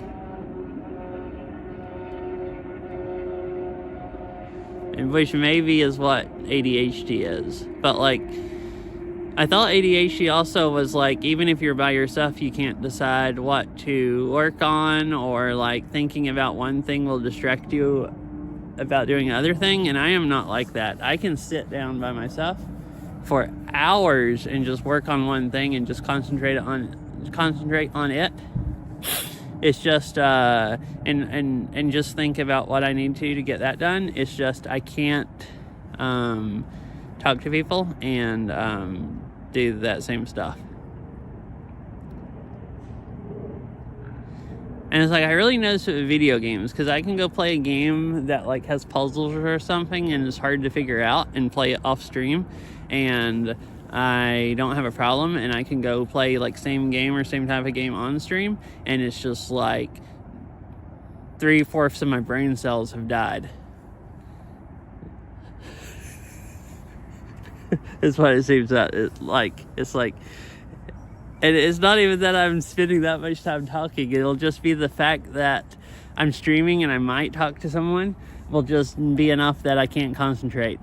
And which maybe is what ADHD is. But like, I thought ADHD also was like, even if you're by yourself, you can't decide what to work on, or like thinking about one thing will distract you about doing another thing, and I am not like that. I can sit down by myself for hours and just work on one thing and just concentrate on it. It's just and just think about what I need to get that done. It's just I can't talk to people and do that same stuff. And it's like, I really notice it with video games, because I can go play a game that like has puzzles or something and it's hard to figure out and play it off stream, and I don't have a problem, and I can go play like same game or same type of game on stream, and it's just like 3/4 of my brain cells have died. It's what it seems that it's like. And it's not even that I'm spending that much time talking. It'll just be the fact that I'm streaming and I might talk to someone will just be enough that I can't concentrate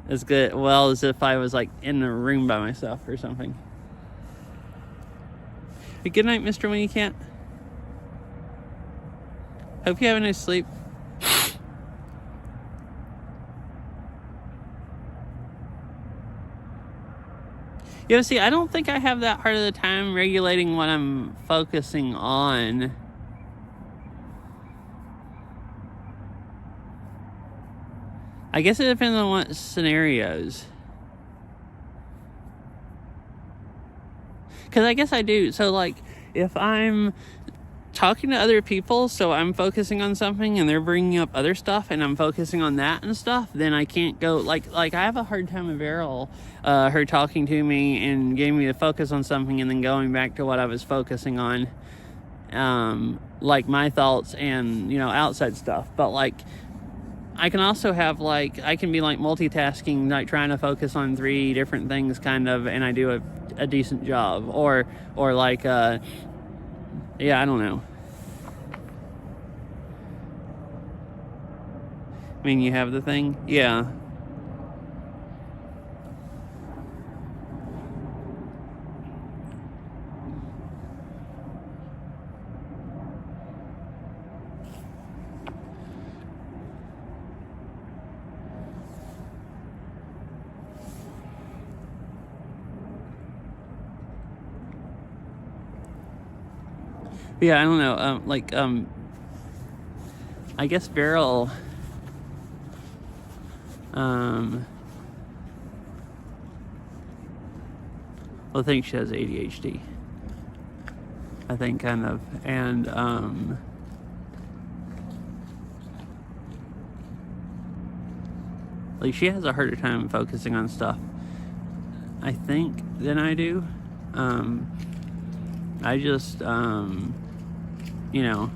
as good, well, as if I was like in a room by myself or something. Good night, Mr. When You Can't. Hope you have a nice sleep. You know, see, I don't think I have that hard of the time regulating what I'm focusing on. I guess it depends on what scenarios. Because I guess I do. So, like, if I'm talking to other people, so I'm focusing on something and they're bringing up other stuff and I'm focusing on that and stuff, then I can't go, like I have a hard time with Beryl, her talking to me and getting me to focus on something and then going back to what I was focusing on, like my thoughts and, you know, outside stuff. But like, I can also have like, I can be like multitasking, like trying to focus on 3 different things kind of, and I do a decent job, or like, yeah, I don't know. I mean, you have the thing? Yeah. Yeah, I don't know. I guess Beryl, I think she has ADHD. I think kind of, and like she has a harder time focusing on stuff, I think, than I do. I just, you know,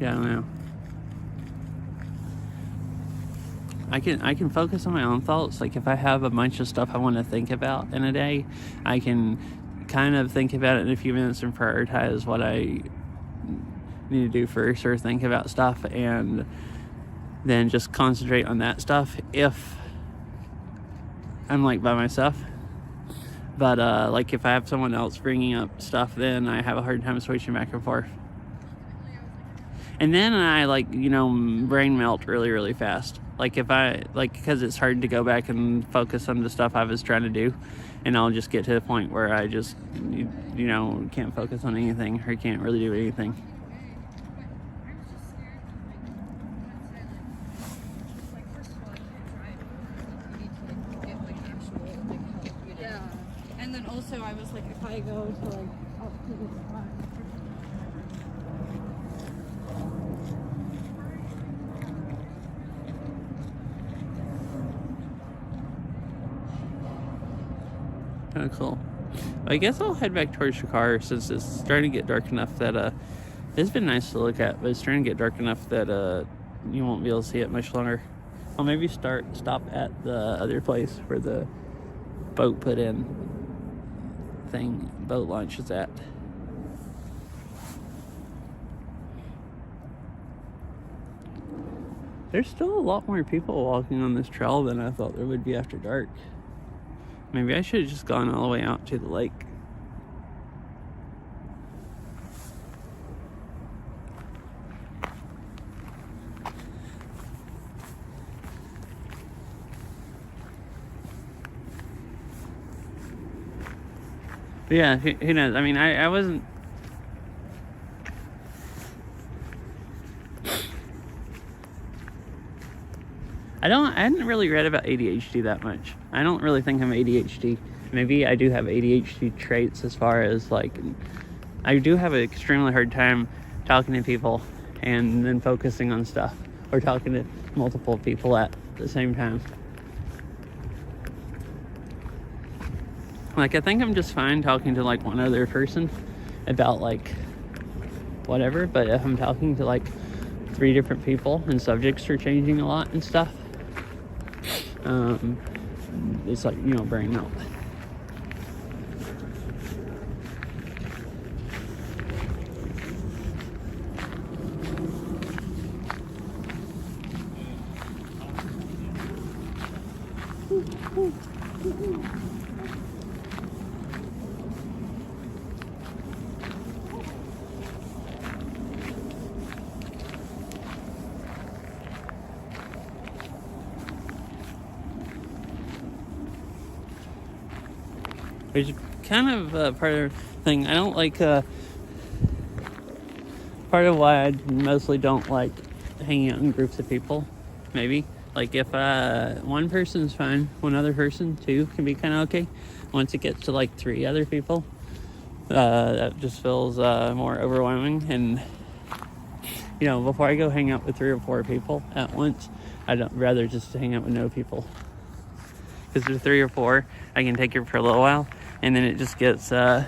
yeah, I don't know. I can focus on my own thoughts. Like if I have a bunch of stuff I want to think about in a day, I can kind of think about it in a few minutes and prioritize what I need to do first, or think about stuff and then just concentrate on that stuff if I'm like by myself. But like if I have someone else bringing up stuff, then I have a hard time switching back and forth. And then I like, you know, brain melt really, really fast. Like if I, like, because it's hard to go back and focus on the stuff I was trying to do. And I'll just get to the point where I just, you know, can't focus on anything, or can't really do anything. Yeah. And then also I was like, if I go to like up to the front. Kind of cool. I guess I'll head back towards your car since it's starting to get dark enough that it's been nice to look at, but it's starting to get dark enough that you won't be able to see it much longer. I'll maybe stop at the other place where the boat put in thing, boat launch is at. There's still a lot more people walking on this trail than I thought there would be after dark. Maybe I should have just gone all the way out to the lake. But yeah, who knows? I mean, I wasn't. I hadn't really read about ADHD that much. I don't really think I'm ADHD. Maybe I do have ADHD traits as far as like, I do have an extremely hard time talking to people and then focusing on stuff, or talking to multiple people at the same time. Like, I think I'm just fine talking to like one other person about like whatever, but if I'm talking to like 3 different people and subjects are changing a lot and stuff, it's like, you know, brain melt. Which is kind of part of the thing. I don't like, part of why I mostly don't like hanging out in groups of people, maybe. Like, if one person's fine, one other person, 2 can be kind of okay. Once it gets to like 3 other people, that just feels more overwhelming. And, you know, before I go hang out with 3 or 4 people at once, I'd rather just hang out with no people. Because with 3 or 4, I can take it for a little while, and then it just gets too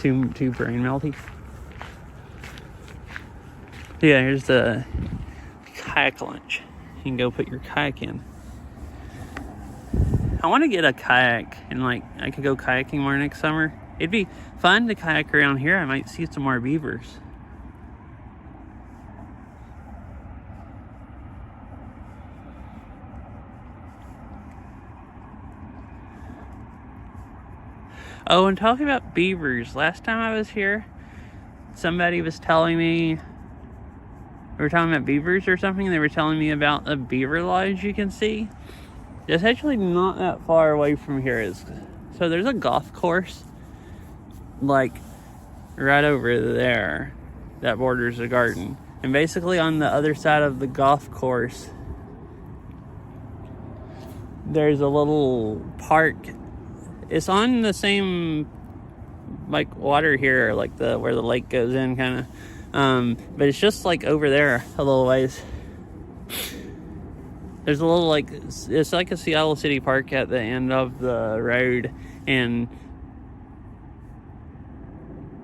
brain melty. Yeah, here's the kayak launch. You can go put your kayak in. I want to get a kayak, and like I could go kayaking more next summer. It'd be fun to kayak around here. I might see some more beavers. Oh, and talking about beavers, last time I was here, somebody was telling me, we were talking about beavers or something, they were telling me about a beaver lodge you can see. It's actually not that far away from here. So there's a golf course, like, right over there, that borders the garden. And basically on the other side of the golf course, there's a little park. It's on the same, like, water here, like where the lake goes in, kind of. But it's just like over there a little ways. There's a little, like, it's like a Seattle City Park at the end of the road, and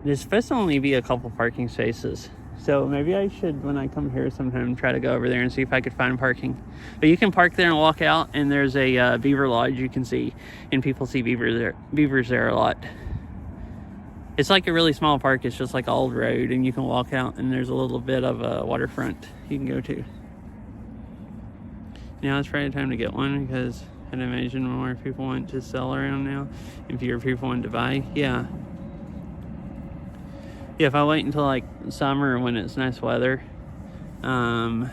there's supposed to only be a couple parking spaces. So maybe I should, when I come here sometime, try to go over there and see if I could find parking. But you can park there and walk out, and there's a beaver lodge you can see, and people see beavers there a lot. It's like a really small park. It's just like an old road, and you can walk out, and there's a little bit of a waterfront you can go to. Now it's probably time to get one, because I'd imagine more people want to sell around now, and fewer people want to buy. Yeah, if I wait until like summer when it's nice weather, and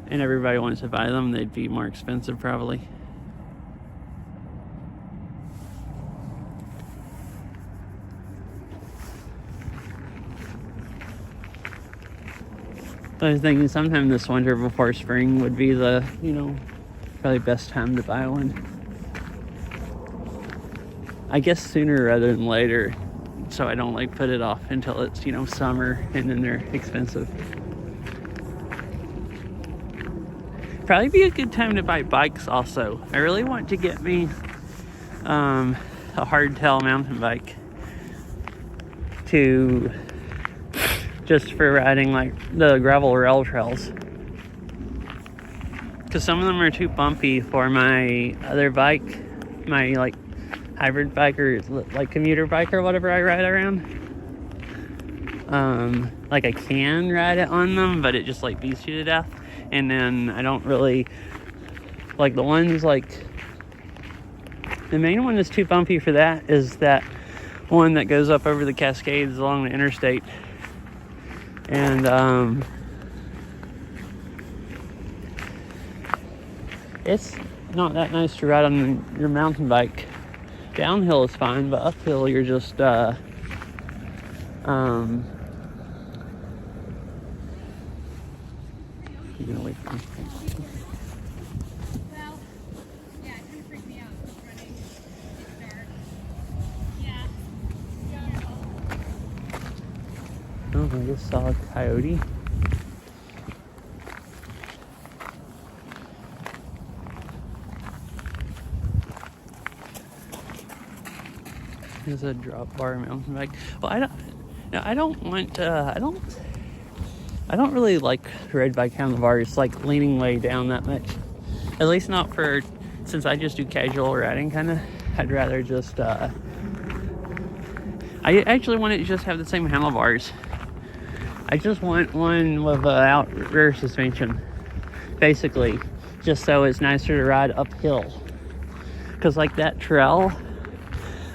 everybody wants to buy them, they'd be more expensive probably. I was thinking sometime this winter before spring would be the, you know, probably best time to buy one. I guess sooner rather than later, so I don't like put it off until it's, you know, summer and then they're expensive. Probably be a good time to buy bikes also. I really want to get me a hardtail mountain bike to just for riding like the gravel rail trails, because some of them are too bumpy for my other bike, my like hybrid bike or like commuter bike or whatever I ride around. Like I can ride it on them, but it just like beats you to death. And then I don't really like the ones, like the main one that's too bumpy for that is that one that goes up over the Cascades along the interstate. And it's not that nice to ride on your mountain bike downhill is fine, but uphill you're just you're gonna wait for me. Well, yeah, it kind of freaked me out running. It's dark. Yeah. Oh, I just saw a coyote. There's a drop bar mountain bike. Well, I don't really like road bike handlebars like leaning way down that much. At least not for, since I just do casual riding kind of. I'd rather just I actually want it to just have the same handlebars. I just want one with out rear suspension, basically, just so it's nicer to ride uphill. Cause like that trail,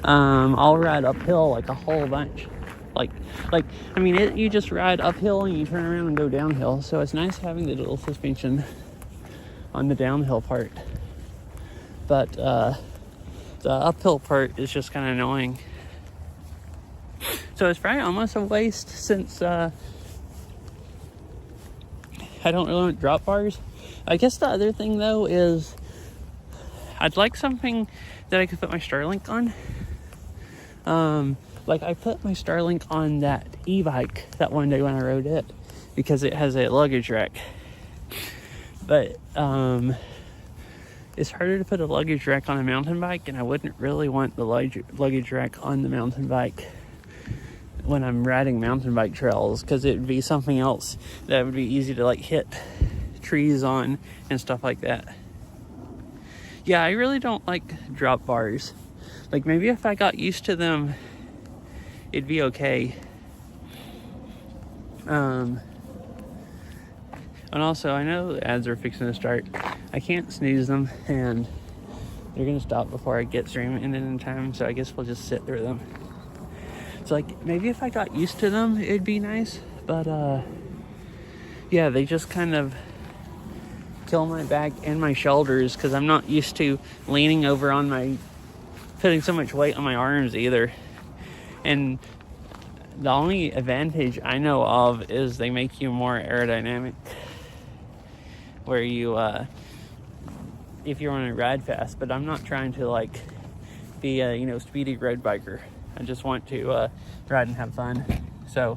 I'll ride uphill like a whole bunch. Like I mean, you just ride uphill and you turn around and go downhill. So it's nice having the dual suspension on the downhill part. But the uphill part is just kind of annoying. So it's probably almost a waste since I don't really want drop bars. I guess the other thing though is I'd like something that I could put my Starlink on. Like I put my Starlink on that e-bike that one day when I rode it because it has a luggage rack. But it's harder to put a luggage rack on a mountain bike, and I wouldn't really want the luggage rack on the mountain bike when I'm riding mountain bike trails, because it would be something else that would be easy to like hit trees on and stuff like that. Yeah, I really don't like drop bars. Like maybe if I got used to them, it'd be okay. And also, I know the ads are fixing to start. I can't snooze them, and they're gonna stop before I get streaming in time, so I guess we'll just sit through them. So like, maybe if I got used to them, it'd be nice, but yeah, they just kind of kill my back and my shoulders, because I'm not used to leaning over on my, putting so much weight on my arms either. And the only advantage I know of is they make you more aerodynamic, where you if you want to ride fast. But I'm not trying to like be a speedy road biker. I just want to ride and have fun. So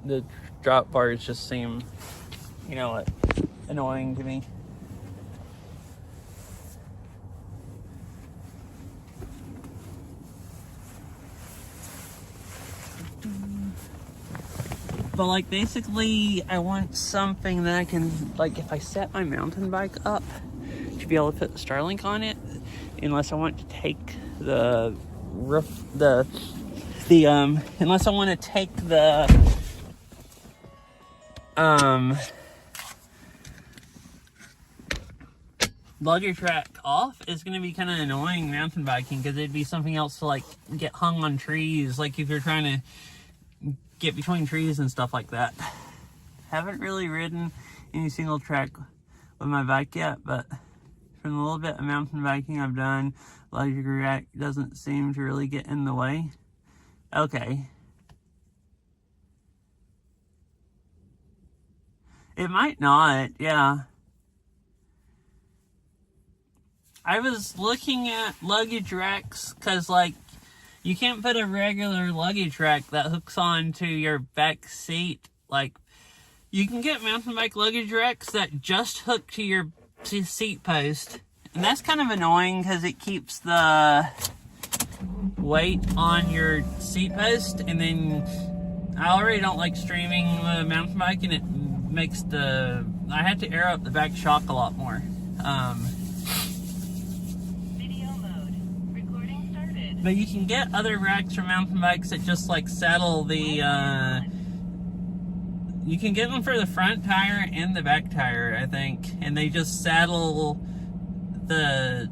the drop bars just seem annoying to me. But like basically I want something that I can, like, if I set my mountain bike up, to be able to put the Starlink on it, unless I want to take the roof, unless I want to take the luggage rack off, it's going to be kind of annoying mountain biking, because it'd be something else to like get hung on trees, like if you're trying to get between trees and stuff like that. Haven't really ridden any single track with my bike yet, but from the little bit of mountain biking I've done, luggage rack doesn't seem to really get in the way. Okay. It might not, yeah. I was looking at luggage racks, because like you can't put a regular luggage rack that hooks onto your back seat. Like, you can get mountain bike luggage racks that just hook to your seat post. And that's kind of annoying, because it keeps the weight on your seat post. And then I already don't like streaming with a mountain bike, and it makes I had to air up the back shock a lot more. But you can get other racks for mountain bikes that just like saddle the, you can get them for the front tire and the back tire, I think. And they just saddle the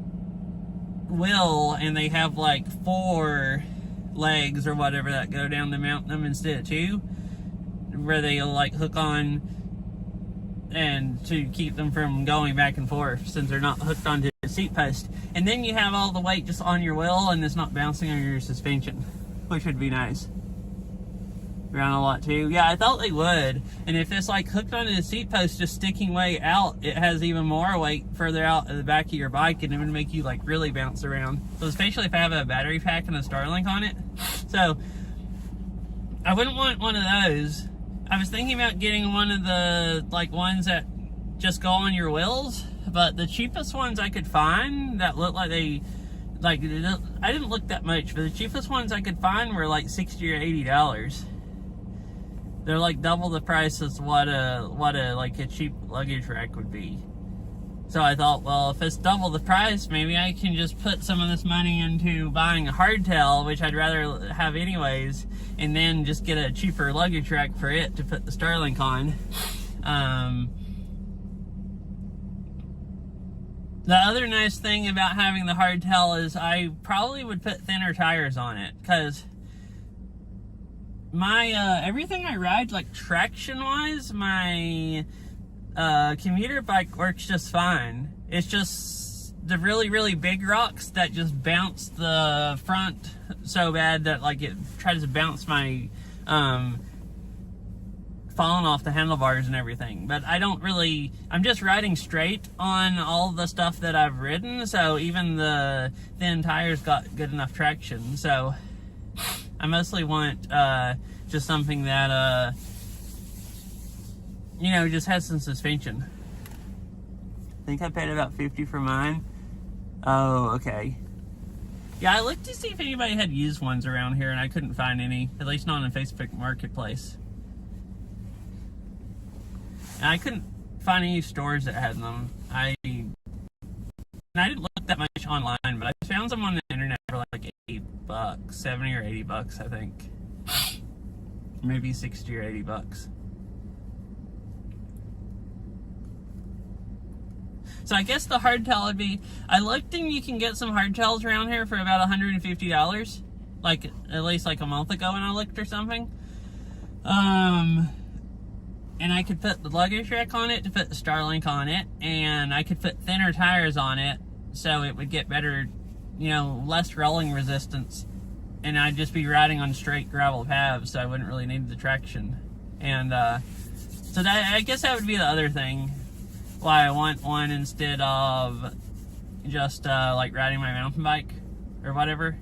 wheel, and they have like 4 legs or whatever that go down to mount them instead of 2. Where they'll like hook on, and to keep them from going back and forth, since they're not hooked onto seat post. And then you have all the weight just on your wheel and it's not bouncing on your suspension, which would be nice. Around a lot too. Yeah, I thought they would. And if it's like hooked onto the seat post, just sticking way out, it has even more weight further out at the back of your bike, and it would make you like really bounce around. So especially if I have a battery pack and a Starlink on it. So I wouldn't want one of those. I was thinking about getting one of the like ones that just go on your wheels, but the cheapest ones I could find that look like they I didn't look that much, but the cheapest ones I could find were like $60 or $80. They're like double the price as what a like a cheap luggage rack would be. So I thought, well, if it's double the price, maybe I can just put some of this money into buying a hardtail, which I'd rather have anyways, and then just get a cheaper luggage rack for it to put the Starlink on. The other nice thing about having the hardtail is I probably would put thinner tires on it, because my everything I ride, like traction wise, my commuter bike works just fine. It's just the really, really big rocks that just bounce the front so bad that like it tries to bounce my falling off the handlebars and everything. But I don't really, I'm just riding straight on all the stuff that I've ridden, so even the thin tires got good enough traction. So I mostly want just something that you know, just has some suspension. I think I paid about $50 for mine. Oh, okay. Yeah, I looked to see if anybody had used ones around here, and I couldn't find any, at least not on Facebook Marketplace. And I couldn't find any stores that had them. I didn't look that much online, but I found some on the internet for like $8, $70 or $80, I think. Maybe $60 or $80. So I guess the hardtail would be, I looked and you can get some hardtails around here for about $150, like at least like a month ago when I looked or something. And I could put the luggage rack on it to put the Starlink on it, and I could put thinner tires on it so it would get better, you know, less rolling resistance, and I'd just be riding on straight gravel paths, so I wouldn't really need the traction. And so that, I guess that would be the other thing why I want one instead of just like riding my mountain bike or whatever.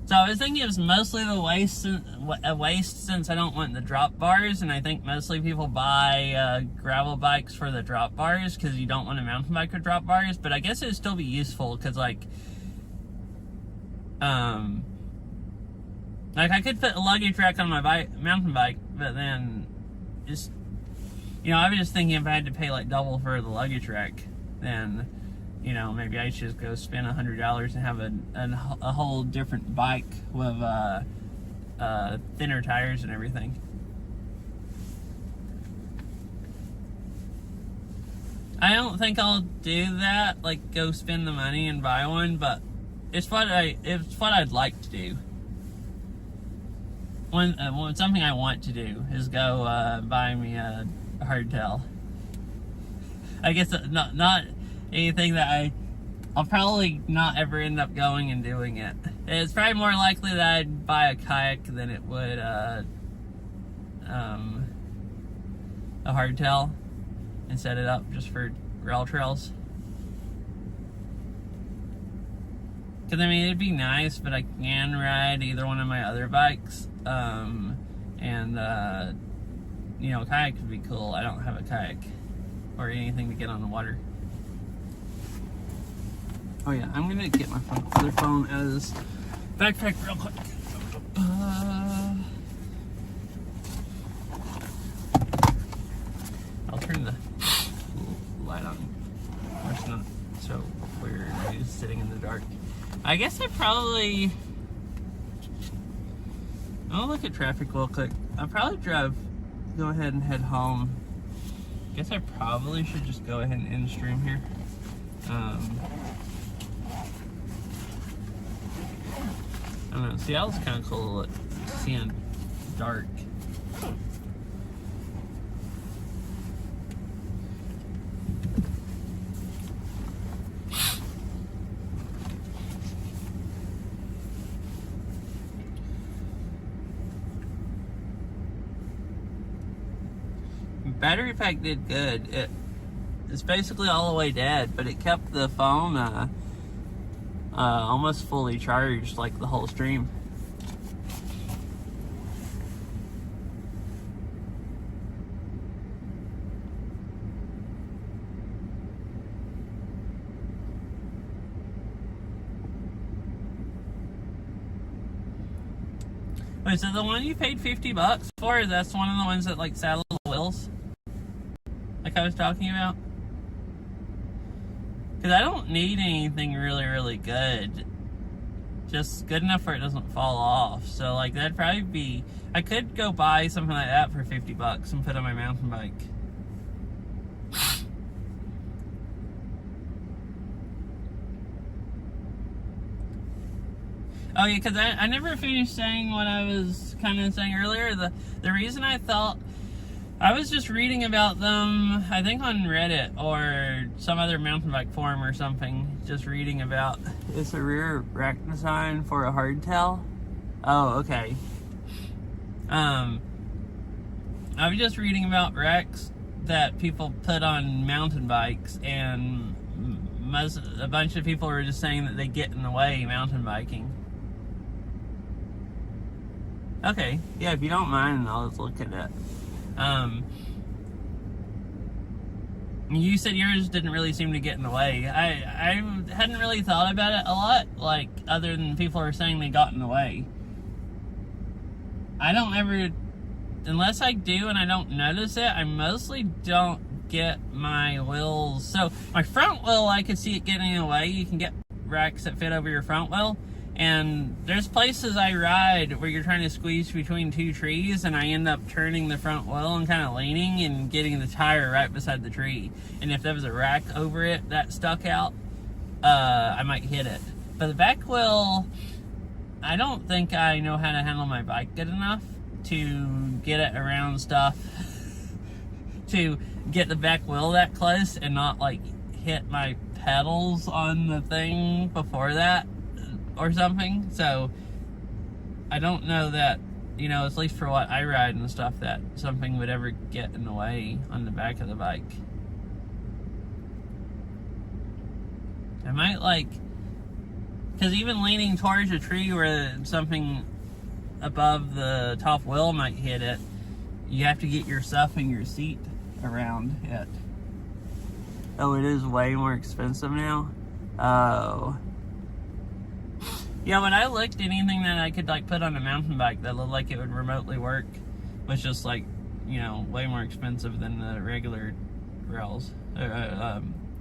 So I was thinking it was mostly the waste since I don't want the drop bars, and I think mostly people buy gravel bikes for the drop bars because you don't want a mountain bike with drop bars. But I guess it would still be useful because like I could put a luggage rack on my mountain bike, but then just, you know, I was just thinking if I had to pay like double for the luggage rack, then, you know, maybe I should just go spend $100 and have a whole different bike with thinner tires and everything. I don't think I'll do that, like go spend the money and buy one, but it's what I'd like to do. Something I want to do is go buy me a hardtail. I guess not anything that I'll probably not ever end up going and doing it. It's probably more likely that I'd buy a kayak than it would a hardtail and set it up just for rail trails. Because I mean, it'd be nice, but I can ride either one of my other bikes, you know, a kayak would be cool. I don't have a kayak or anything to get on the water. Oh yeah, I'm gonna get my other phone out of this backpack real quick. I'll turn the light on. It's not so weird. It's sitting in the dark. I guess I'll look at traffic real quick. I'll probably go ahead and head home. I guess I probably should just go ahead and end stream here. I don't know. Seattle's kind of cool at seeing dark. battery pack did good. It's basically all the way dead, but it kept the phone almost fully charged, like the whole stream. Wait, so the one you paid $50 for, that's one of the ones that like saddle the wheels? Like I was talking about? Because I don't need anything really, really good. Just good enough where it doesn't fall off. So like that'd probably be... I could go buy something like that for $50 and put on my mountain bike. Oh yeah, because I never finished saying what I was kind of saying earlier. The reason I thought... I was just reading about them, I think on Reddit or some other mountain bike forum or something. Just reading about... It's a rear rack design for a hardtail. Oh, okay. I was just reading about racks that people put on mountain bikes, and a bunch of people were just saying that they get in the way mountain biking. Okay, yeah, if you don't mind, I'll just look at it. You said yours didn't really seem to get in the way. I hadn't really thought about it a lot, like, other than people are saying they got in the way. I don't ever, unless I do and I don't notice it, I mostly don't get my wheels. So, my front wheel, I could see it getting in the way. You can get racks that fit over your front wheel. And there's places I ride where you're trying to squeeze between two trees, and I end up turning the front wheel and kind of leaning and getting the tire right beside the tree. And if there was a rack over it that stuck out, I might hit it. But the back wheel, I don't think I know how to handle my bike good enough to get it around stuff, to get the back wheel that close and not like hit my pedals on the thing before that or something. So I don't know that, you know, at least for what I ride and stuff, that something would ever get in the way on the back of the bike. I might like, because even leaning towards a tree where something above the top wheel might hit it, you have to get your stuff in your seat around it. Oh, it is way more expensive now? Oh. Yeah, when I looked, anything that I could like put on a mountain bike that looked like it would remotely work was just like, you know, way more expensive than the regular rails,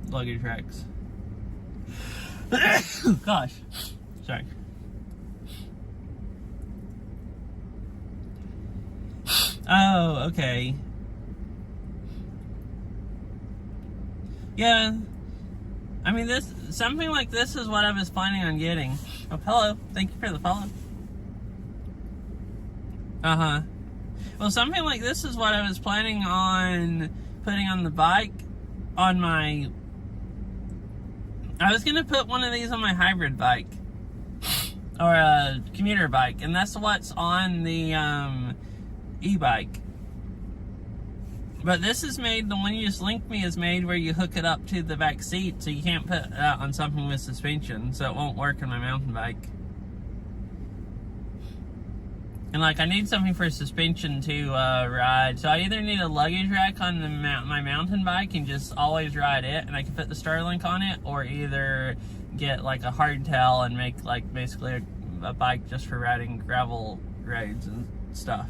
luggage racks. Gosh, sorry. Oh, okay. Yeah. I mean, something like this is what I was planning on getting. Oh, hello. Thank you for the follow. Uh-huh. Well, something like this is what I was planning on putting on the bike on my... I was going to put one of these on my hybrid bike. Or a commuter bike. And that's what's on the e-bike. But this is made, the one you just linked me is made where you hook it up to the back seat, so you can't put it on something with suspension, so it won't work on my mountain bike. And like, I need something for suspension to ride, so I either need a luggage rack on my mountain bike and just always ride it, and I can put the Starlink on it, or either get like a hardtail and make like basically a bike just for riding gravel roads and stuff.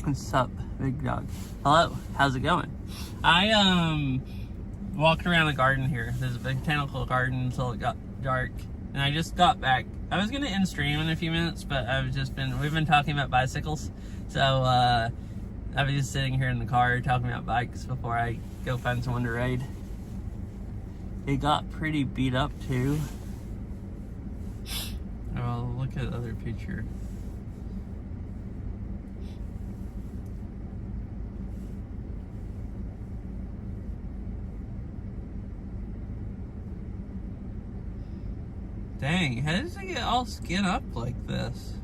What's up, big dog? Hello, how's it going? I walked around the garden here. There's a botanical garden until it got dark, and I just got back. I was gonna end stream in a few minutes, but we've been talking about bicycles, so I was just sitting here in the car talking about bikes before I go find someone to ride. It got pretty beat up too. Oh, look at the other picture. Dang, how does it get all skin up like this?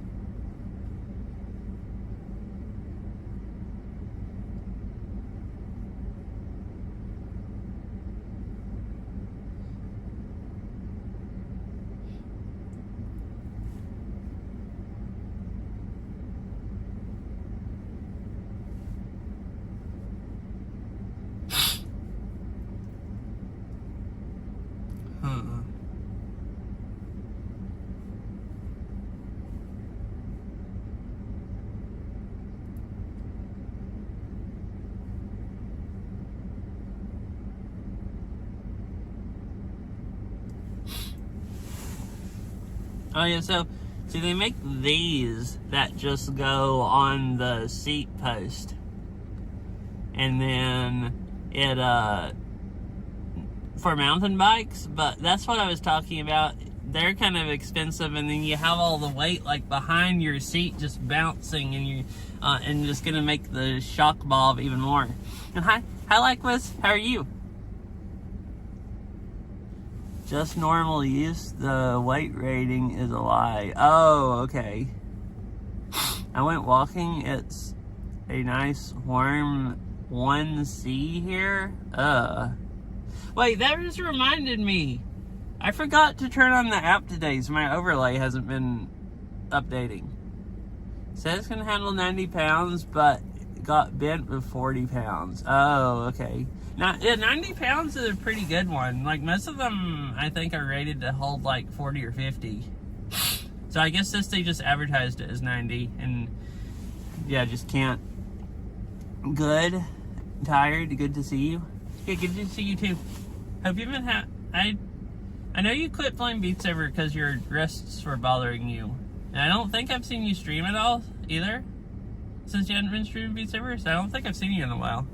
Oh yeah, so see they make these that just go on the seat post. And then it for mountain bikes, but that's what I was talking about. They're kind of expensive, and then you have all the weight like behind your seat just bouncing, and you and just gonna make the shock bob even more. And hi Lyquist, how are you? Just normal use, the weight rating is a lie. Oh, okay. I went walking. It's a nice warm 1C here. Wait, that just reminded me. I forgot to turn on the app today, so my overlay hasn't been updating. It says it's gonna handle 90 pounds, but got bent with 40 pounds. Oh, okay. Now, yeah, 90 pounds is a pretty good one. Like, most of them, I think, are rated to hold, like, 40 or 50. So I guess this, they just advertised it as 90, and, yeah, just can't. Good. Tired. Good to see you. Yeah, good to see you, too. Hope you've been I know you quit playing Beat Saber because your wrists were bothering you. And I don't think I've seen you stream at all, either. Since you hadn't been streaming Beat Saber, so I don't think I've seen you in a while.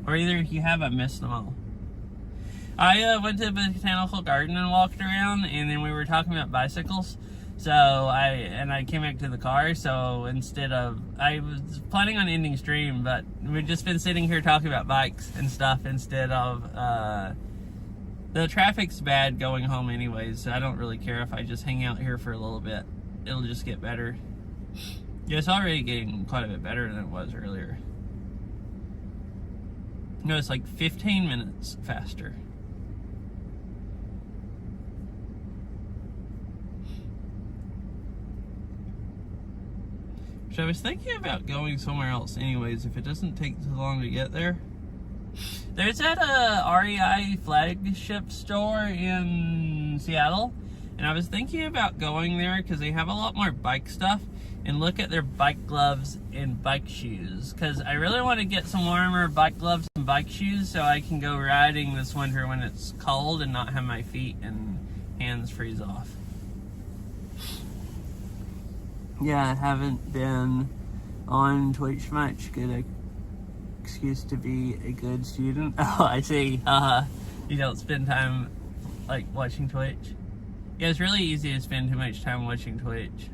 Or either if you have, I missed them all. I went to the botanical garden and walked around, and then we were talking about bicycles. So I came back to the car. So instead of, I was planning on ending stream, but we've just been sitting here talking about bikes and stuff instead of the traffic's bad going home anyways. So I don't really care if I just hang out here for a little bit. It'll just get better. Yeah, it's already getting quite a bit better than it was earlier. No, it's like 15 minutes faster. So I was thinking about going somewhere else anyways, if it doesn't take too long to get there. There's at a REI flagship store in Seattle, and I was thinking about going there because they have a lot more bike stuff, and look at their bike gloves and bike shoes, because I really want to get some warmer bike gloves and bike shoes so I can go riding this winter when it's cold and not have my feet and hands freeze off. Yeah, I haven't been on Twitch much. Good excuse to be a good student. Oh, I see. You don't spend time like watching Twitch. Yeah, it's really easy to spend too much time watching Twitch.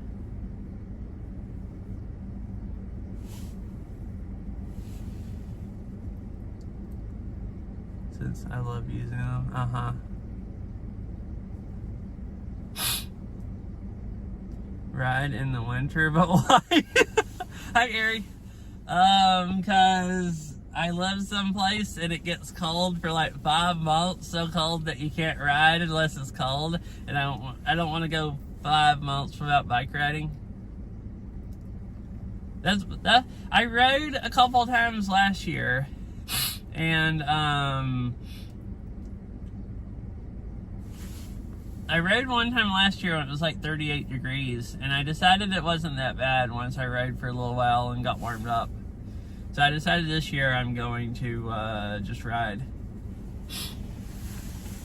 Since I love using them. Ride in the winter, but why? Hi, Gary. Cause I live someplace and it gets cold for like 5 months, so cold that you can't ride unless it's cold, and I don't want to go 5 months without bike riding. I rode a couple times last year, and I rode one time last year when it was like 38 degrees, and I decided it wasn't that bad once I rode for a little while and got warmed up. So I decided this year I'm going to just ride.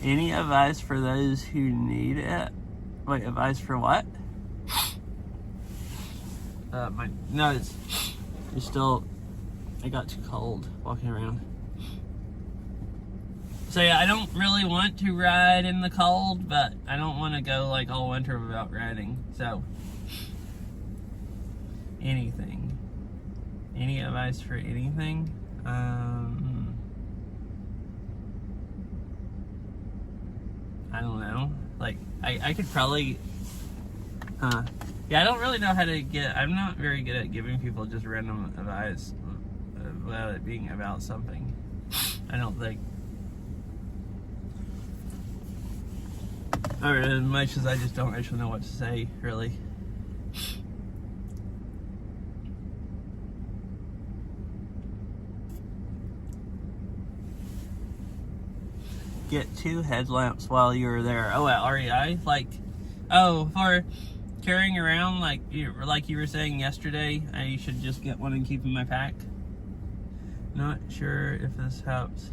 Any advice for those who need it? Wait, advice for what? No, it's still, I got too cold walking around. So yeah, I don't really want to ride in the cold, but I don't want to go like all winter without riding. So, anything. Any advice for anything? I don't know. Like, I could probably, yeah, I don't really know how to I'm not very good at giving people just random advice without it being about something. I don't think. Or as much as I just don't actually know what to say, really. Get 2 headlamps while you were there. Oh, at REI? Like, oh, for carrying around, like you were saying yesterday, I should just get one and keep in my pack. Not sure if this helps.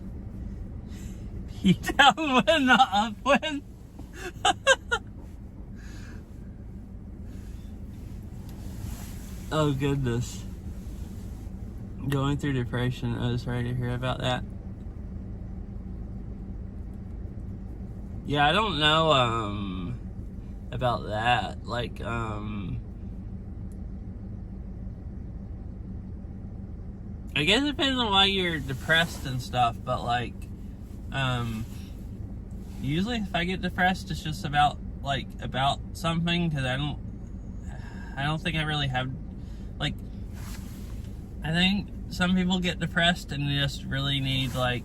Be downwind, not upwind. Oh goodness. Going through depression. I was sorry to hear about that. Yeah, I don't know about that. Like, I guess it depends on why you're depressed and stuff, but like, usually if I get depressed, it's just about something, because I don't think I really have, like, I think some people get depressed and they just really need, like,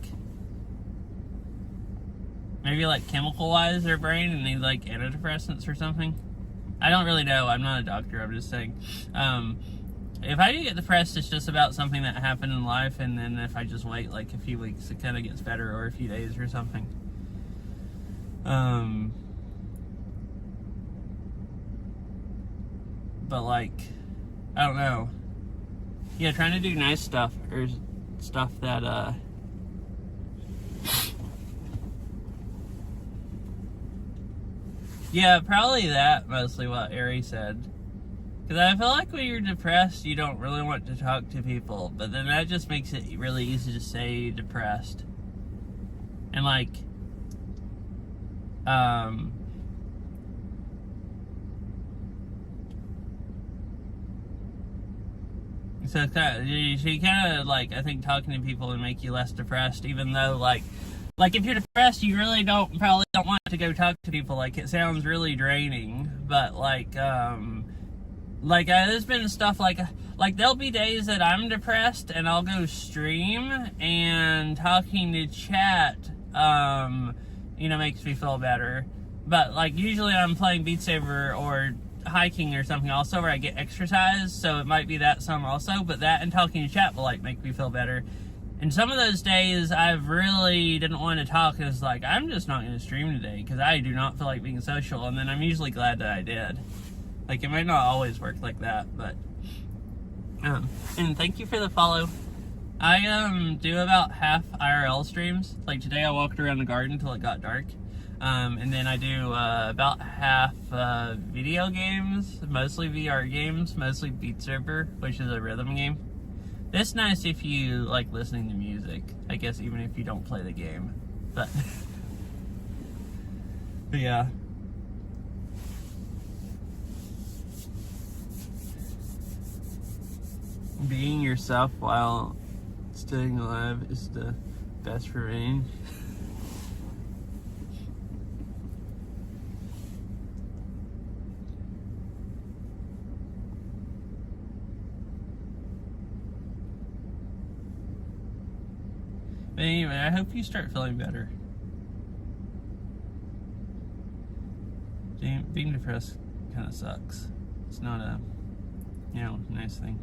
maybe like chemical wise their brain and need like antidepressants or something. I don't really know. I'm not a doctor. I'm just saying. If I get depressed, it's just about something that happened in life, and then if I just wait like a few weeks, it kind of gets better, or a few days or something. But like, I don't know. Yeah, trying to do nice stuff, or stuff that yeah, probably that, mostly what Ari said. Because I feel like when you're depressed, you don't really want to talk to people, but then that just makes it really easy to say depressed. And like, so it's you kind of like, I think talking to people would make you less depressed, even though like if you're depressed, you really probably don't want to go talk to people. Like, it sounds really draining, but like there's been stuff like there'll be days that I'm depressed and I'll go stream, and talking to chat, makes me feel better. But like, usually I'm playing Beat Saber or hiking or something also, where I get exercise, so it might be that some also, but that and talking to chat will like make me feel better. And some of those days I really didn't want to talk, because like, I'm just not going to stream today because I do not feel like being social, and then I'm usually glad that I did. Like, it might not always work like that, but and thank you for the follow. I do about half IRL streams. Like today I walked around the garden until it got dark. And then I do about half video games, mostly VR games, mostly Beat Saber, which is a rhythm game. It's nice if you like listening to music, I guess, even if you don't play the game. But, but yeah. Being yourself while staying alive is the best revenge. But anyway, I hope you start feeling better. Being depressed kind of sucks. It's not a, nice thing.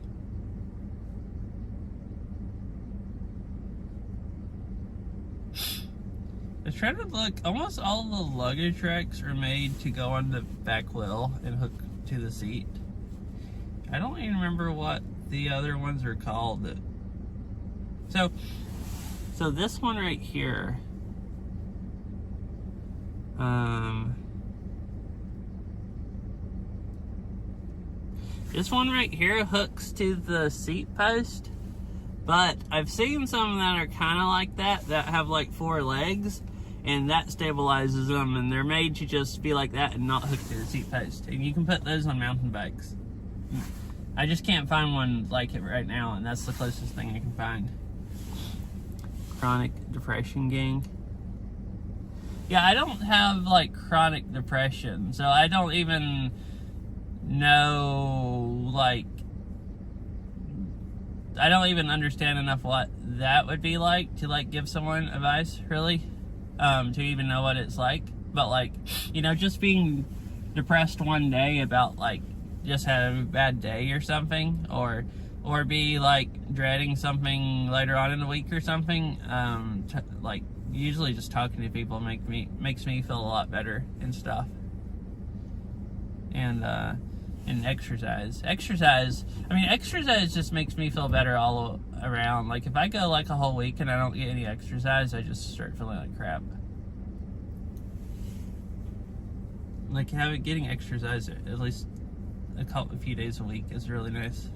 I was trying to look, almost all the luggage racks are made to go on the back wheel and hook to the seat. I don't even remember what the other ones are called. So this one right here, this one right here hooks to the seat post, but I've seen some that are kind of like that have like 4 legs, and that stabilizes them, and they're made to just be like that and not hook to the seat post. And you can put those on mountain bikes. I just can't find one like it right now, and that's the closest thing I can find. Chronic depression gang. Yeah, I don't have like chronic depression, so I don't even know, like, I don't even understand enough what that would be like to like give someone advice, really, to even know what it's like. But like, just being depressed one day about like just having a bad day or something, or be like dreading something later on in the week or something, like usually just talking to people makes me feel a lot better and stuff. And exercise just makes me feel better all around. Like if I go like a whole week and I don't get any exercise, I just start feeling like crap. Like getting exercise at least a few days a week is really nice.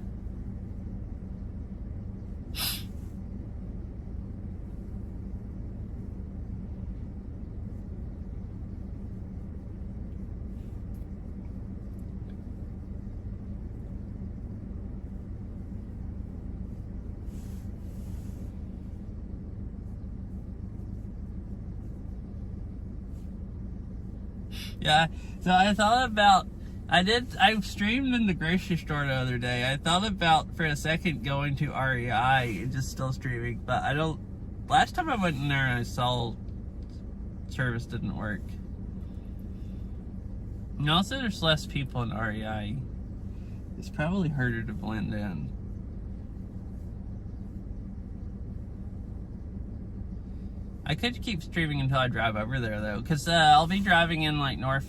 Yeah, so I thought about, I streamed in the grocery store the other day. I thought about for a second going to REI and just still streaming, but I don't, last time I went in there and I saw service didn't work. And also there's less people in REI. It's probably harder to blend in. I could keep streaming until I drive over there though, because I'll be driving in like North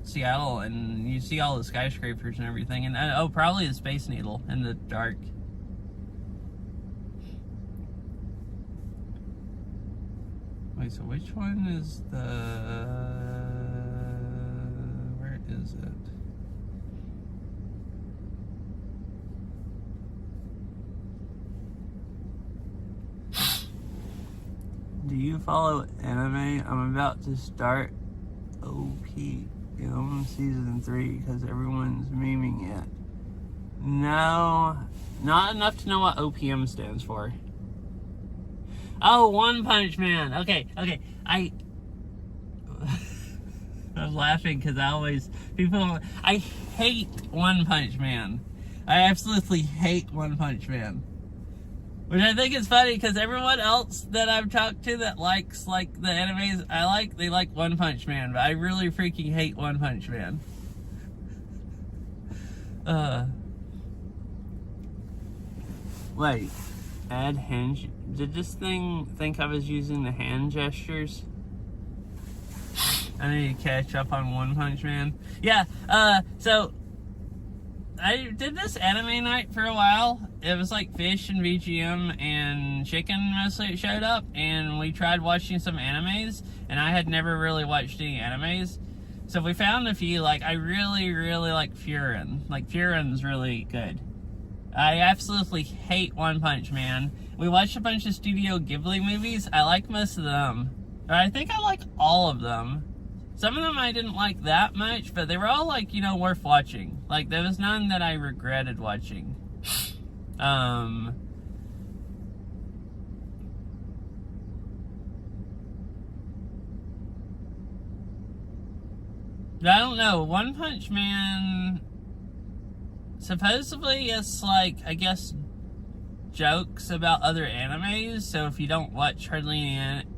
Seattle and you see all the skyscrapers and everything, and oh, probably the Space Needle in the dark. Wait, so which one is the, where is it? Do you follow anime? I'm about to start OPM season 3 because everyone's memeing it. No, not enough to know what OPM stands for. Oh, One Punch Man. Okay. I was laughing because I hate One Punch Man. I absolutely hate One Punch Man. Which I think is funny because everyone else that I've talked to that likes like the animes I like, they like One Punch Man, but I really freaking hate One Punch Man. Wait, add hand. Did this thing think I was using the hand gestures? I need to catch up on One Punch Man. Yeah, so I did this anime night for a while. It was like Fish and VGM and Chicken mostly showed up, and we tried watching some animes, and I had never really watched any animes. So we found a few. Like, I really like Furin. Like, Furin's really good. I absolutely hate One Punch Man. We watched a bunch of Studio Ghibli movies. I like most of them. Or I think I like all of them. Some of them I didn't like that much, but they were all like, you know, worth watching. Like, there was none that I regretted watching. I don't know. One Punch Man, supposedly it's like, I guess, jokes about other animes. So if you don't watch hardly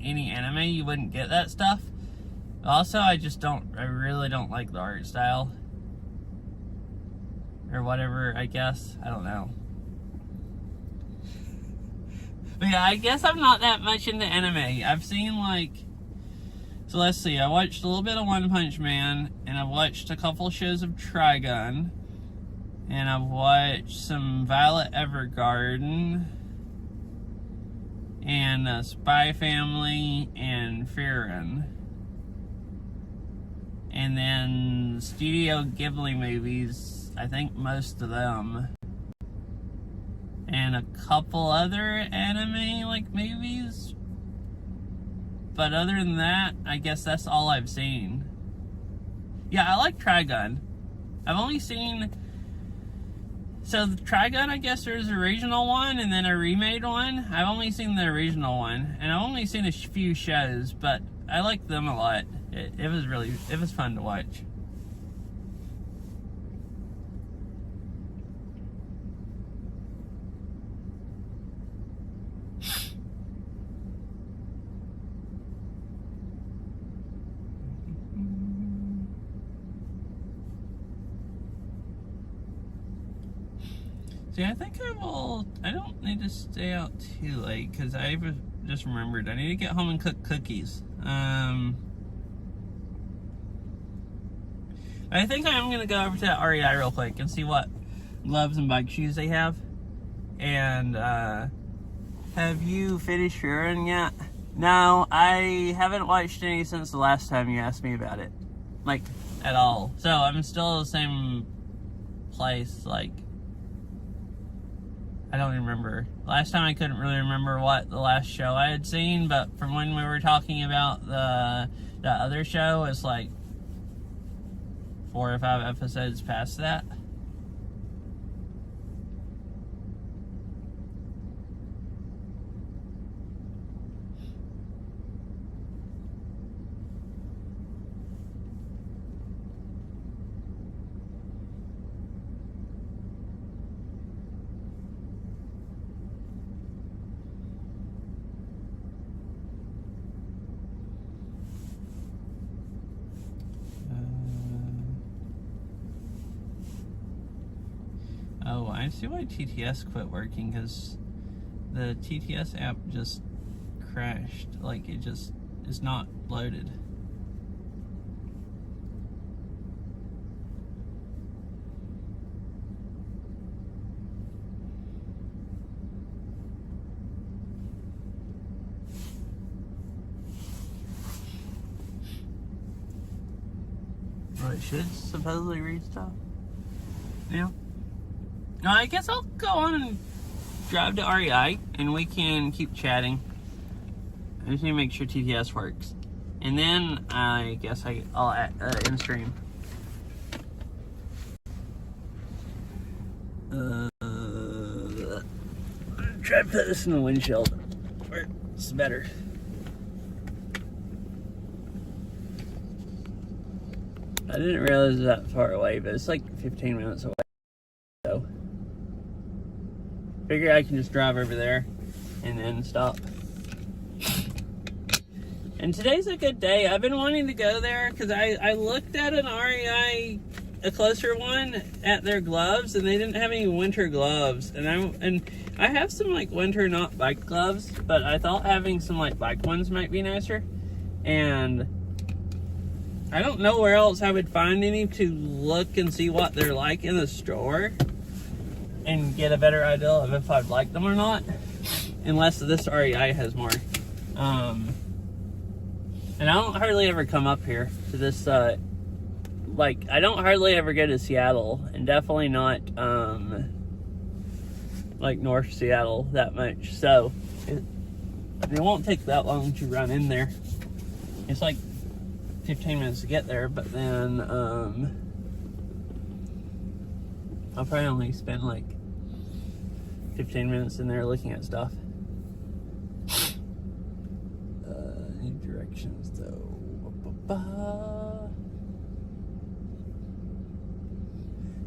any anime, you wouldn't get that stuff. Also, I really don't like the art style. Or whatever, I guess. I don't know. But yeah, I guess I'm not that much into anime. I've seen like, so let's see, I watched a little bit of One Punch Man, and I've watched a couple shows of Trigun, and I've watched some Violet Evergarden, and Spy Family, and Frieren. And then Studio Ghibli movies, I think most of them. And a couple other anime, like, movies. But other than that, I guess that's all I've seen. Yeah, I like Trigun. I've only seen... So, the Trigun, I guess there's a regional one and then a remade one. I've only seen the original one. And I've only seen a few shows, but I like them a lot. It was fun to watch. See, I think I don't need to stay out too late, because I just remembered I need to get home and cook cookies. I think I'm going to go over to REI real quick and see what gloves and bike shoes they have. And, have you finished Frieren yet? No, I haven't watched any since the last time you asked me about it. Like, at all. So, I'm still in the same place, like, I don't remember. Last time I couldn't really remember what the last show I had seen, but from when we were talking about the other show, it's like 4 or 5 episodes past that. I see why TTS quit working, because the TTS app just crashed. Like, it just is not loaded. Well, it should supposedly read stuff. Yeah. No, I guess I'll go on and drive to REI and we can keep chatting. I just need to make sure TTS works. And then I guess I'll end stream. Try to put this in the windshield where it's better. I didn't realize it was that far away, but it's like 15 minutes away. So, figure I can just drive over there and then stop. And today's a good day. I've been wanting to go there because I looked at an REI, a closer one, at their gloves, and they didn't have any winter gloves. And I have some like winter not bike gloves, but I thought having some like bike ones might be nicer. And I don't know where else I would find any to look and see what they're like in the store and get a better idea of if I'd like them or not, unless this REI has more. And I don't hardly ever come up here to this, like, I don't hardly ever go to Seattle, and definitely not, like, North Seattle that much, so it won't take that long to run in there. It's like 15 minutes to get there, but then I'll probably only spend like 15 minutes in there looking at stuff. Any directions though?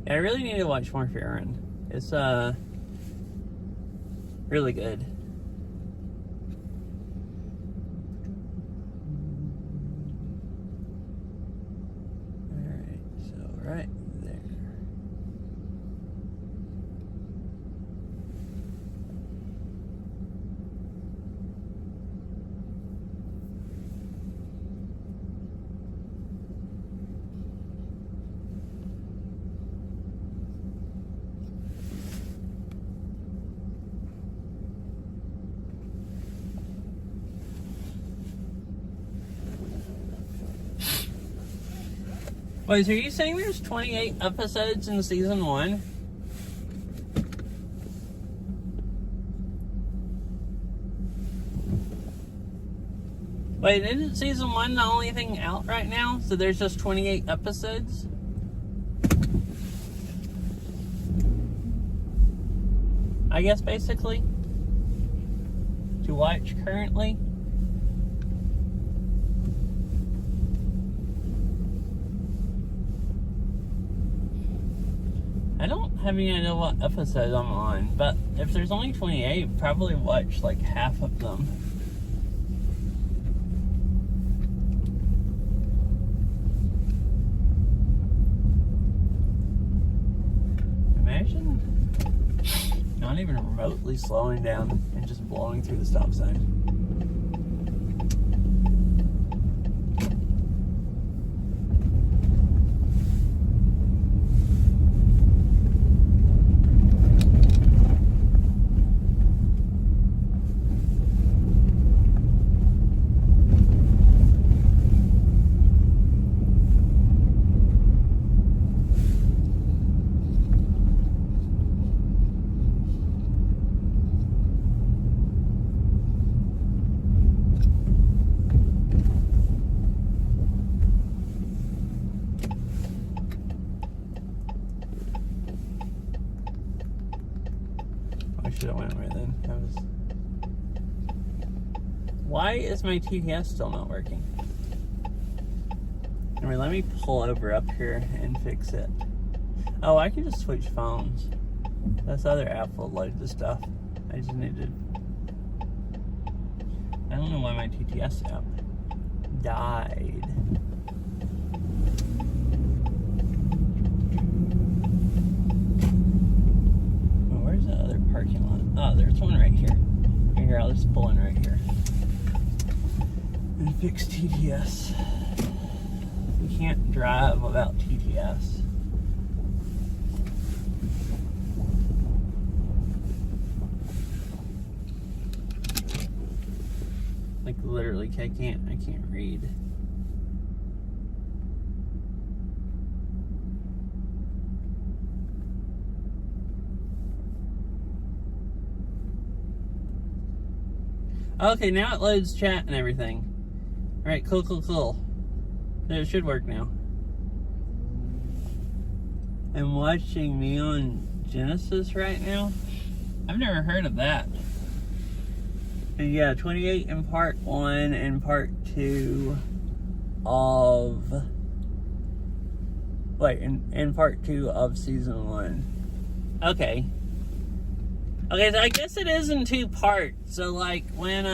Yeah, I really need to watch more Farron. It's really good. Right there. Wait, so are you saying there's 28 episodes in season 1? Wait, isn't season 1 the only thing out right now? So there's just 28 episodes? I guess basically to watch currently. I don't have any idea what episode I'm on, but if there's only 28, probably watch like half of them. Imagine not even remotely slowing down and just blowing through the stop sign. Should have went right then. Why is my TTS still not working? I mean, let me pull over up here and fix it. Oh, I can just switch phones. This other app will load the stuff. I just need to... I don't know why my TTS app died. parking lot. Oh, there's one right here. Here, I'll just pull in right here. And fix TTS. You can't drive without TTS. Like literally, I can't read. Okay, now it loads chat and everything. Alright, cool. It should work now. I'm watching Neon Genesis right now. I've never heard of that. And yeah, 28 in part 1 and part 2 of... Wait, in part 2 of season 1. Okay. Okay, so I guess it is in 2 parts. So like when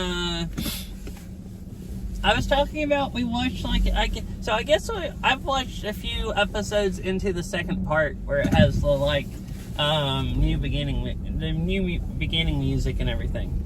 I was talking about, we watched like I guess I've watched a few episodes into the second part where it has the new beginning music and everything.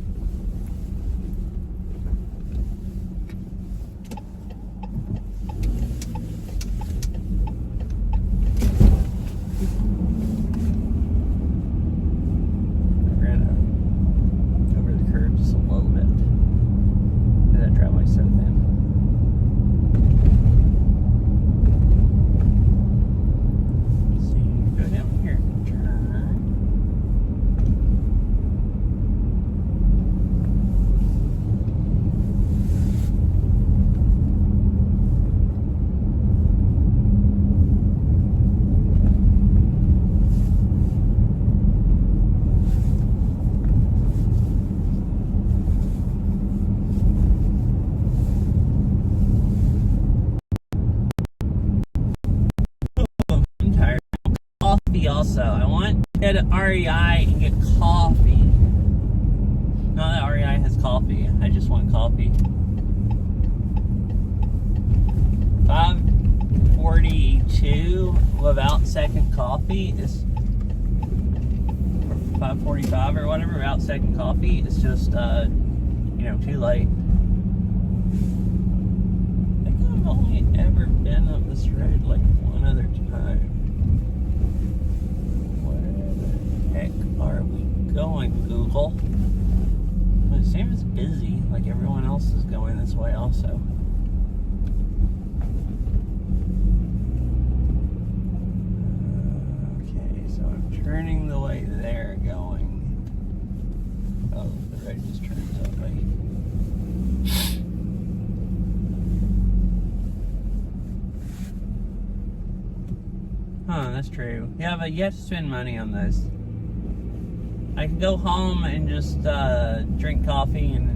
Also, I want to go to REI and get coffee. Not that REI has coffee. I just want coffee. 542 without second coffee is 545 or whatever without second coffee is just too late. I think I've only ever been up this road like one other time. Heck are we going, Google? But it seems busy, like everyone else is going this way also. Okay, so I'm turning the way they're going. Oh, the road just turns that way. Huh, that's true. Yeah, but you have to spend money on this. I can go home and just drink coffee and,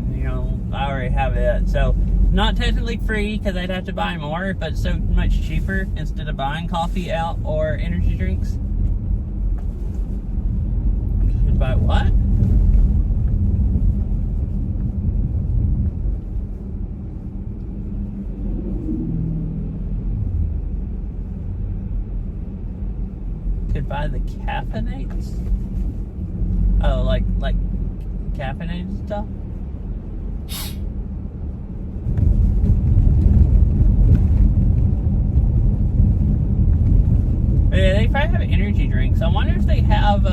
I already have it. So, not technically free because I'd have to buy more, but so much cheaper instead of buying coffee out or energy drinks. Should buy what? Could buy the caffeinates? Oh, like caffeinated stuff? Yeah, they probably have energy drinks. I wonder if they have, they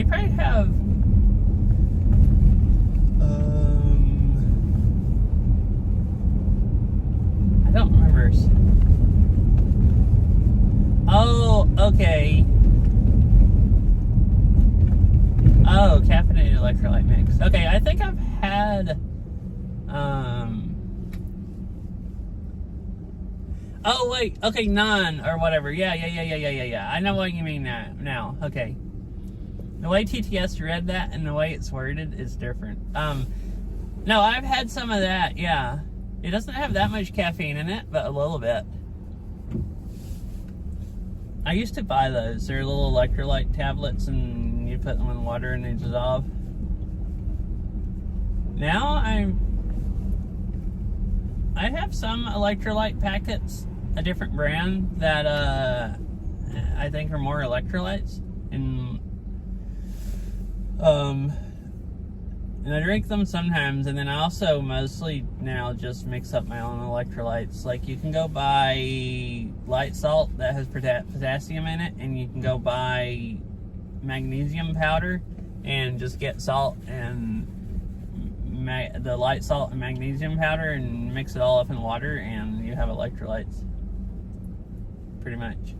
probably have, I don't remember. Oh, okay. Oh, caffeinated electrolyte mix. Okay, I think I've had, oh, wait. Okay, none or whatever. Yeah. I know what you mean now. Okay. The way TTS read that and the way it's worded is different. No, I've had some of that, yeah. It doesn't have that much caffeine in it, but a little bit. I used to buy those. They're little electrolyte tablets and you put them in water and they dissolve. Now I have some electrolyte packets, a different brand that I think are more electrolytes, and And I drink them sometimes, and then I also mostly now just mix up my own electrolytes. Like, you can go buy light salt that has potassium in it, and you can go buy magnesium powder and just get salt and the light salt and magnesium powder and mix it all up in water, and you have electrolytes. Pretty much.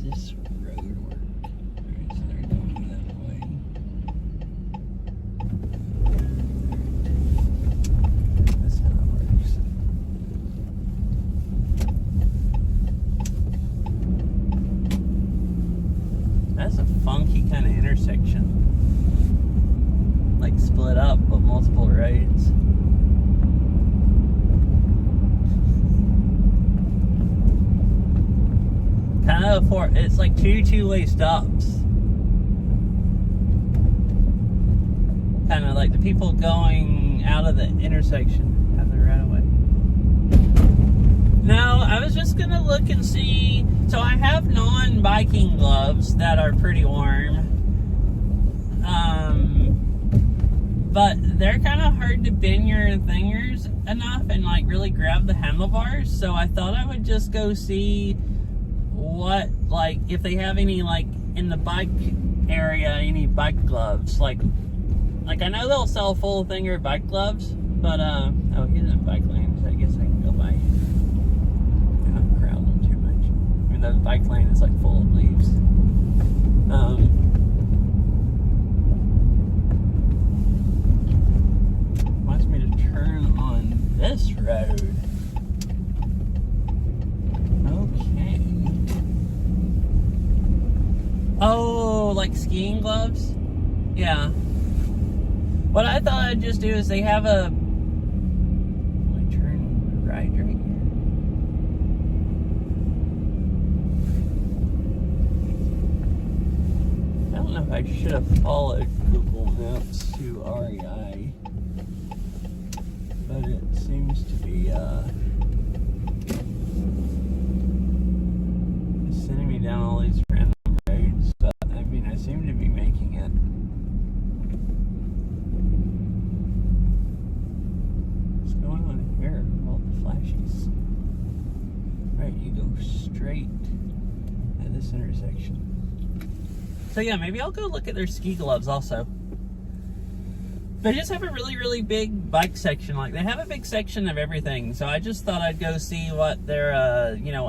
This road work? Or is there going that way? That's how it works. That's a funky kind of intersection. Like split up with multiple roads. Kind of it's like two-way stops. Kind of like the people going out of the intersection have the right of way. No, I was just gonna look and see. So I have non-biking gloves that are pretty warm. But they're kind of hard to bend your fingers enough and like really grab the handlebars. So I thought I would just go see what, like, if they have any, like, in the bike area, any bike gloves. Like I know they'll sell full finger bike gloves, but oh, he's in bike lane, so I guess I can go by and not crowd them too much. I mean, the bike lane is like full of leaves. Wants me to turn on this road. Okay. Oh, like skiing gloves? Yeah. What I thought I'd just do is they have a... I turn right here. I don't know if I should have followed Google Maps to REI. But it seems to be, sending me down all these random roads, but I mean, I seem to be making it. What's going on here? All the flashies. Right, you go straight at this intersection. So yeah, maybe I'll go look at their ski gloves also. They just have a really, really big bike section. Like, they have a big section of everything. So I just thought I'd go see what their,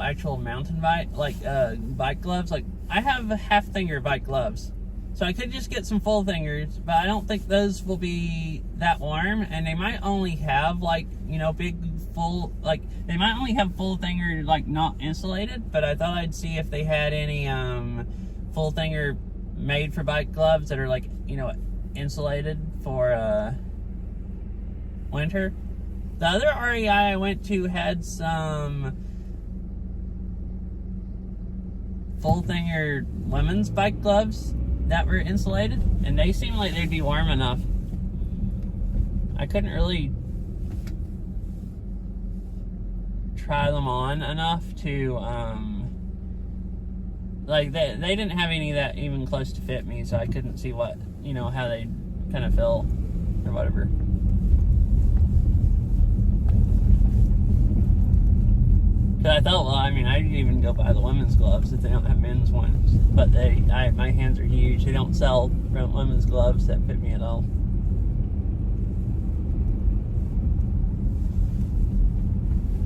actual mountain bike, bike gloves. Like, I have half finger bike gloves. So I could just get some full fingers, but I don't think those will be that warm. And they might only have, big full, they might only have full finger, not insulated. But I thought I'd see if they had any, full finger made for bike gloves that are, insulated for winter. The other REI I went to had some full finger women's bike gloves that were insulated, and they seemed like they'd be warm enough. I couldn't really try them on enough to they didn't have any that even close to fit me, so I couldn't see what, how they kind of feel or whatever. Because I thought, I'd even go buy the women's gloves if they don't have men's ones. But my hands are huge. They don't sell women's gloves that fit me at all.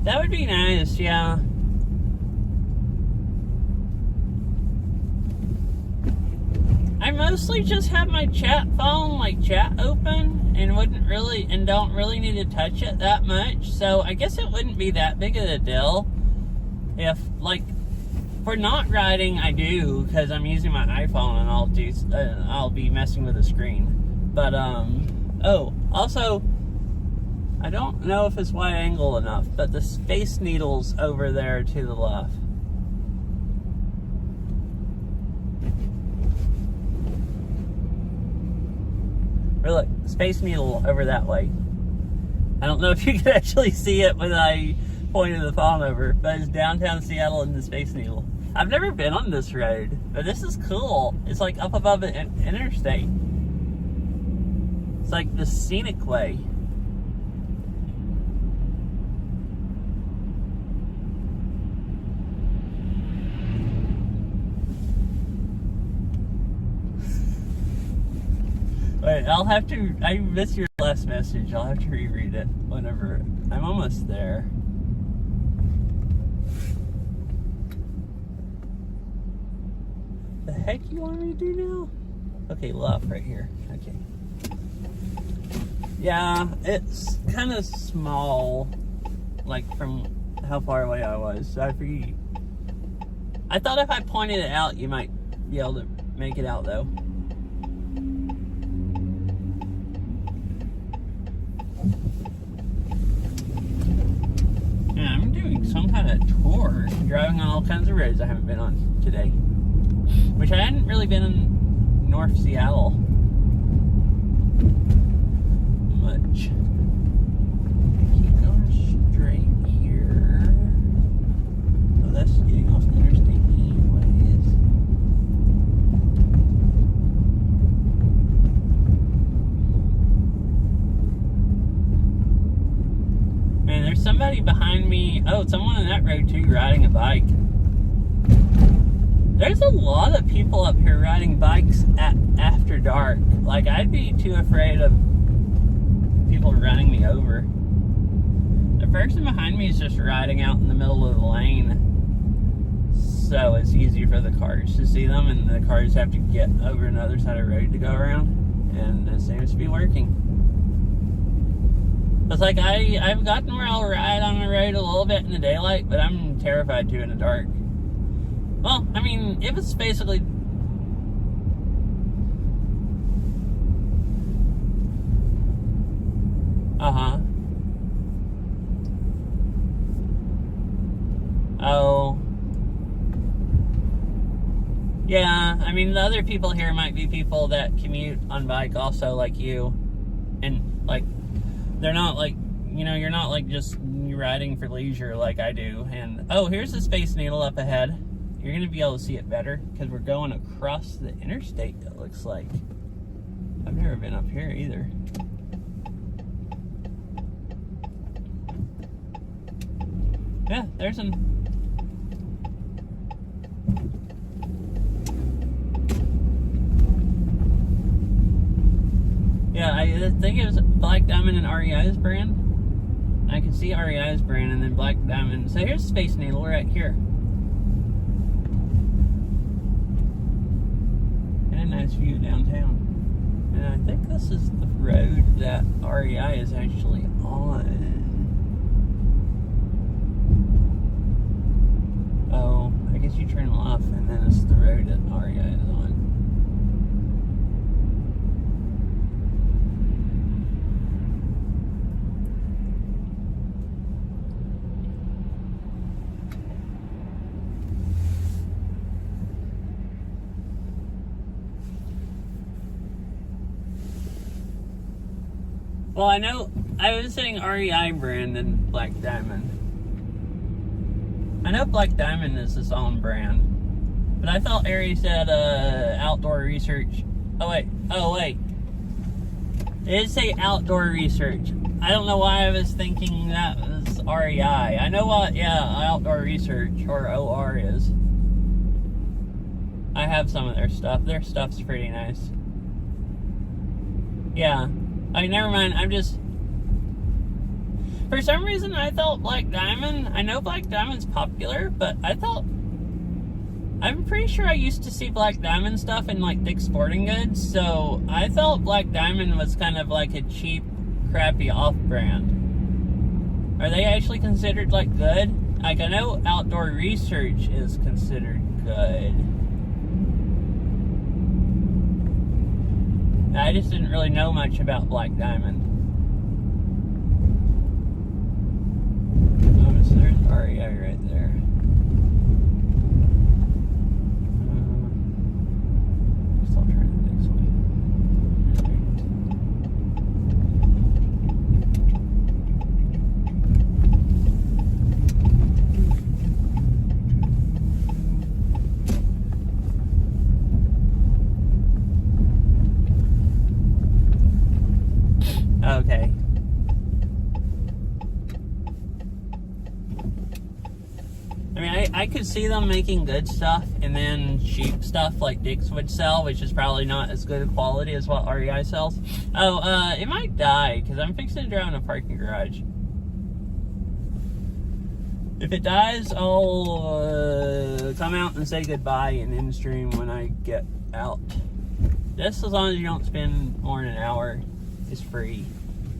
That would be nice, yeah. I mostly just have my chat phone, chat open, and don't really need to touch it that much. So I guess it wouldn't be that big of a deal. If, for not riding, I do, because I'm using my iPhone and I'll be messing with the screen. But, also, I don't know if it's wide angle enough, but the Space Needle's over there to the left. Or look, Space Needle over that way. I don't know if you can actually see it when I pointed the phone over, but it's downtown Seattle in the Space Needle. I've never been on this road, but this is cool. It's like up above an interstate. It's like the scenic way. Wait, I missed your last message. I'll have to reread it whenever. I'm almost there. The heck you want me to do now? Okay, left right here. Okay. Yeah, it's kind of small, like from how far away I was. So I thought if I pointed it out, you might be able to make it out though. Yeah, I'm doing some kind of tour, driving on all kinds of roads I haven't been on today. Which I hadn't really been in North Seattle much. Keep going straight here. Oh, that's getting off the interstate anyways. Man, there's somebody behind me. Oh, someone on that road too, riding a bike. There's a lot of people up here riding bikes after dark. Like, I'd be too afraid of people running me over. The person behind me is just riding out in the middle of the lane. So it's easy for the cars to see them, and the cars have to get over another side of the road to go around. And it seems to be working. It's like, I've gotten where I'll ride on the road a little bit in the daylight, but I'm terrified to in the dark. Well, I mean, if it's basically... Uh-huh. Oh. Yeah, I mean, the other people here might be people that commute on bike also, like you. And, like, they're not, like, you know, you're not, like, just riding for leisure like I do. And, oh, here's the Space Needle up ahead. You're going to be able to see it better because we're going across the interstate, it looks like. I've never been up here either. Yeah, there's an... Yeah, I think it was Black Diamond and REI's brand. I can see REI's brand and then Black Diamond. So here's Space Needle right here. Nice view downtown. And I think this is the road that REI is actually on. Oh, I guess you turn left and then it's the road that REI is on. Well, I know I was saying REI brand and Black Diamond. I know Black Diamond is its own brand, but I thought Ari said Outdoor Research. Oh wait. It did say Outdoor Research. I don't know why I was thinking that was REI. I know what, yeah, Outdoor Research or OR is. I have some of their stuff. Their stuff's pretty nice. Yeah. Never mind, I'm just... For some reason, I thought Black Diamond... I know Black Diamond's popular, but I thought... I'm pretty sure I used to see Black Diamond stuff in, like, Dick's Sporting Goods, so I thought Black Diamond was kind of like a cheap, crappy off-brand. Are they actually considered, like, good? Like, I know Outdoor Research is considered good. I just didn't really know much about Black Diamond. Oh, so there's REI right there. Guess I'll try the next one. I could see them making good stuff and then cheap stuff like Dick's would sell, which is probably not as good a quality as what REI sells. Oh, it might die because I'm fixing to drive in a parking garage. If it dies, I'll come out and say goodbye and end stream when I get out. Just as long as you don't spend more than an hour, it's free,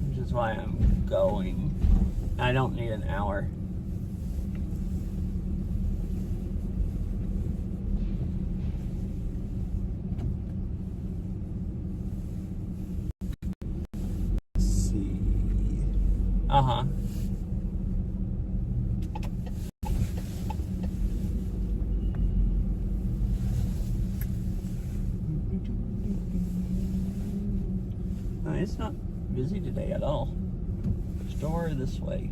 which is why I'm going. I don't need an hour. Let's see. Uh-huh. It's not busy today at all. Store this way.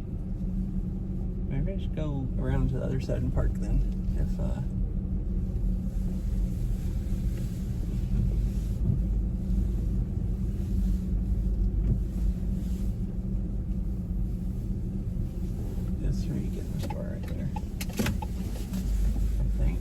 Maybe I should go around to the other side and park then. That's where you get in the store right there. I think.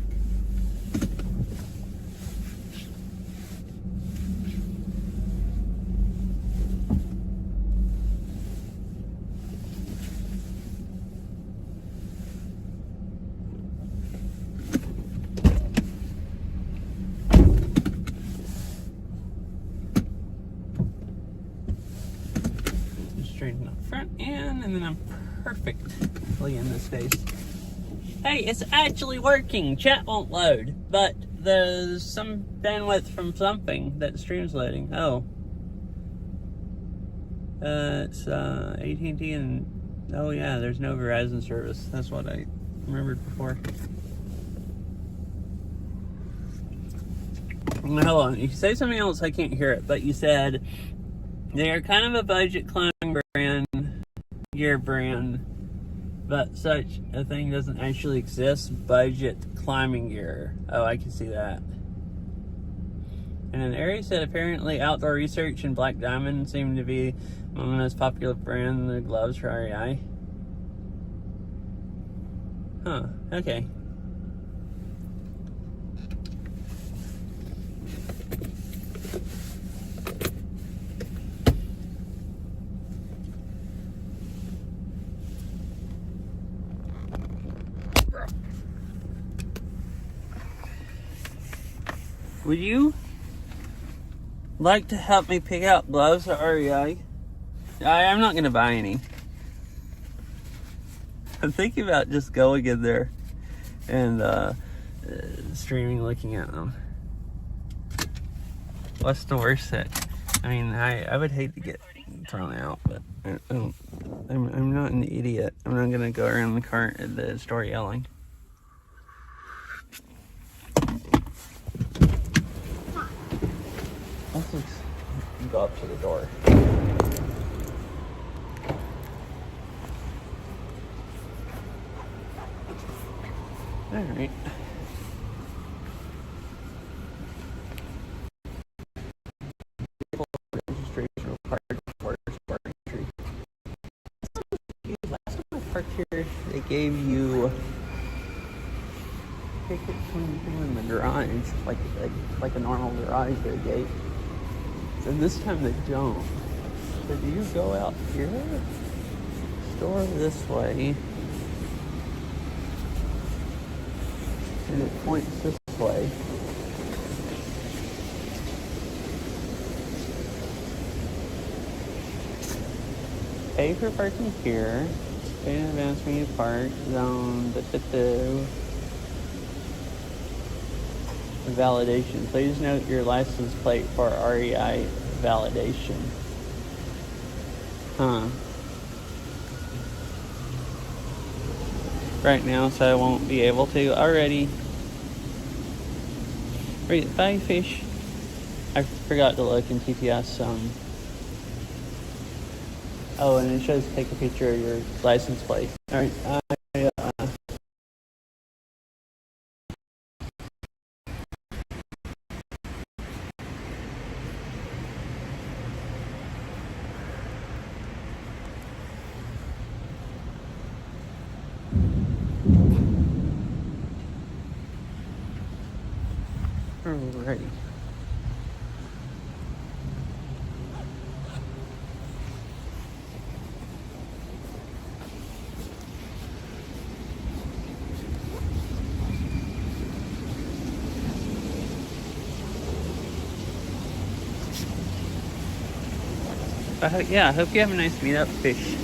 Straighten up front and then I'm perfectly in the space. Hey, it's actually working. Chat won't load, but there's some bandwidth from something that the stream's loading. Oh. It's AT&T and oh yeah, there's no Verizon service. That's what I remembered before. Hold on, you say something else, I can't hear it, but you said they are kind of a budget climbing brand, gear brand, but such a thing doesn't actually exist. Budget climbing gear. Oh, I can see that. And then Ari said apparently Outdoor Research and Black Diamond seem to be one of the most popular brands in the gloves for REI. Huh, okay. Would you like to help me pick out gloves at REI? I'm not going to buy any. I'm thinking about just going in there and streaming, looking at them. What's the worst that? I mean, I would hate to get thrown out, but I'm not an idiot. I'm not going to go around the store yelling. Let's go up to the door. All right. Registration required for entry. Last time I parked here, they gave you tickets when you go in the garage, like a normal garage or a gate. And this time they don't. So do you go out here? Store this way. And it points this way. Pay for parking here. Pay in advance when you park. Zone. Validation. Please note your license plate for REI validation. Huh. Right now, so I won't be able to. Already. Wait, bye, fish. I forgot to look in TPS. Oh, and it shows take a picture of your license plate. Alright, Alrighty. Yeah, I hope you have a nice meetup, fish.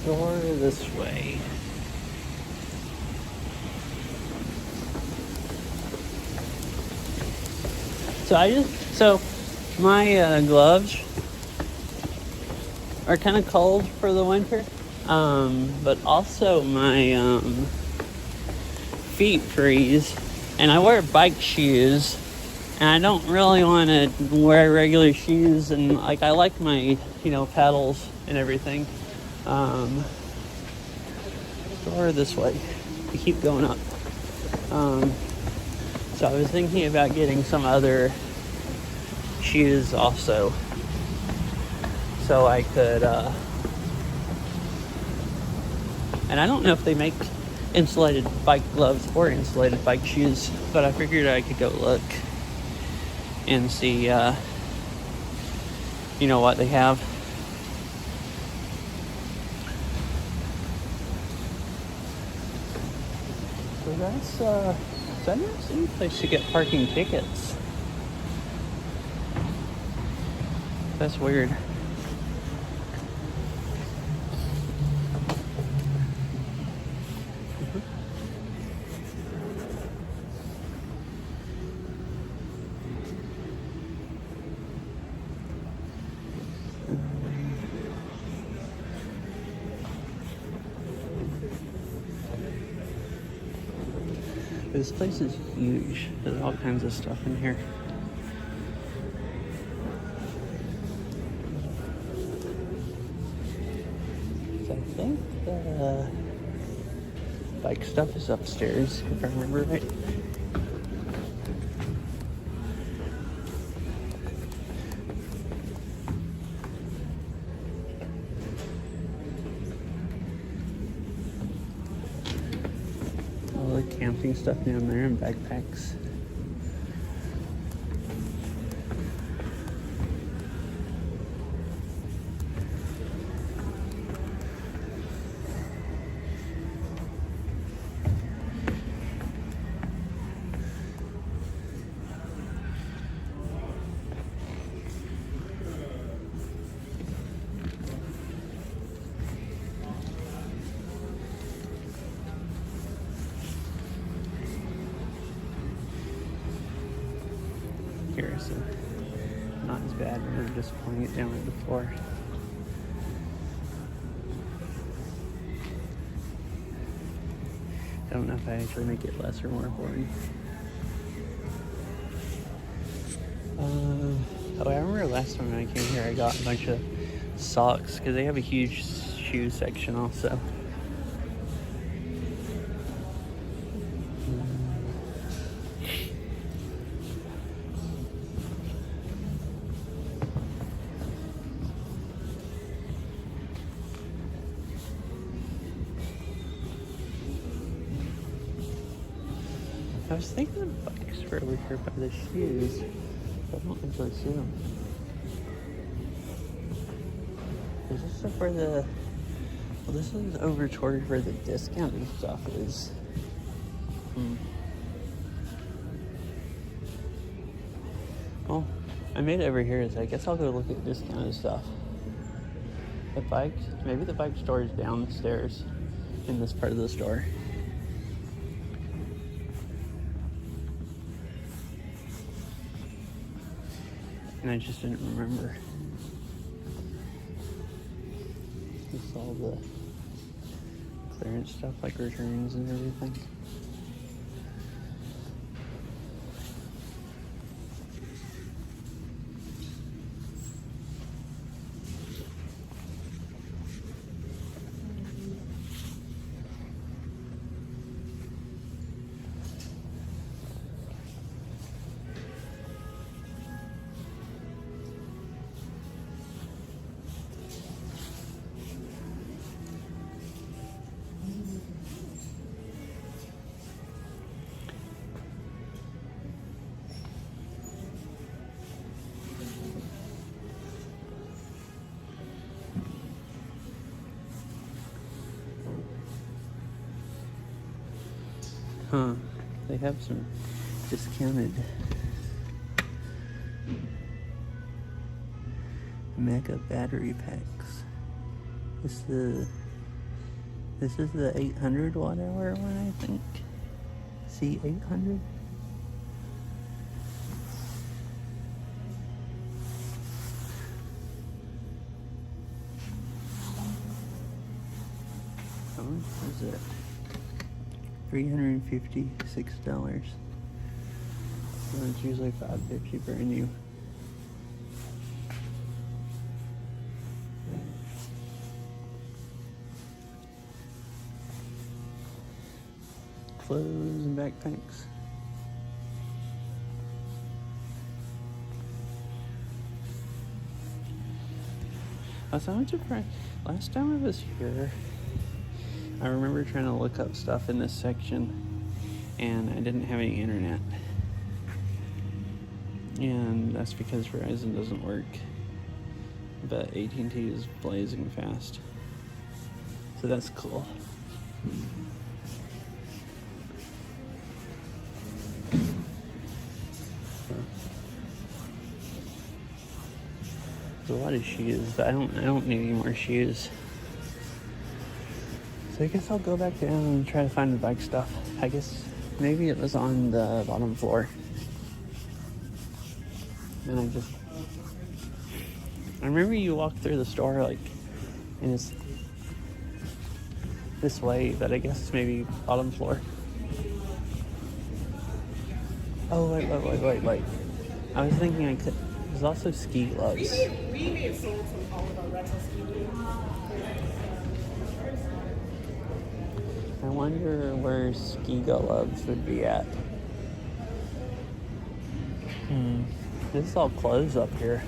Store this way. So my gloves are kind of cold for the winter, but also my feet freeze, and I wear bike shoes, and I don't really want to wear regular shoes, and like I like my paddles and everything. Store this way. We keep going up. So I was thinking about getting some other shoes also, so I could and I don't know if they make insulated bike gloves or insulated bike shoes, but I figured I could go look and see what they have. So I've never seen a place to get parking tickets. That's weird. This place is huge. There's all kinds of stuff in here. So I think the bike stuff is upstairs, if I remember right. Camping stuff down there and backpacks. Here, so not as bad when I'm just pulling it down on the floor. I don't know if I actually make it less or more boring. I remember last time I came here I got a bunch of socks because they have a huge shoe section also. I was thinking the bikes were over here by the shoes, but I don't actually see them. Is this stuff where the... Well, this is over toward where the discounted stuff is. Well, I made it over here, so I guess I'll go look at discounted stuff. The bikes... Maybe the bike store is downstairs in this part of the store. And I just didn't remember. It's all the clearance stuff, like returns and everything. have some discounted mega battery packs. This is the 800 watt hour one, I think. C800. How much is it? $356. So it's usually $550 brand new. Clothes and backpacks. So I'm surprised. Last time I was here, I remember trying to look up stuff in this section, and I didn't have any internet. And that's because Verizon doesn't work. But AT&T is blazing fast. So that's cool. There's a lot of shoes, but I don't need any more shoes. So I guess I'll go back down and try to find the bike stuff. I guess maybe it was on the bottom floor. And I remember you walk through the store like, and it's this way, but I guess it's maybe bottom floor. Oh, wait. I was thinking I could, there's also ski gloves. We may have sold some all of our retro ski boots. I wonder where ski gloves would be at. This is all clothes up here.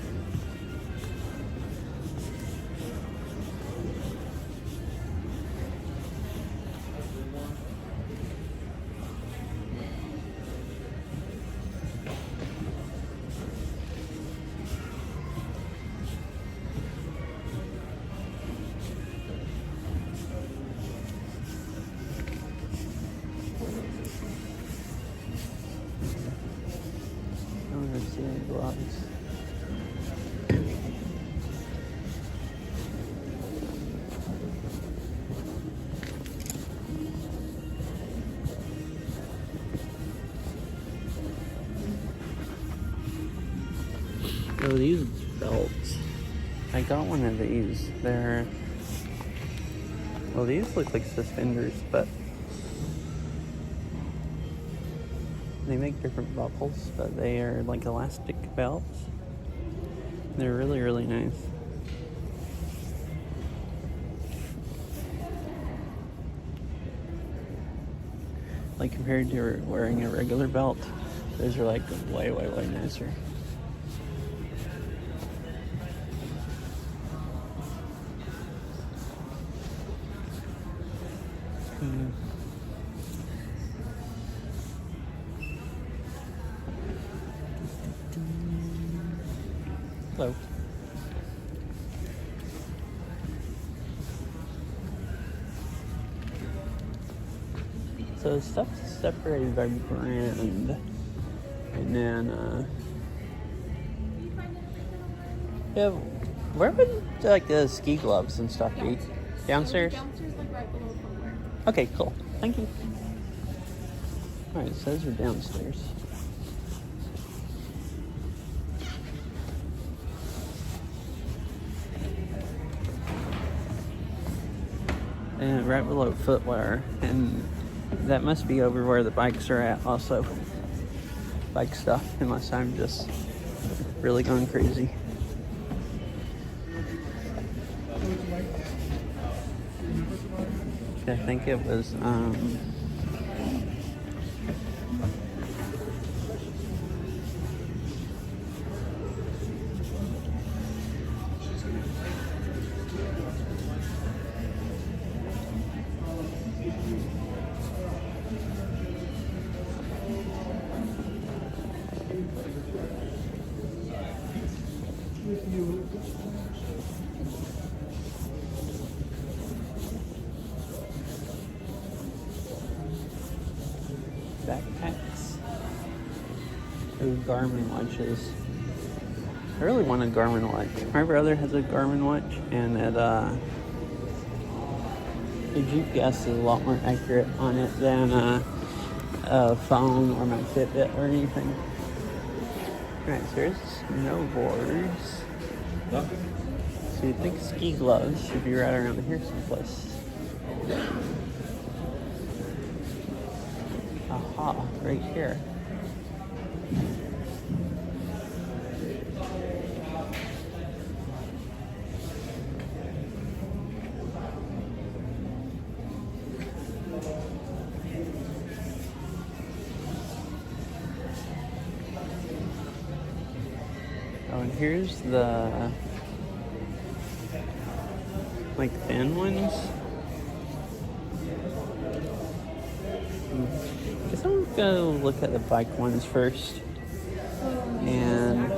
Gloves. Oh, these belts. I got one of these. Well, these look like suspenders, but they make different buckles, but they are like elastic belts. They're really, really nice. Like compared to wearing a regular belt, those are like way, way, way nicer. Hello. So stuff's separated by brand, and then yeah, where would like the ski gloves and stuff be? Downstairs? Downstairs, like right below footwear. Okay, cool. Thank you. Alright, so those are downstairs. And right below footwear, and that must be over where the bikes are at also. Bike stuff, unless I'm just really going crazy. I think it was Ooh, Garmin watches. I really want a Garmin watch. My brother has a Garmin watch, and the GPS is a lot more accurate on it than a phone or my Fitbit or anything. Alright, so there's snowboards. So you'd think ski gloves should be right around here someplace. Aha, right here. Oh, and here's the like thin ones. Guess I'm gonna look at the bike ones first and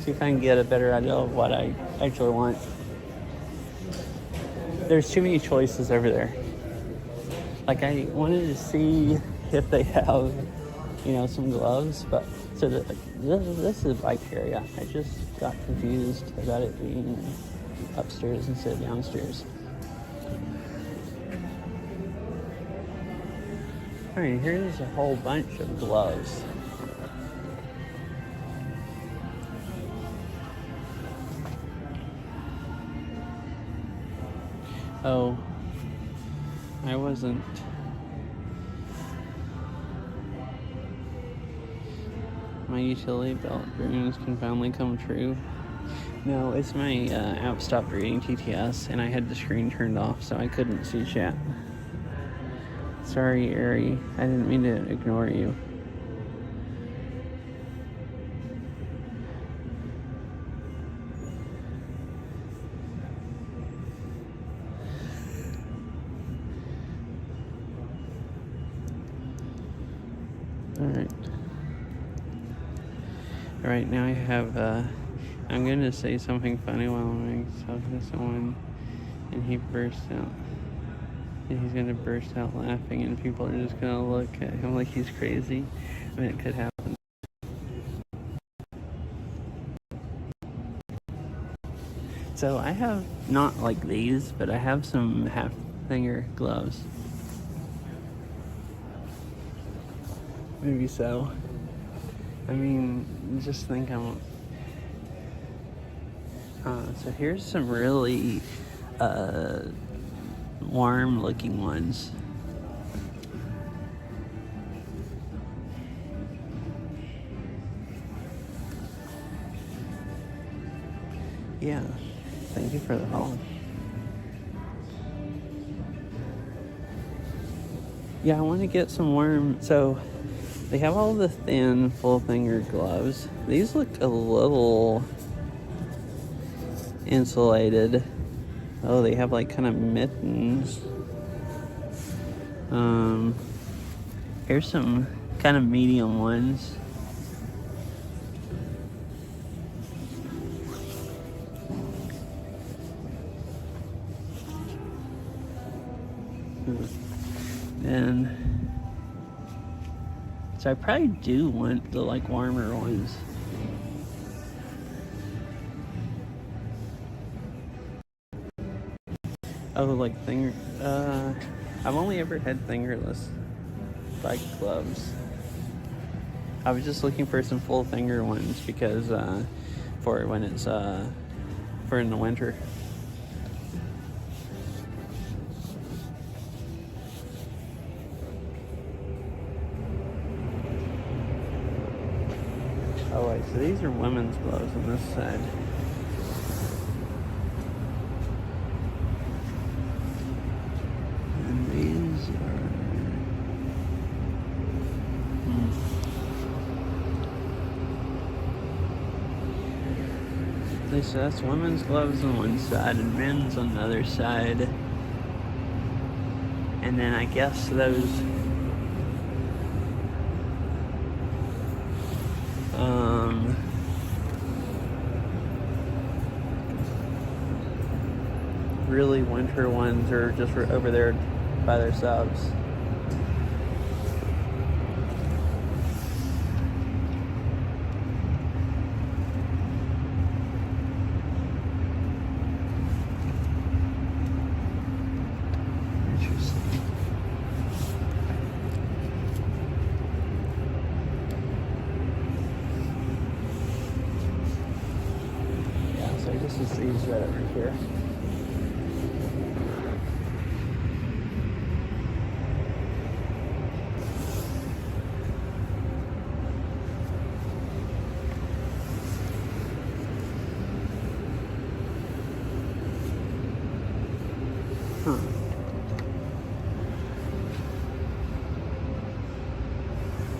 see if I can get a better idea of what I actually want. There's too many choices over there. Like, I wanted to see if they have, you know, some gloves, but so this is a bike area. I just got confused about it being upstairs instead of downstairs. Alright, here's a whole bunch of gloves. Oh, I wasn't. My utility belt dreams can finally come true. No, it's my app stopped reading TTS and I had the screen turned off so I couldn't see chat. Sorry, Ari. I didn't mean to ignore you. Alright, now I have, I'm gonna say something funny while I'm talking to someone, and he bursts out. And he's gonna burst out laughing, and people are just gonna look at him like he's crazy. I mean, it could happen. So I have, not like these, but I have some half-finger gloves. Maybe so. I mean, just think I'm... so here's some really warm looking ones. Yeah, thank you for the help. Yeah, I want to get some warm, so they have all the thin full finger gloves. These look a little insulated. Oh, they have like kind of mittens. Here's some kind of medium ones. And so I probably do want the like warmer ones. Oh, like finger. I've only ever had fingerless bike gloves. I was just looking for some full finger ones because for when it's for in the winter. Oh wait, so these are women's gloves on this side. And these are... So that's women's gloves on one side and men's on the other side. And then I guess those... really winter ones are just over there by themselves. just these right over here. Huh.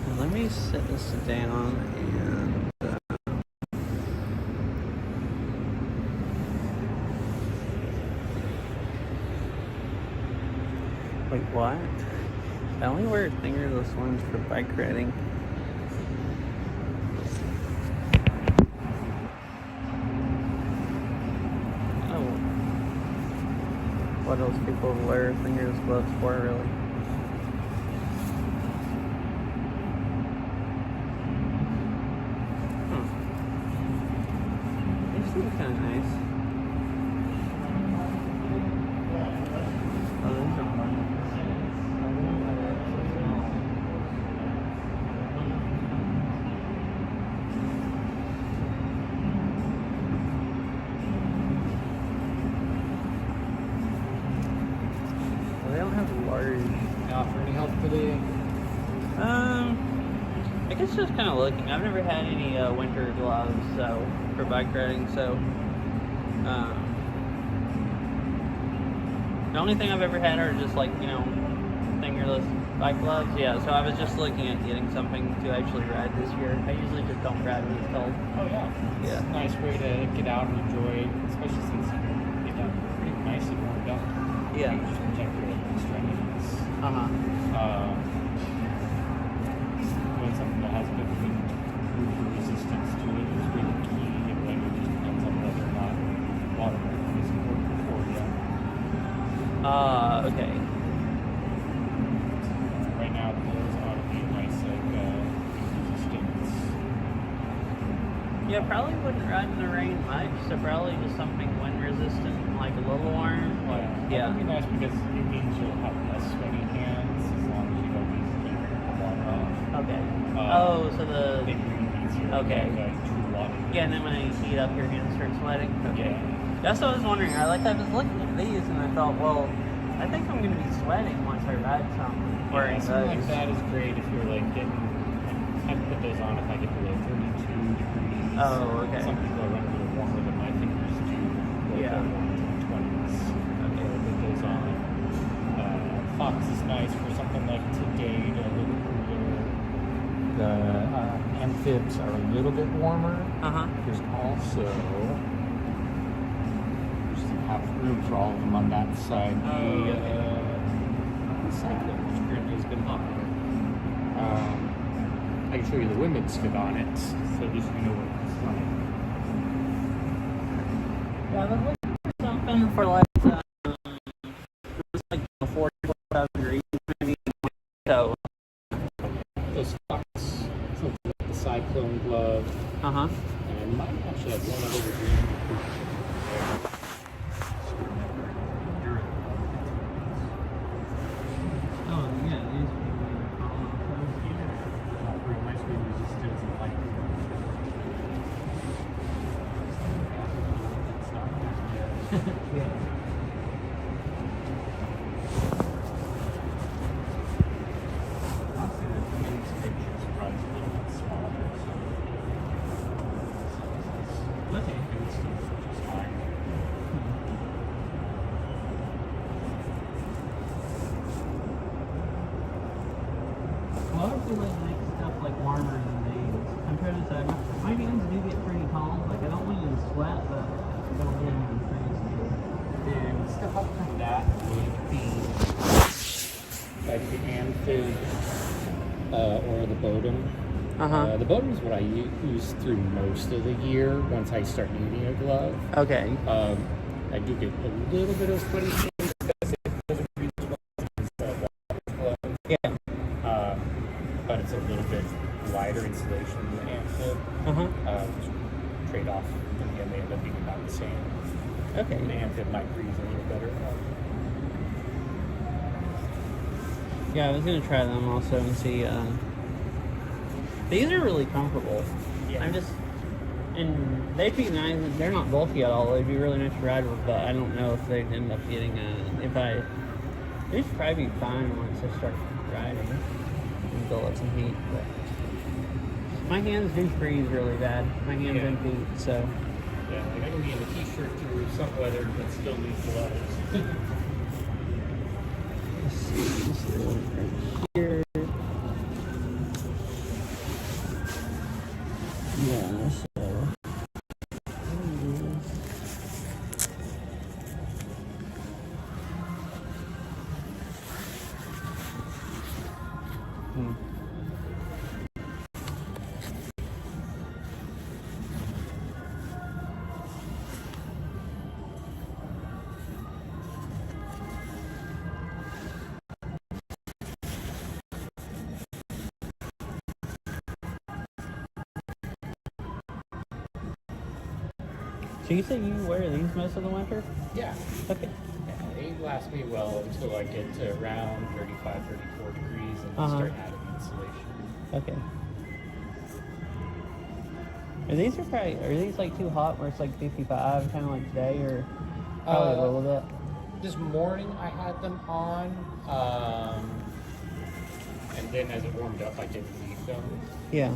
Now let me set this down and wait, what? I only wear fingerless ones for bike riding. Oh. What else people wear fingerless gloves for, really? These seem kind of nice. Oh, those are fun. They don't have large. Offer any help today? I guess just kind of looking. I've never had any winter gloves, so for bike riding. So, the only thing I've ever had are just like fingerless bike gloves. Yeah. So I was just looking at getting something to actually ride this year. I usually just don't ride when it's cold. Oh yeah. It's a nice way to get out and enjoy, especially since you get out pretty nice and warmed up. Yeah. You just protect your extremities. Doing something that has a bit of wind resistance to it is really key, and then it just depends on whether or not waterproof is important for you. Okay. Right now, the clothes ought to be nice, like wind resistance. Yeah, probably wouldn't ride in the rain much. So probably just something wind resistant, and like a little warm. Like That would be nice because it means you'll have less sweaty hands as long as you don't need to keep the water off. Okay. So the It really easier Okay. to have true water. yeah, and then when I heat up, your hands start sweating. Okay. Yeah. That's what I was wondering. I was looking at these and I thought, well, I think I'm gonna be sweating once I ride some wearing Something those. like that is great if you're like getting. I put those on if I get below 32 degrees. Oh, okay. Some people run a little warmer than my fingers do. Like Yeah. they're warm to the 20s. Okay. Or put those on. Fox is nice for something like today, a little cooler. The amphibs are a little bit warmer. There's also there's half room for all of them on that side. The Cyclone, which apparently has been popular. I can show you the women's fit on it, so just so you know what it's like. Yeah, I was looking for something for like just like 45 degrees maybe. So. Those Fox, something like the Cyclone glove, and I might actually have one other green. Oh yeah, these. Real nice wind resistance and light. Yeah. Okay. Well, I would feel like make stuff like warmer than these. I'm trying to say, my hands do get pretty cold. Like I don't want you to sweat, but I don't want you to freeze. And stuff up from that would be like the amphib or the Bodum. The Bodum is what I use through most of the year once I start needing a glove. Okay. I do get a little bit of sweaty hands because it doesn't reach well. Yeah. But it's a little bit lighter insulation than the amphib. Trade off, in the end, they end up being about the same. Okay. The amphib might breathe a little better. Yeah, I was gonna try them also and see. These are really comfortable. Yeah. I'm just And they'd be nice. They're not bulky at all. They'd be really nice to ride with, but I don't know if they'd end up getting they'd probably be fine once I start riding and build up some heat. But my hands do freeze really bad. My hands and feet, so. Yeah, like I can be in a t-shirt through some weather, but still need gloves. Let's see, this little one right here. Yeah, so. So you say you wear these most of the winter? Yeah. Okay. Yeah, they last me well until I get to around 35, 34 degrees and start adding insulation. Okay. Are these like too hot where it's like 55, kind of like today, or probably a little bit? This morning I had them on, and then as it warmed up I didn't leave them. Yeah.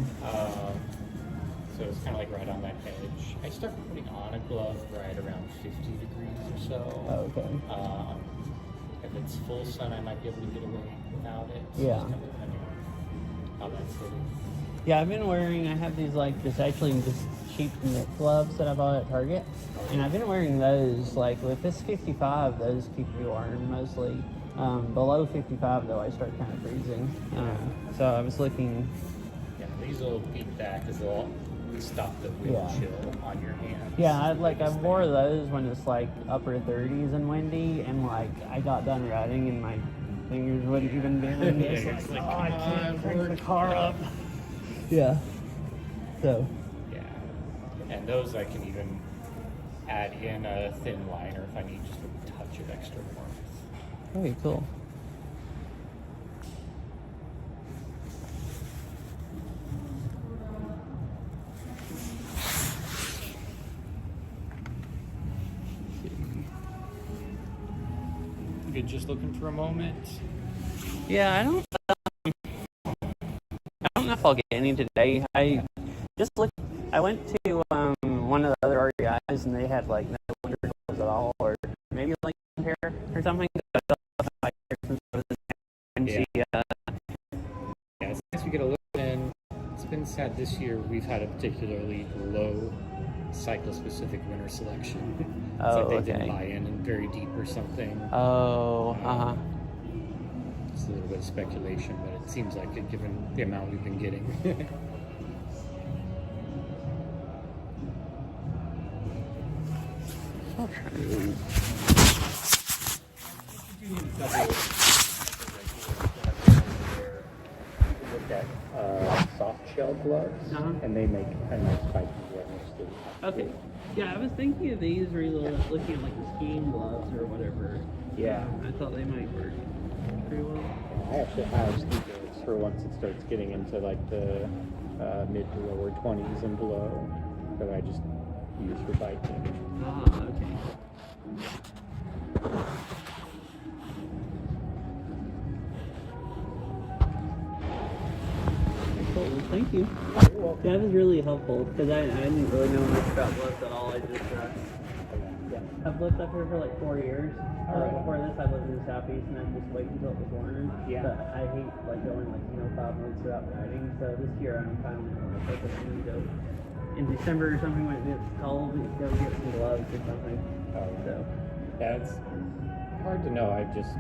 So it's kind of like right on that edge. I started putting on a glove right around 50 degrees or so. Oh, okay. If it's full sun, I might be able to get away without it. So Yeah. it's kind of depending on how that's fitting. Yeah, I have these like just cheap knit gloves that I bought at Target. And I've been wearing those, like if it's 55, those keep me warm mostly. Below 55 though, I start kind of freezing. So I was looking. Yeah, these will beat that because they'll stop the wind chill on your hands. Yeah, I wore those when it's like upper 30s and windy, and like I got done riding and my fingers wouldn't even bend. It's like, oh, I can't bring the car up. Yeah. So. Yeah, and those I can even add in a thin liner if I need just a touch of extra warmth. Okay, cool. Good, just looking for a moment. Yeah, I don't know if I'll get any today. I went to one of the other REIs and they had like no winter clothes at all, or maybe like hair or something. Yeah, since we get a little in, it's been sad this year. We've had a particularly low cycle-specific winter selection. It's Oh, like they okay. didn't buy in very deep or something. Oh, It's a little bit of speculation, but it seems like it given the amount we've been getting. I'll try to. Look at soft shell gloves, and they make a nice spiky wetness too. Okay. Yeah, I was thinking of these looking at like the skiing gloves or whatever. Yeah. I thought they might work pretty well. I actually have ski boots for once it starts getting into like the mid to lower 20s and below that I just use for biking. Ah, okay. Cool, well, thank you. That was really helpful because I didn't really know much about gloves at all. I just I've lived up here for like 4 years. Before this, I lived in the southeast, and I just wait until it was warmer. Yeah. But I hate like going like 5 months without riding. So this year, I'm finally going to focus on go in December or something when it's cold. Go get some gloves or something. So Yeah, it's hard to know. I've just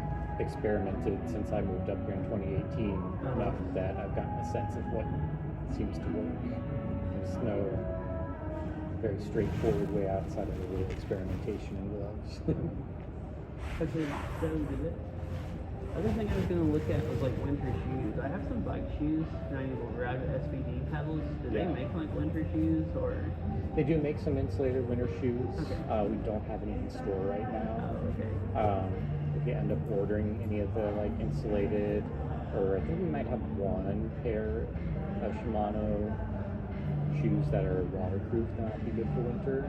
experimented since I moved up here in 2018 enough that I've gotten a sense of what seems to work. There's no very straightforward way outside of a little experimentation in gloves. okay, so the other thing I was going to look at was like winter shoes. I have some bike shoes, and I will grab SVD pedals. Do they make like winter shoes or? They do make some insulated winter shoes. Okay. We don't have any in store right now. Oh, okay. If you end up ordering any of the like insulated, or I think we might have one pair of Shimano shoes that are waterproof that might be good for winter.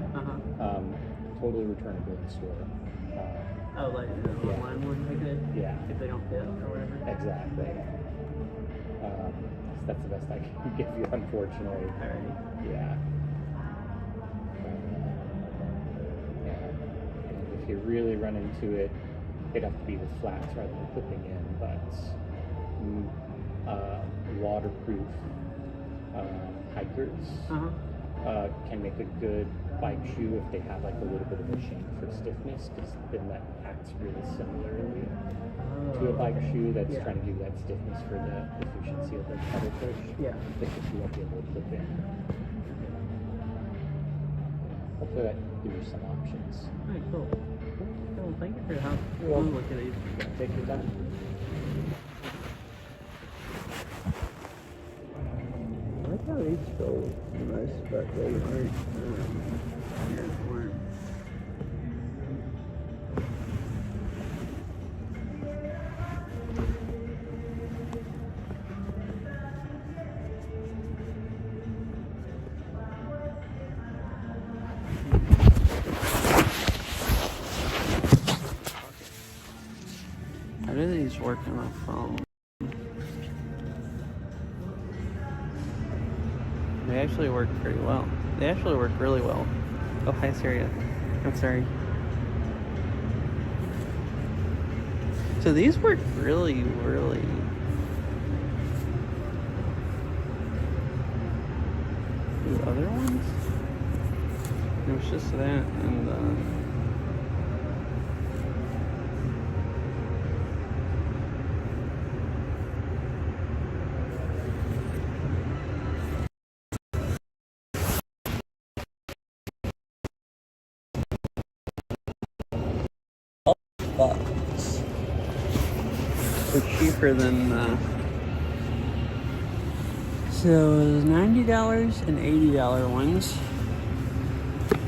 Totally returnable in store. Oh, like the online ones they could? Yeah. If they don't fit or whatever? Exactly. That's the best I can give you, unfortunately. Alright. Yeah. And if you really run into it, it'd have to be with flats rather than clipping in, but waterproof hikers can make a good bike shoe if they have like a little bit of a shank for stiffness, because then that acts really similarly to a bike shoe that's trying to do that stiffness for the efficiency of the pedal push. Yeah. I think if you won't be able to clip in. Hopefully that gives you some options. Alright, cool. Cool, thank you for your help. You're welcome. Look at these. Take your time. I like how these feel nice, but they aren't. How do these work on a phone? They actually work pretty well. They actually work really well. Oh, hi, Syria. I'm sorry. So these work really, really... The other ones? It was just that and bucks. They're cheaper than so it was $90 and $80 ones.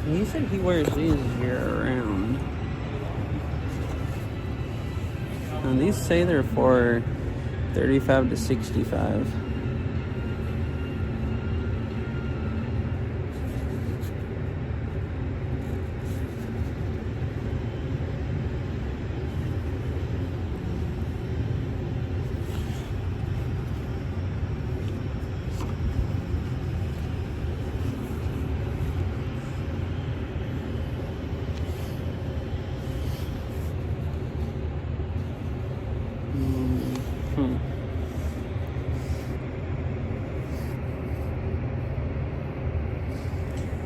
And he said he wears these year round. And these say they're for $35 to $65.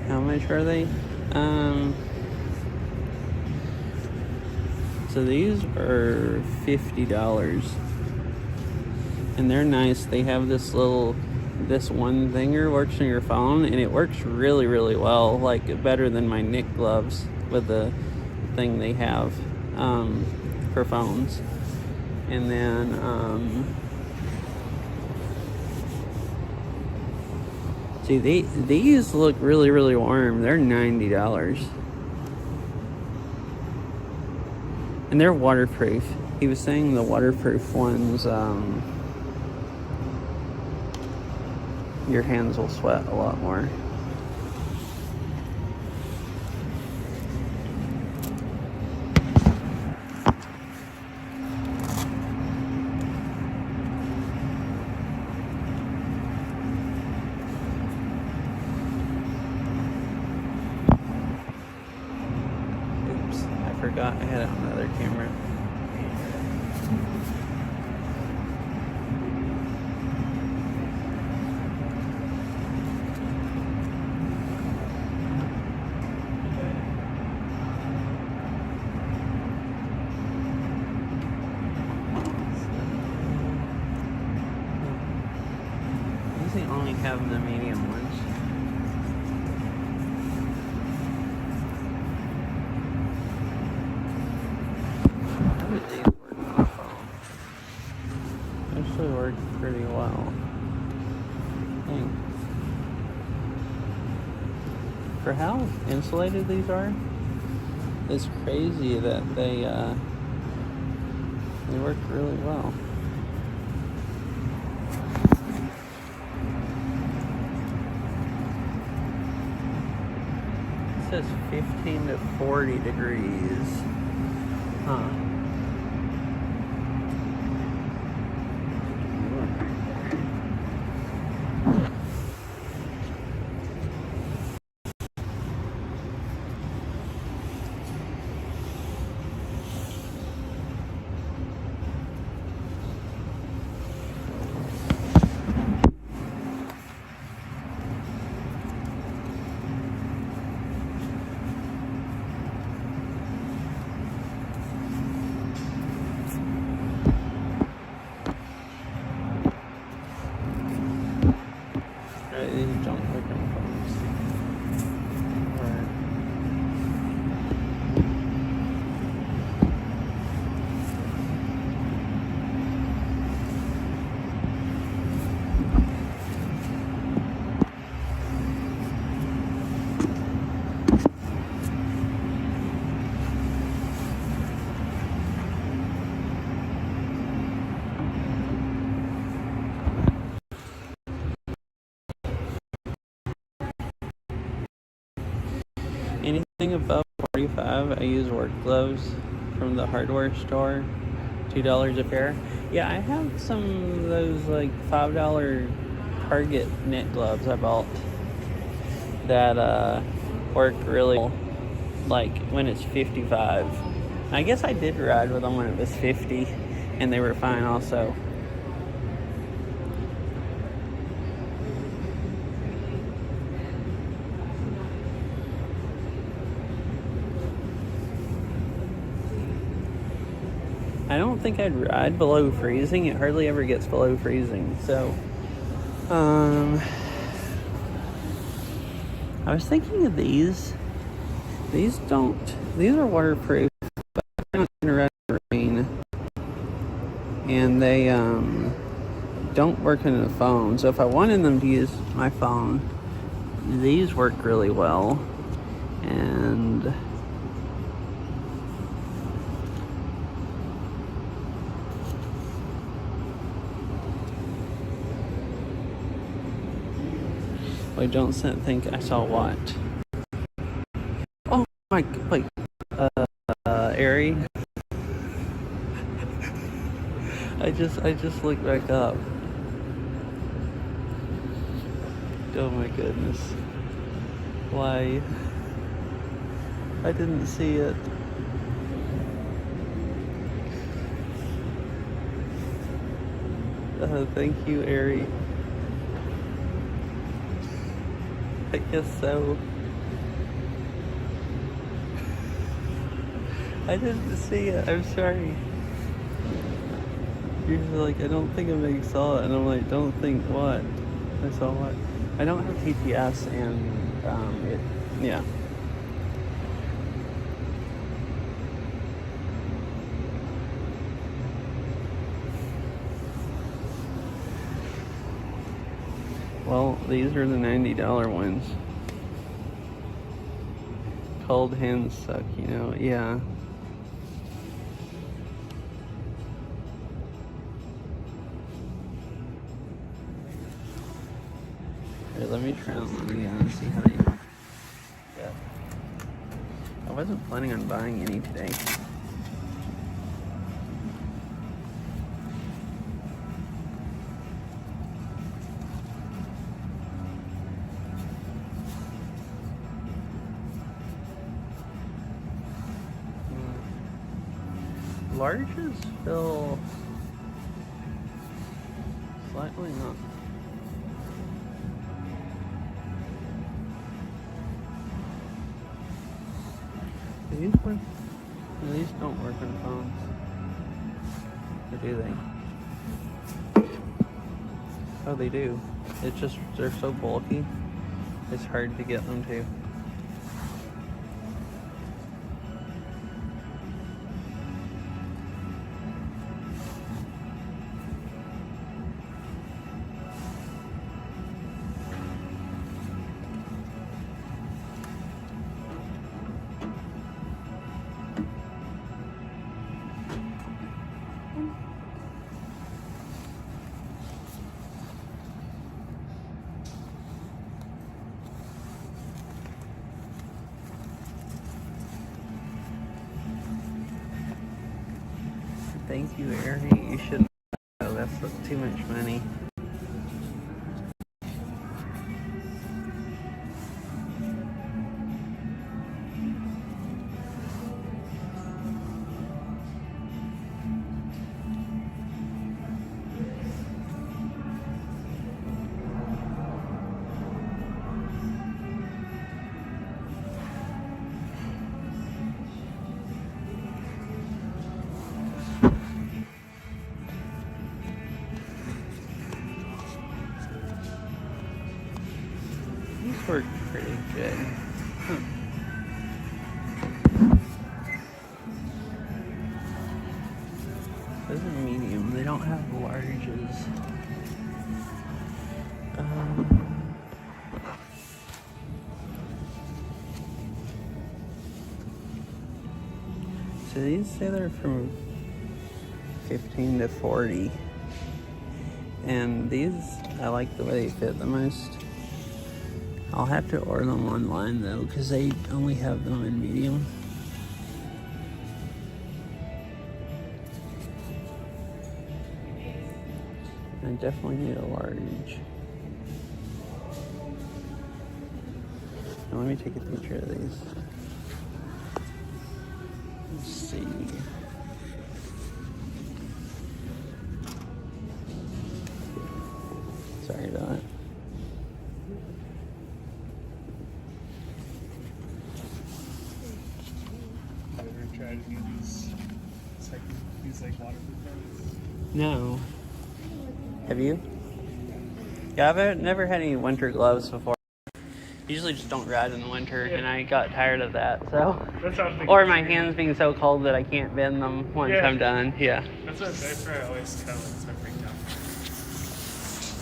How much are they? So these are $50. And they're nice. They have this one thinger works on your phone, and it works really, really well. Like better than my Nick gloves with the thing they have for phones. And then see, these look really, really warm. They're $90. And they're waterproof. He was saying the waterproof ones, your hands will sweat a lot more. I forgot I had it on the other camera. These they only have the medium ones. Actually works pretty well, I think. For how insulated these are, it's crazy that they work really well. says 15 to 40 degrees. Huh. These don't look in phones. Alright. Anything above 45, I use work gloves from the hardware store, $2 a pair. Yeah, I have some of those like $5 Target knit gloves I bought that work really well, like when it's 55. I guess I did ride with them when it was 50 and they were fine also. I don't think I'd ride below freezing. It hardly ever gets below freezing. So, I was thinking of these. These are waterproof, but they're not gonna rain. And they, don't work in the phone. So if I wanted them to use my phone, these work really well. And I don't think I saw what. Oh my, wait, Aerie. I just looked back up. Oh my goodness. Why? I didn't see it. Thank you, Aerie. I guess so. I didn't see it. I'm sorry. You're like, I don't think I saw it. And I'm like, don't think what? I saw what? I don't have TTS and, yeah. Well, these are the $90 ones. Cold hands suck, you know, yeah. Here, let me try them and see how they go. Yeah. I wasn't planning on buying any today. Larges feel slightly not. These work? No, these don't work on phones. Or do they? Oh, they do. It's just, they're so bulky, it's hard to get them to. Thank you, Ari. You shouldn't. Oh, that's too much money. These work pretty good. Huh. Those are medium. They don't have larges. So these say they're from 15 to 40. And these, I like the way they fit the most. I'll have to order them online though, because they only have them in medium. I definitely need a large. Now let me take a picture of these. Let's see. Sorry about that. Have you ever tried any of these like waterproof ones? No. Have you? Yeah, I've never had any winter gloves before. Usually just don't ride in the winter, and I got tired of that, so. That's what I'm thinking. Or my hands being so cold that I can't bend them once I'm done, yeah. That's where I always kind of like my breakdown.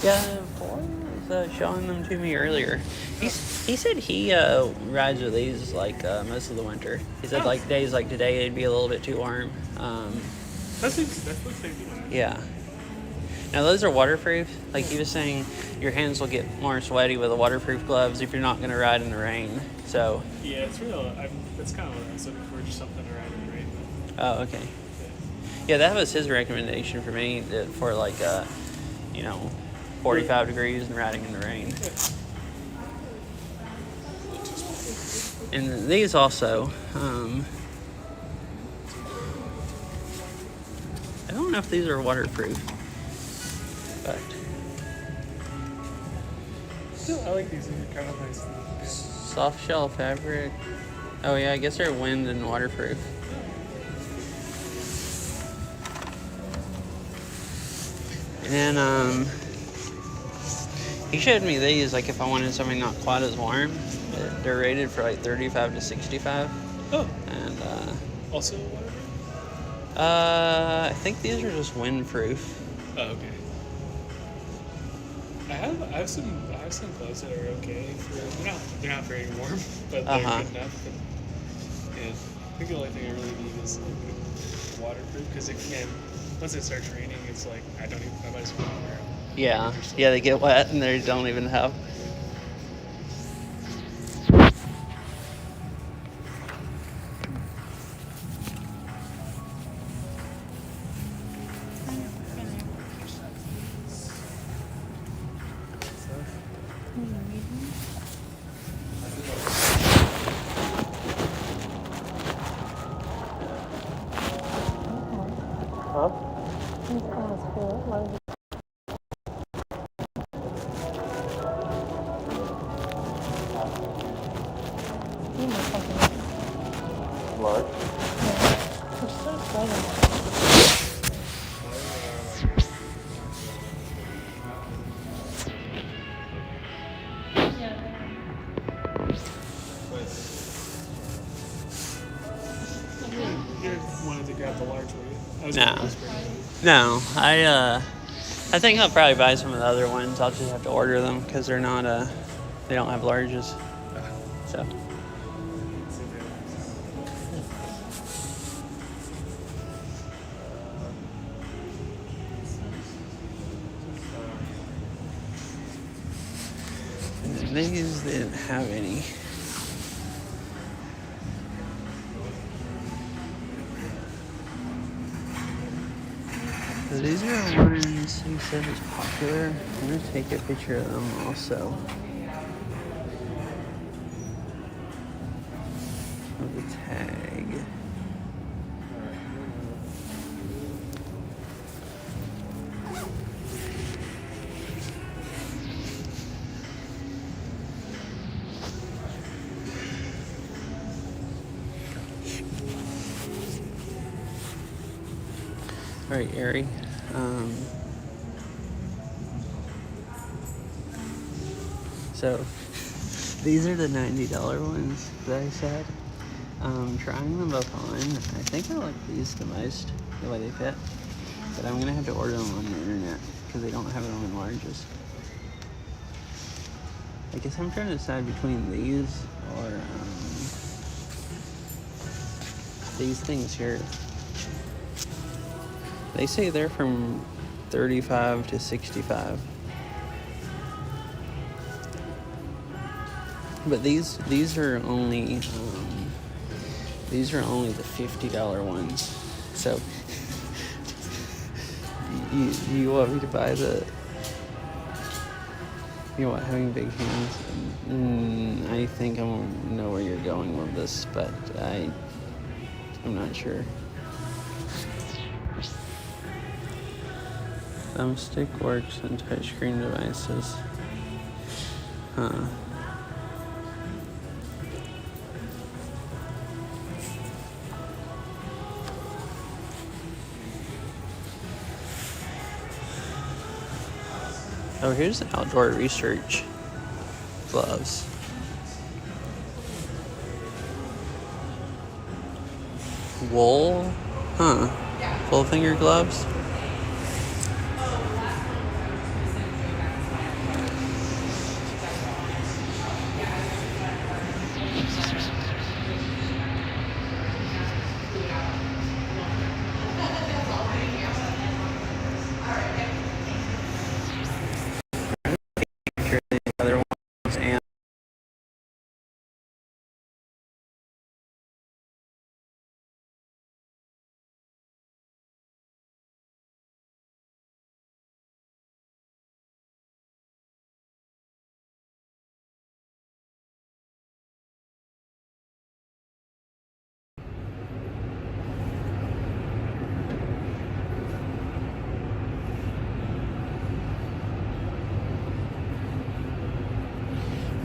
Yeah, Paul was showing them to me earlier. He said he rides with these like most of the winter. He said like days like today it'd be a little bit too warm. That's what they do. Yeah. Now those are waterproof. Like he was saying, your hands will get more sweaty with the waterproof gloves if you're not going to ride in the rain. So. Yeah, it's real. That's kind of what I was looking for, just something to ride in the rain with. Oh, okay. Yeah, that was his recommendation for me for like 45 degrees and riding in the rain. And these also, I don't know if these are waterproof, but Still, I like these. They're kind of nice. soft shell fabric. Oh yeah, I guess they're wind and waterproof. And then he showed me these like if I wanted something not quite as warm. They're rated for like 35 to 65. Oh. And Also waterproof? I think these are just windproof. Oh, okay. I have some clothes that are okay for they're not very warm, but they're good enough. And I think the only thing I really need is like waterproof because it can once it starts raining it's like I might as well not wear them. Yeah. Yeah, they get wet and they don't even have. You wanted to grab the large one. No, I think I'll probably buy some of the other ones. I'll just have to order them because they're not they don't have larges. So. And these didn't have any. So these are ones he said is popular. I'm gonna take a picture of them also. Of the tag. All right, Ari. So these are the $90 ones that I said. Trying them both on. I think I like these the most, the way they fit. But I'm gonna have to order them on the internet because they don't have them in larges. I guess I'm trying to decide between these or these things here. They say they're from 35 to 65. But these are only the $50 ones. So you want me to buy the? You want having big hands? I think I won't know where you're going with this, but I'm not sure. Thumbstick works on touchscreen devices. Huh. Oh, here's the outdoor research gloves. Wool? Huh. Full finger gloves?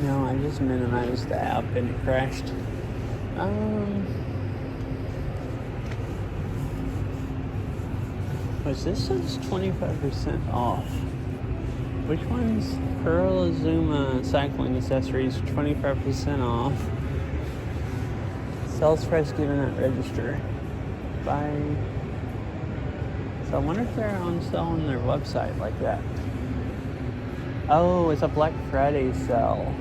No, I just minimized the app and it crashed. What's this? Says 25% off. Which one's Pearl Azuma cycling accessories? 25% off. Sales price given at register. Buy. So I wonder if they're on sale on their website like that. Oh, it's a Black Friday sale.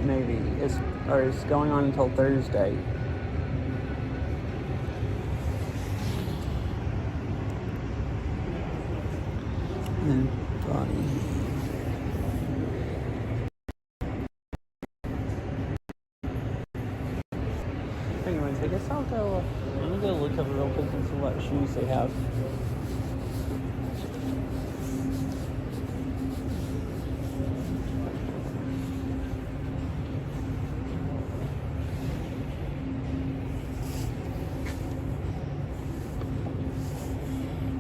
Maybe it's going on until Thursday. And body. Anyways, I guess I'll go. I'm gonna go look up real quick and see what shoes they have.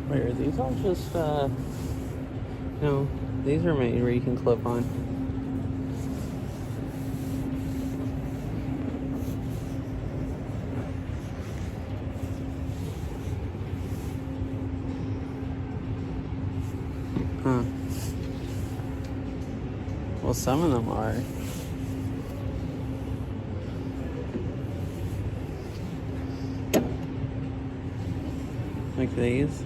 Wait, are these all just, no, these are made where you can clip on. Huh. Well, some of them are. Like these.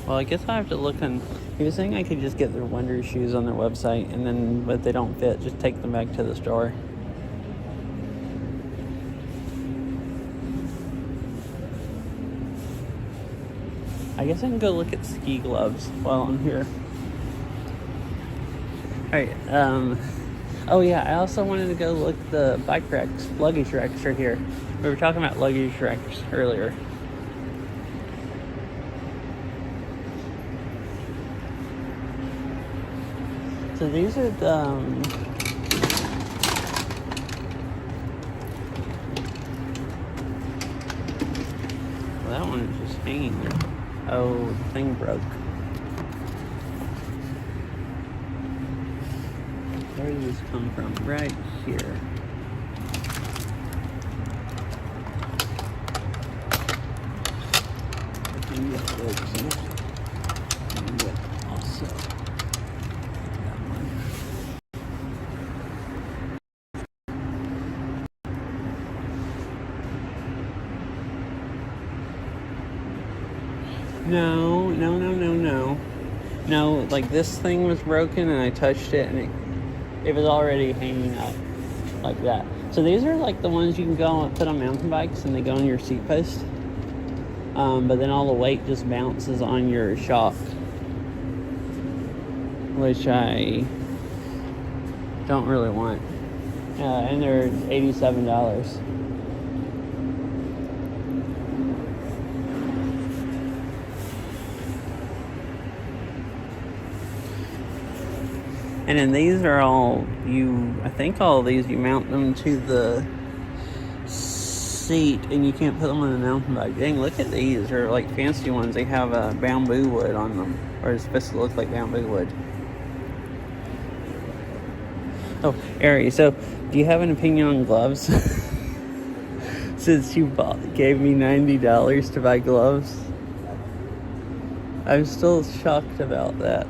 Well, I guess I have to look on. He was saying I could just get their Wonder shoes on their website, and then if they don't fit, just take them back to the store. I guess I can go look at ski gloves while I'm here. Alright, Oh yeah, I also wanted to go look at the bike racks, luggage racks right here. We were talking about luggage racks earlier. So these are the well, that one is just hanging there. Oh, the thing broke. Where did this come from? Right here. And also that one. No, like this thing was broken and I touched it and it was already hanging up like that. So these are like the ones you can go and put on mountain bikes and they go on your seat post. But then all the weight just bounces on your shock, which I don't really want. And they're $87. And then these are all, I think all of these, you mount them to the seat and you can't put them on a mountain bike. Dang, look at these. They're like fancy ones. They have bamboo wood on them, or it's supposed to look like bamboo wood. Oh, Ari, so do you have an opinion on gloves? Since you gave me $90 to buy gloves. I'm still shocked about that.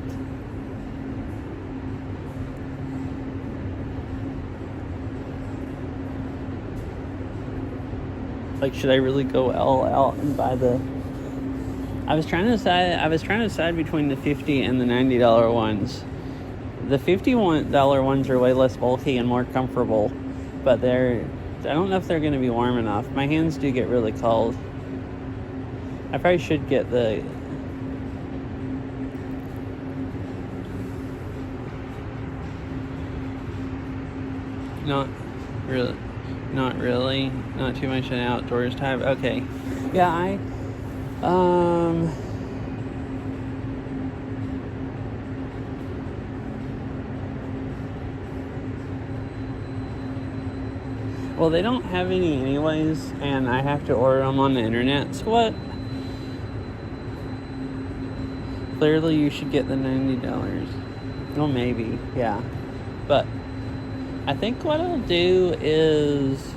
Like, should I really go all out and buy the... I was trying to decide between the $50 and the $90 ones. The $50 ones are way less bulky and more comfortable, but I don't know if they're going to be warm enough. My hands do get really cold. I probably should get the... Not really. Not too much an outdoors type. Okay. Yeah, well, they don't have any anyways, and I have to order them on the internet. So what? Clearly, you should get the $90. Well, maybe, yeah. But I think what I'll do is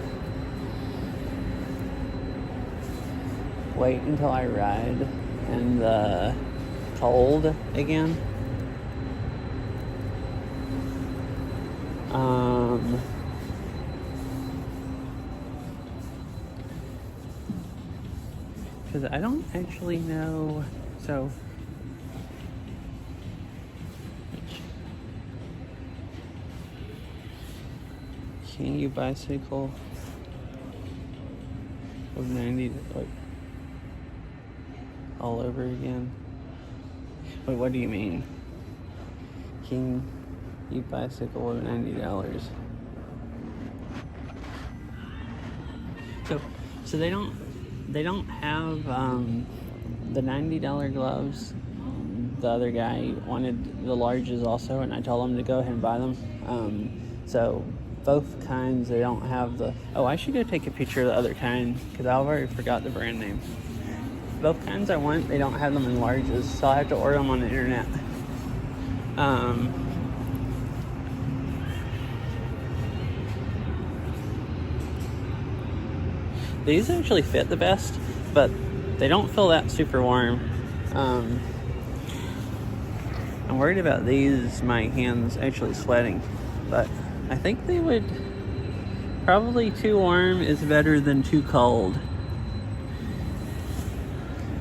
wait until I ride in the cold again. Because I don't actually know, so can you bicycle with 90 like all over again? Wait, what do you mean? Can you bicycle with $90? So they don't have the $90 gloves. The other guy wanted the larges also, and I told him to go ahead and buy them. So both kinds, they don't have the... Oh, I should go take a picture of the other kind, because I've already forgot the brand name. Both kinds I want, they don't have them in larges, so I have to order them on the internet. These actually fit the best, but they don't feel that super warm. I'm worried about these, my hands actually sweating, but I think they would... Probably too warm is better than too cold.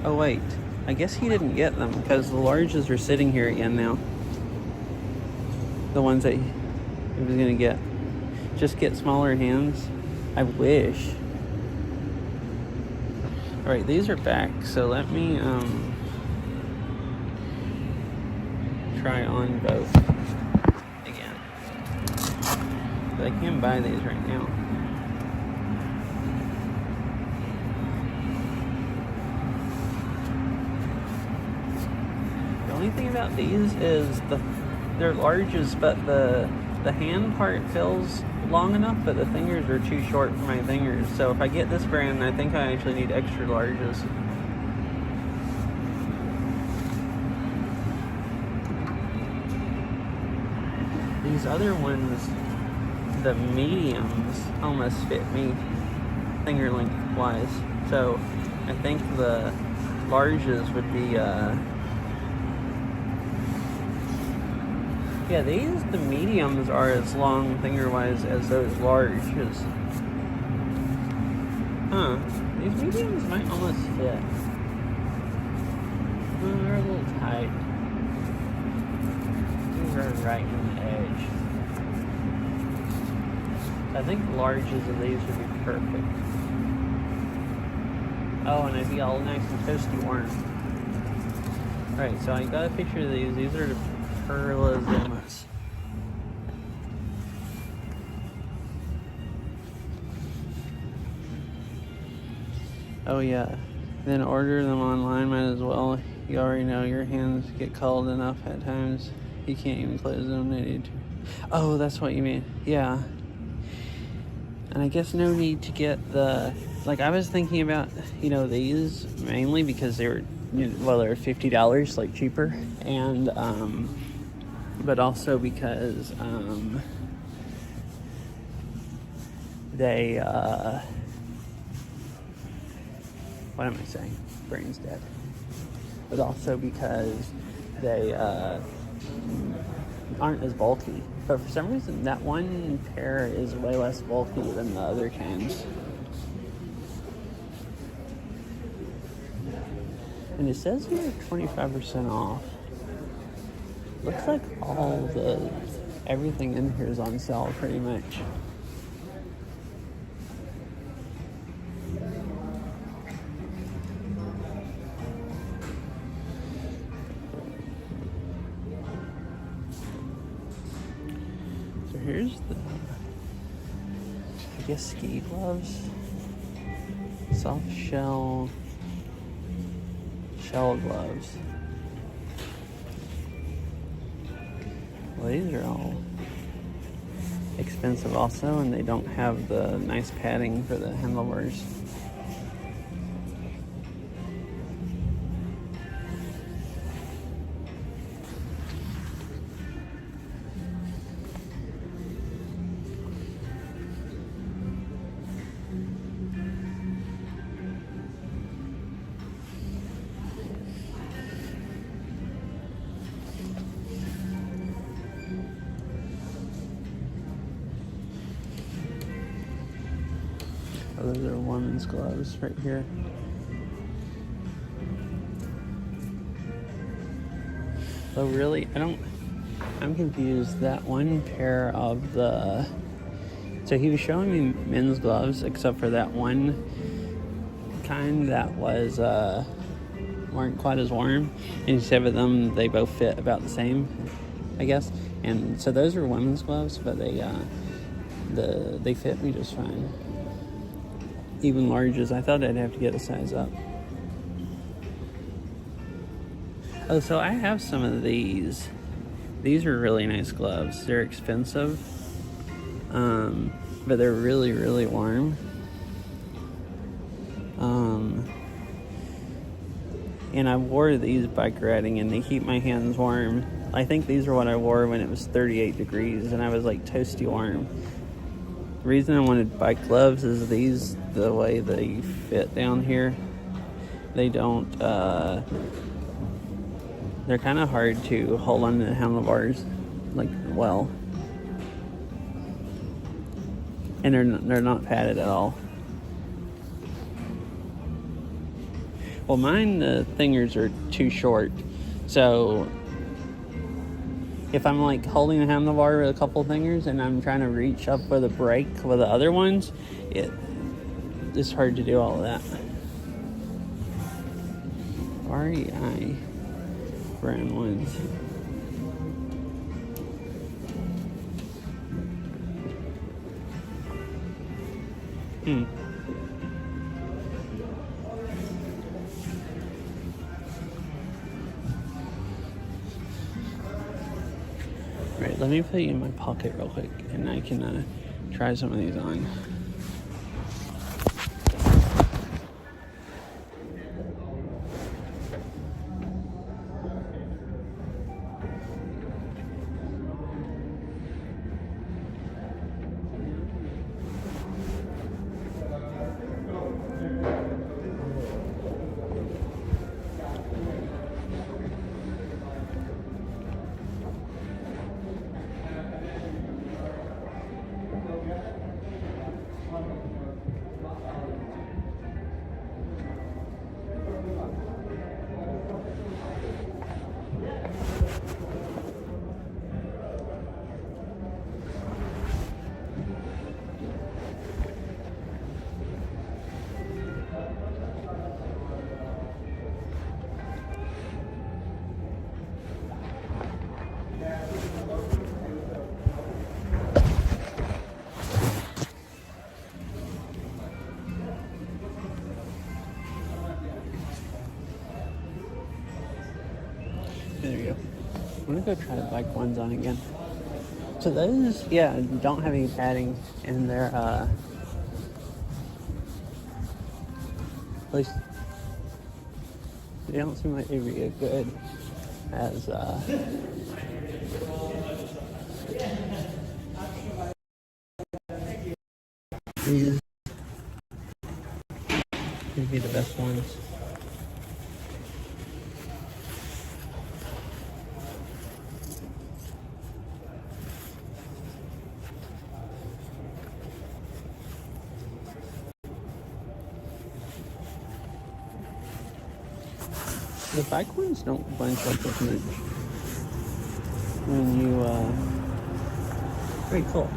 Oh wait, I guess he didn't get them because the larges are sitting here again now. The ones that he was gonna get. Just get smaller hands. I wish. Alright, these are back, so let me try on both again. but I can buy these right now. The only thing about these is they're larges, but the hand part feels long enough, but the fingers are too short for my fingers. So if I get this brand, I think I actually need extra larges. These other ones, the mediums, almost fit me finger length wise. So I think the larges would be yeah, the mediums are as long finger-wise as those larges. Huh. These mediums might almost fit. Oh, they're a little tight. These are right in the edge. I think the larges of these would be perfect. Oh, and they'd be all nice and toasty warm. Alright, so I got a picture of these. These are the Perla Zimas. Oh yeah, then order them online, might as well. You already know your hands get cold enough at times. You can't even close them, they need to. Oh, that's what you mean, yeah. And I guess no need to get the, like I was thinking about, you know, these mainly because they were, you know, well, they're $50, like cheaper. And, but also because they what am I saying? Brain's dead. But also because they aren't as bulky. But for some reason that one pair is way less bulky than the other kinds. And it says here 25% off. Looks like everything in here is on sale pretty much. So here's the, I guess, ski gloves. Soft shell gloves. Well, these are all expensive also, and they don't have the nice padding for the handlebars. Oh, those are women's gloves right here. Oh, really? I'm confused. That one pair of the, so he was showing me men's gloves, except for that one kind that was, weren't quite as warm. And he said with them, they both fit about the same, I guess. And so those are women's gloves, but they fit me just fine. Even larges. I thought I'd have to get a size up. Oh, so I have some of these. These are really nice gloves. They're expensive, but they're really, really warm. And I wore these bike riding, and they keep my hands warm. I think these are what I wore when it was 38 degrees, and I was like toasty warm. The reason I wanted bike gloves is these, the way they fit down here, they don't, they're kind of hard to hold on to the handlebars, like, well. And they're not padded at all. Well, mine, the fingers are too short, so if I'm like holding the handlebar with a couple fingers and I'm trying to reach up with a brake with the other ones, it's hard to do all of that. REI brand ones. Hmm. Right, let me put you in my pocket real quick, and I can try some of these on. There you go. I'm gonna go try the bike ones on again. So those, yeah, don't have any padding, and they're at least they don't seem like they'd be as good as these. These would be the best ones. The bike ones don't bunch up as much when you, very cool.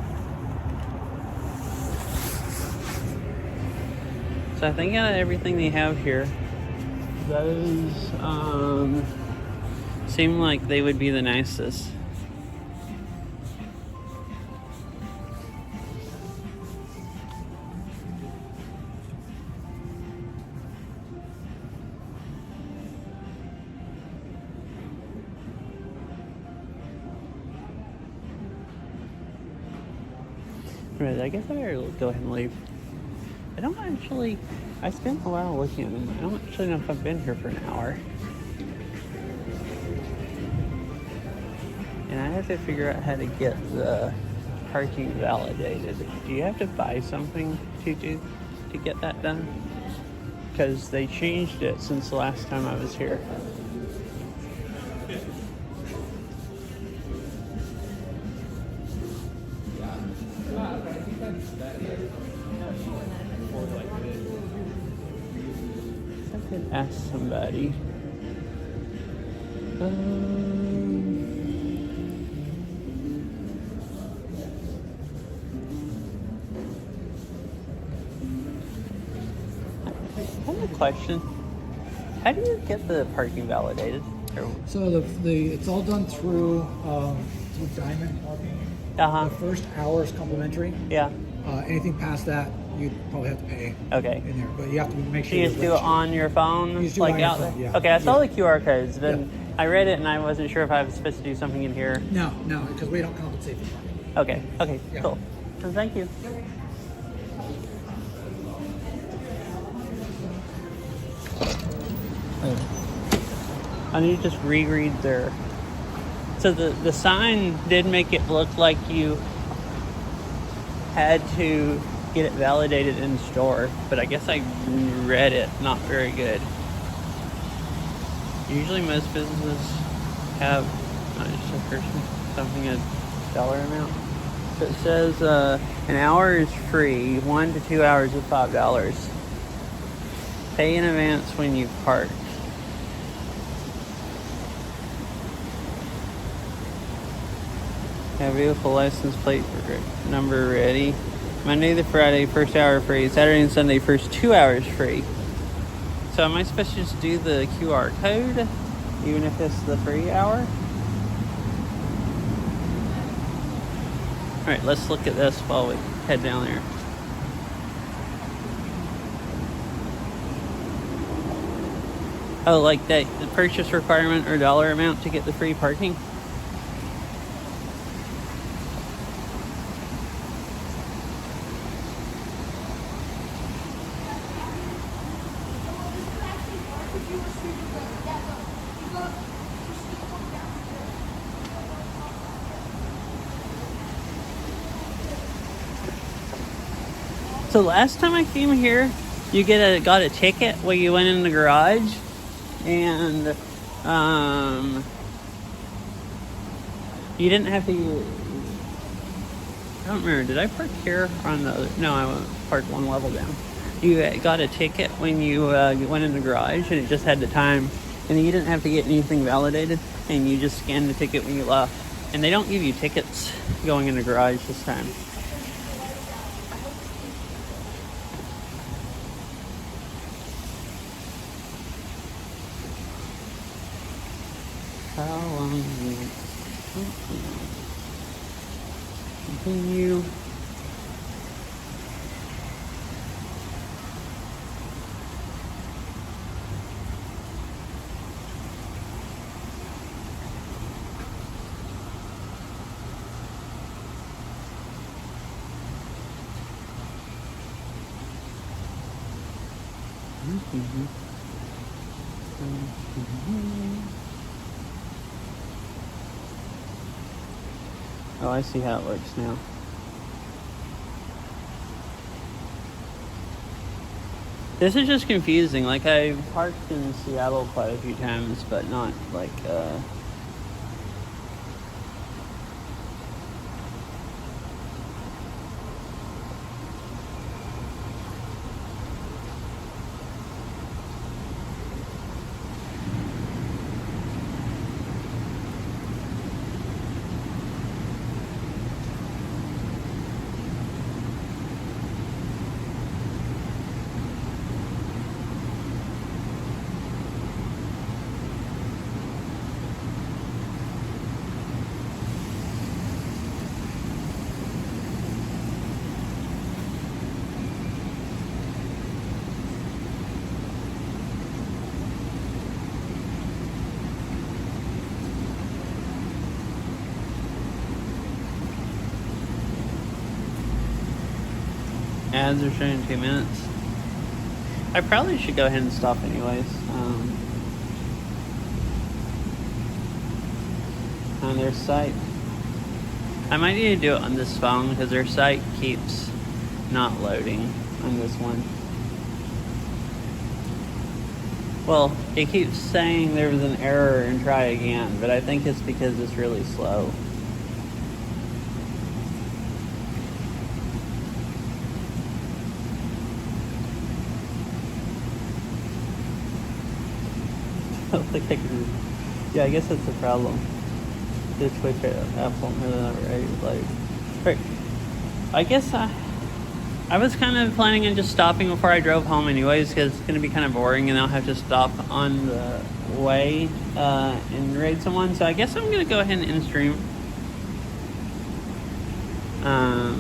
So I think out of everything they have here, those, seem like they would be the nicest. Right, I guess I better go ahead and leave. I spent a while looking at them. I don't actually know if I've been here for an hour. And I have to figure out how to get the parking validated. Do you have to buy something to get that done? Because they changed it since the last time I was here. I could ask somebody. I have a question. How do you get the parking validated? So it's all done through Diamond Parking. Uh-huh. The first hour is complimentary. Yeah. Anything past that, you'd probably have to pay. Okay. In there, but you have to make sure. So you just do it on your phone, You just do it like on your out phone, there. yeah. Okay, I saw Yeah. the QR codes. Then Yeah. I read it and I wasn't sure if I was supposed to do something in here. No, because we don't compensate for parking. Okay, Yeah. cool. So thank you. I need to just reread their. So the sign did make it look like you had to get it validated in store, but I guess I read it not very good. Usually most businesses have not just a person, something a dollar amount. So it says an hour is free, 1 to 2 hours is $5. Pay in advance when you park. Have vehicle license plate number ready. Monday to Friday, first hour free. Saturday and Sunday, first 2 hours free. So am I supposed to just do the QR code, even if it's the free hour? All right, let's look at this while we head down there. Oh, like that, the purchase requirement or dollar amount to get the free parking? So last time I came here, you got a ticket when you went in the garage, and you didn't have to. I don't remember. Did I park here on the other? No, I parked one level down. You got a ticket when you went in the garage, and it just had the time, and you didn't have to get anything validated, and you just scanned the ticket when you left. And they don't give you tickets going in the garage this time. How long will it continue? Oh, I see how it works now. This is just confusing. Like, I've parked in Seattle quite a few times, but not like, ads are showing 2 minutes. I probably should go ahead and stop anyways. On their site. I might need to do it on this phone because their site keeps not loading on this one. Well, it keeps saying there was an error and try again, but I think it's because it's really slow. Yeah, I guess that's the problem. This Twitch app won't really not right. Like, right. I guess I was kind of planning on just stopping before I drove home anyways, because it's going to be kind of boring and I'll have to stop on the way and raid someone. So I guess I'm going to go ahead and in-stream. I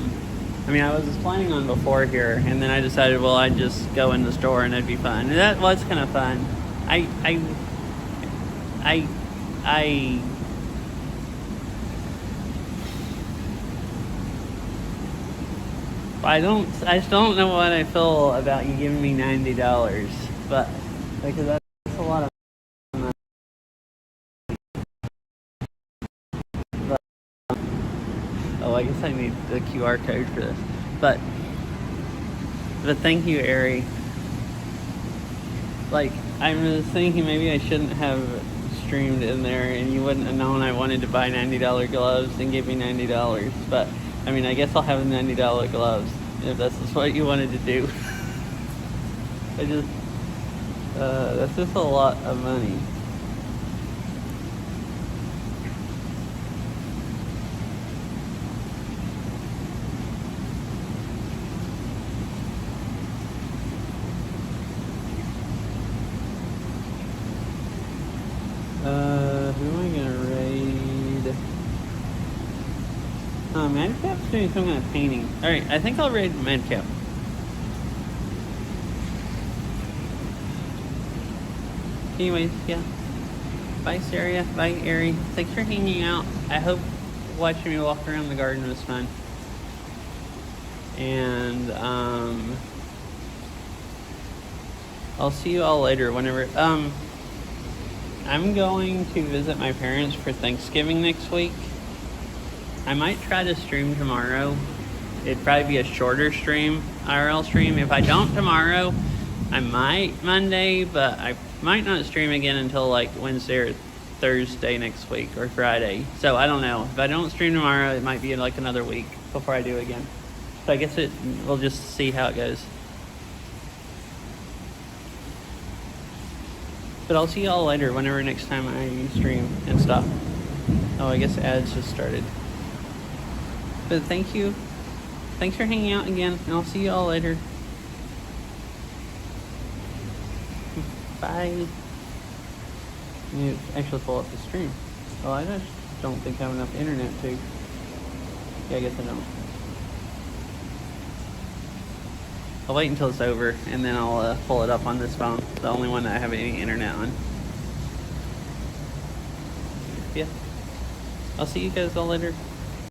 mean, I was planning on before here, and then I decided, well, I'd just go in the store and it'd be fun. And that was kind of fun. I still don't know what I feel about you giving me $90, but because that's a lot of money. But, oh, I guess I need the QR code for this. But thank you, Ari. Like, I was thinking maybe I shouldn't have streamed in there, and you wouldn't have known I wanted to buy $90 gloves and give me $90. But I mean, I guess I'll have the $90 gloves if that's just what you wanted to do. That's just a lot of money. Who am I gonna raid? Madcap's doing some kind of painting. Alright, I think I'll raid Madcap. anyways, yeah. Bye, Sarah. Bye, Ari. Thanks for hanging out. I hope watching me walk around the garden was fun. And I'll see you all later whenever. I'm going to visit my parents for Thanksgiving next week. I might try to stream tomorrow. It'd probably be a shorter stream, IRL stream. If I don't tomorrow, I might Monday, but I might not stream again until like Wednesday or Thursday next week or Friday. So I don't know. If I don't stream tomorrow, it might be like another week before I do again. So I guess we'll just see how it goes. But I'll see y'all later whenever next time I stream and stuff. Oh, I guess ads just started. But thank you. Thanks for hanging out again, and I'll see you all later. Bye. You actually pull up the stream. Oh, I just don't think I have enough internet to. Yeah, I guess I don't. I'll wait until it's over, and then I'll pull it up on this phone. The only one that I have any internet on. Yeah. I'll see you guys all later.